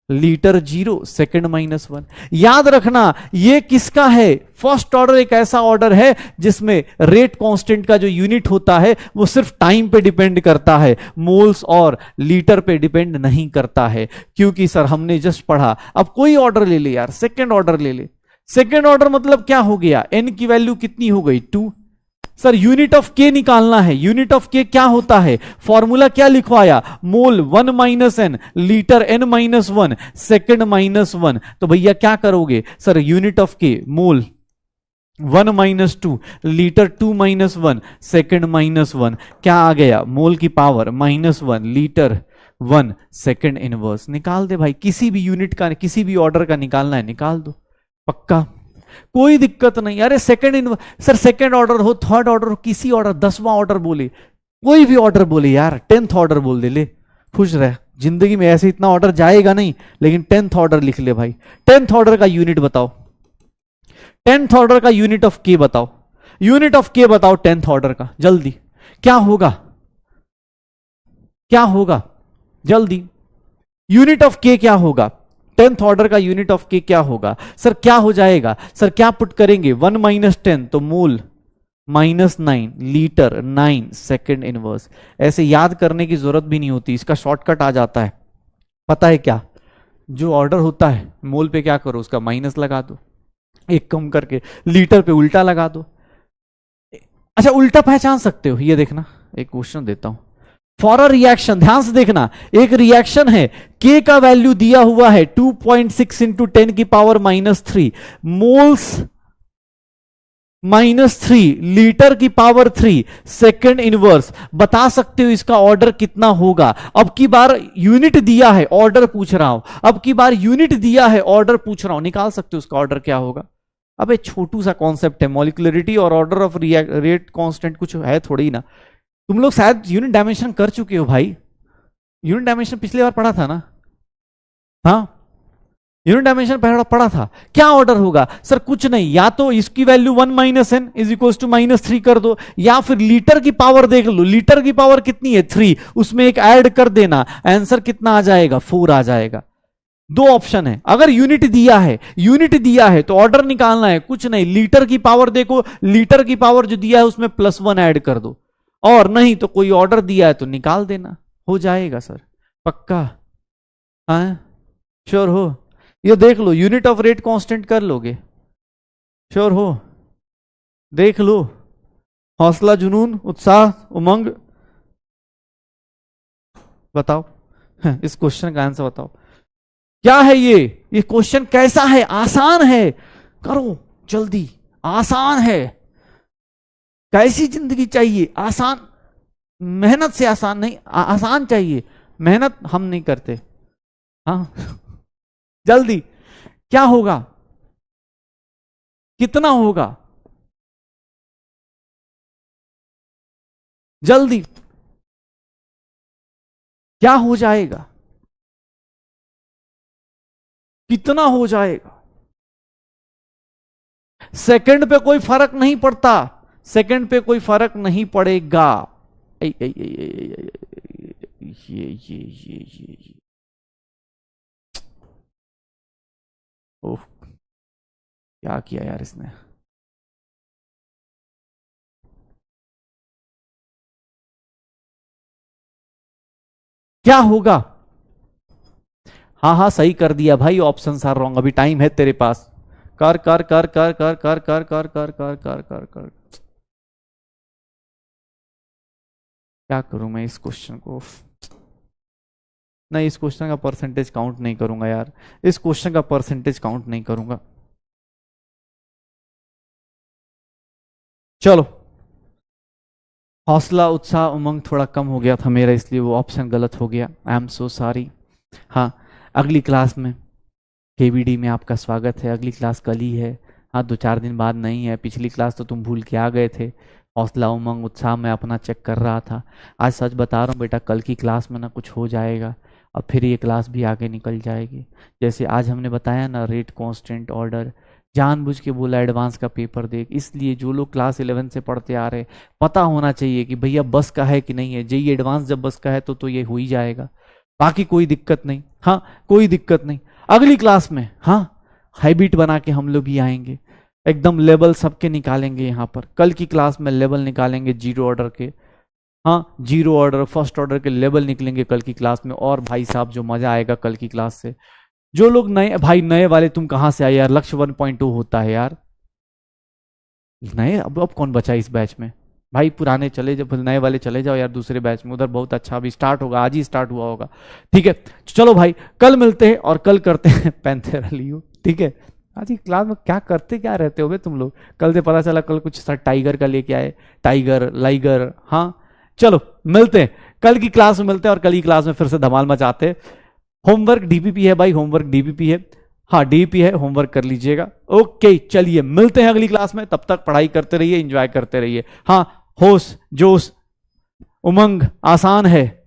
litre zero, second minus one. याद रखना ये किसका है? फर्स्ट ऑर्डर एक ऐसा ऑर्डर है जिसमें रेट कांस्टेंट का जो यूनिट होता है वो सिर्फ टाइम पे डिपेंड करता है, मोल्स और लीटर पे डिपेंड नहीं करता है। क्योंकि सर हमने जस्ट पढ़ा, अब कोई ऑर्डर ले ले यार, सेकंड ऑर्डर ले ले। सेकंड ऑर्डर मतलब क्या हो गया? एन की वैल्यू कितनी हो गई? टू। सर यूनिट ऑफ के निकालना है, यूनिट ऑफ के क्या होता है? फॉर्मूला क्या लिखवाया? Mole one minus N, litre N minus one, second minus one. तो भैया क्या करोगे सर? यूनिट ऑफ के mole one minus two, litre two minus one, second minus one, क्या आ गया? मोल की power minus one, litre one, second inverse. निकाल दे भाई, किसी भी यूनिट का किसी भी ऑर्डर का निकालना है निकाल दो, पक्का कोई दिक्कत नहीं। अरे सेकंड सर सेकंड ऑर्डर हो, थर्ड ऑर्डर हो, किसी ऑर्डर, 10वां ऑर्डर बोले, कोई भी ऑर्डर बोले यार, 10th ऑर्डर बोल दे, ले खुश रह। जिंदगी में ऐसे इतना ऑर्डर जाएगा नहीं, लेकिन 10th ऑर्डर लिख ले भाई। 10th ऑर्डर का यूनिट बताओ, 10th ऑर्डर का यूनिट ऑफ के बताओ, यूनिट ऑफ के बताओ 10th ऑर्डर का, जल्दी। क्या होगा? क्या होगा? जल्दी, यूनिट ऑफ के क्या होगा? 10th ऑर्डर का यूनिट ऑफ के क्या होगा? सर क्या हो जाएगा? सर क्या पुट करेंगे? वन माइनस टेन तो mole minus nine, litre nine, second inverse. ऐसे याद करने की जरूरत भी नहीं होती, इसका शॉर्टकट आ जाता है। पता है क्या? जो ऑर्डर होता है मोल पे क्या करो, उसका माइनस लगा दो, एक कम करके लीटर पे उल्टा लगा दो। अच्छा उल्टा पहचान सकते हो? ये देखना, एक क्वेश्चन देता हूं फॉर अ रिएक्शन, ध्यान से देखना। एक रिएक्शन है, के का वैल्यू दिया हुआ है 2.6 इंटू 10 की power minus three, moles minus three, litre की पावर थ्री, सेकेंड इनवर्स। बता सकते हो इसका ऑर्डर कितना होगा? अब की बार यूनिट दिया है, ऑर्डर पूछ रहा हूं, अब की बार यूनिट दिया है, ऑर्डर पूछ रहा हूं, निकाल सकते हो उसका ऑर्डर क्या होगा? अब छोटू सा कॉन्सेप्ट है, मॉलिक्युलरिटी और ऑर्डर ऑफ रेट कांस्टेंट कुछ है थोड़ी ना। तुम लोग शायद यूनिट डायमेंशन कर चुके हो भाई, यूनिट डायमेंशन पिछली बार पढ़ा था ना? हाँ यूनिट डायमेंशन पढ़ा था। क्या ऑर्डर होगा? सर कुछ नहीं, या तो इसकी value one minus N is equal to minus three कर दो, या फिर लीटर की पावर देख लो, लीटर की पावर कितनी है? थ्री, उसमें एक ऐड कर देना, आंसर कितना आ जाएगा? फोर आ जाएगा। दो ऑप्शन है। अगर यूनिट दिया है, यूनिट दिया है तो ऑर्डर निकालना है, कुछ नहीं, लीटर की पावर देखो, लीटर की पावर जो दिया है उसमें प्लस वन ऐड कर दो, और नहीं तो कोई ऑर्डर दिया है तो निकाल देना, हो जाएगा सर, पक्का? हाँ श्योर हो? ये देख लो, यूनिट ऑफ रेट कांस्टेंट कर लोगे? श्योर हो? देख लो, हौसला, जुनून, उत्साह, उमंग, बताओ इस क्वेश्चन का आंसर बताओ क्या है? ये क्वेश्चन कैसा है? आसान है, करो जल्दी, आसान है। कैसी जिंदगी चाहिए? आसान, मेहनत से आसान नहीं, आसान चाहिए, मेहनत हम नहीं करते। हाँ जल्दी, क्या होगा? कितना होगा? जल्दी, क्या हो जाएगा? कितना हो जाएगा? सेकंड पे कोई फर्क नहीं पड़ता, सेकंड पे कोई फर्क नहीं पड़ेगा। ये ओह क्या किया यार इसने? क्या होगा? हाँ हाँ सही कर दिया भाई, ऑप्शन आर रॉन्ग, अभी टाइम है तेरे पास। कर कर कर कर कर कर कर कर कर कर कर कर कर। क्या करूं मैं इस क्वेश्चन को? नहीं, इस क्वेश्चन का परसेंटेज काउंट नहीं करूंगा यार, इस क्वेश्चन का परसेंटेज काउंट नहीं करूंगा। चलो, हौसला उत्साह उमंग थोड़ा कम हो गया था मेरा, इसलिए वो ऑप्शन गलत हो गया। I am so sorry. हाँ, अगली क्लास में, केवीडी में आपका स्वागत है। अगली क्लास कल ही है। हाँ, 2-4 दिन बाद नहीं है। पिछली क्लास तो तुम भूल के आ गए थे। हौसला उमंग उत्साह मैं अपना चेक कर रहा था। आज सच बता रहा हूँ बेटा, कल की क्लास में ना कुछ हो जाएगा और फिर ये क्लास भी आगे निकल जाएगी। जैसे आज हमने बताया ना, रेट कांस्टेंट ऑर्डर, जानबूझ के बोला एडवांस का पेपर देख, इसलिए जो लोग क्लास 11 से पढ़ते आ रहे, पता होना चाहिए कि भैया बस का है कि नहीं है। जेई एडवांस जब बस का है तो ये हो ही जाएगा, बाकी कोई दिक्कत नहीं। हाँ, कोई दिक्कत नहीं। अगली क्लास में हाँ हैबिट बना के हम लोग ही आएंगे, एकदम लेवल सबके निकालेंगे। यहाँ पर कल की क्लास में लेवल निकालेंगे जीरो ऑर्डर के। हाँ, जीरो ऑर्डर फर्स्ट ऑर्डर के लेवल निकलेंगे कल की क्लास में। और भाई साहब जो मजा आएगा कल की क्लास से। जो लोग नए, भाई नए वाले तुम कहां से आए यार? लक्ष्य 1.2 होता है यार। नए अब कौन बचा इस बैच में? भाई पुराने चले जाओ, नए वाले चले जाओ यार दूसरे बैच में, उधर बहुत अच्छा अभी स्टार्ट होगा, आज ही स्टार्ट हुआ होगा। ठीक है, चलो भाई कल मिलते हैं और कल करते हैं पैंथेरा लियो। ठीक है, आज की क्लास में क्या करते क्या रहते हो बे तुम लोग? कल से पता चला कल कुछ सर टाइगर का लेके आए, टाइगर लाइगर। हाँ चलो मिलते हैं कल की क्लास में, मिलते हैं और कल की क्लास में फिर से धमाल मचाते हैं। होमवर्क डीपीपी है भाई, होमवर्क डीपीपी है। हाँ डीपी है, होमवर्क कर लीजिएगा। ओके चलिए मिलते हैं अगली क्लास में, तब तक पढ़ाई करते रहिए, एंजॉय करते रहिए। हाँ, होश जोश उमंग आसान है।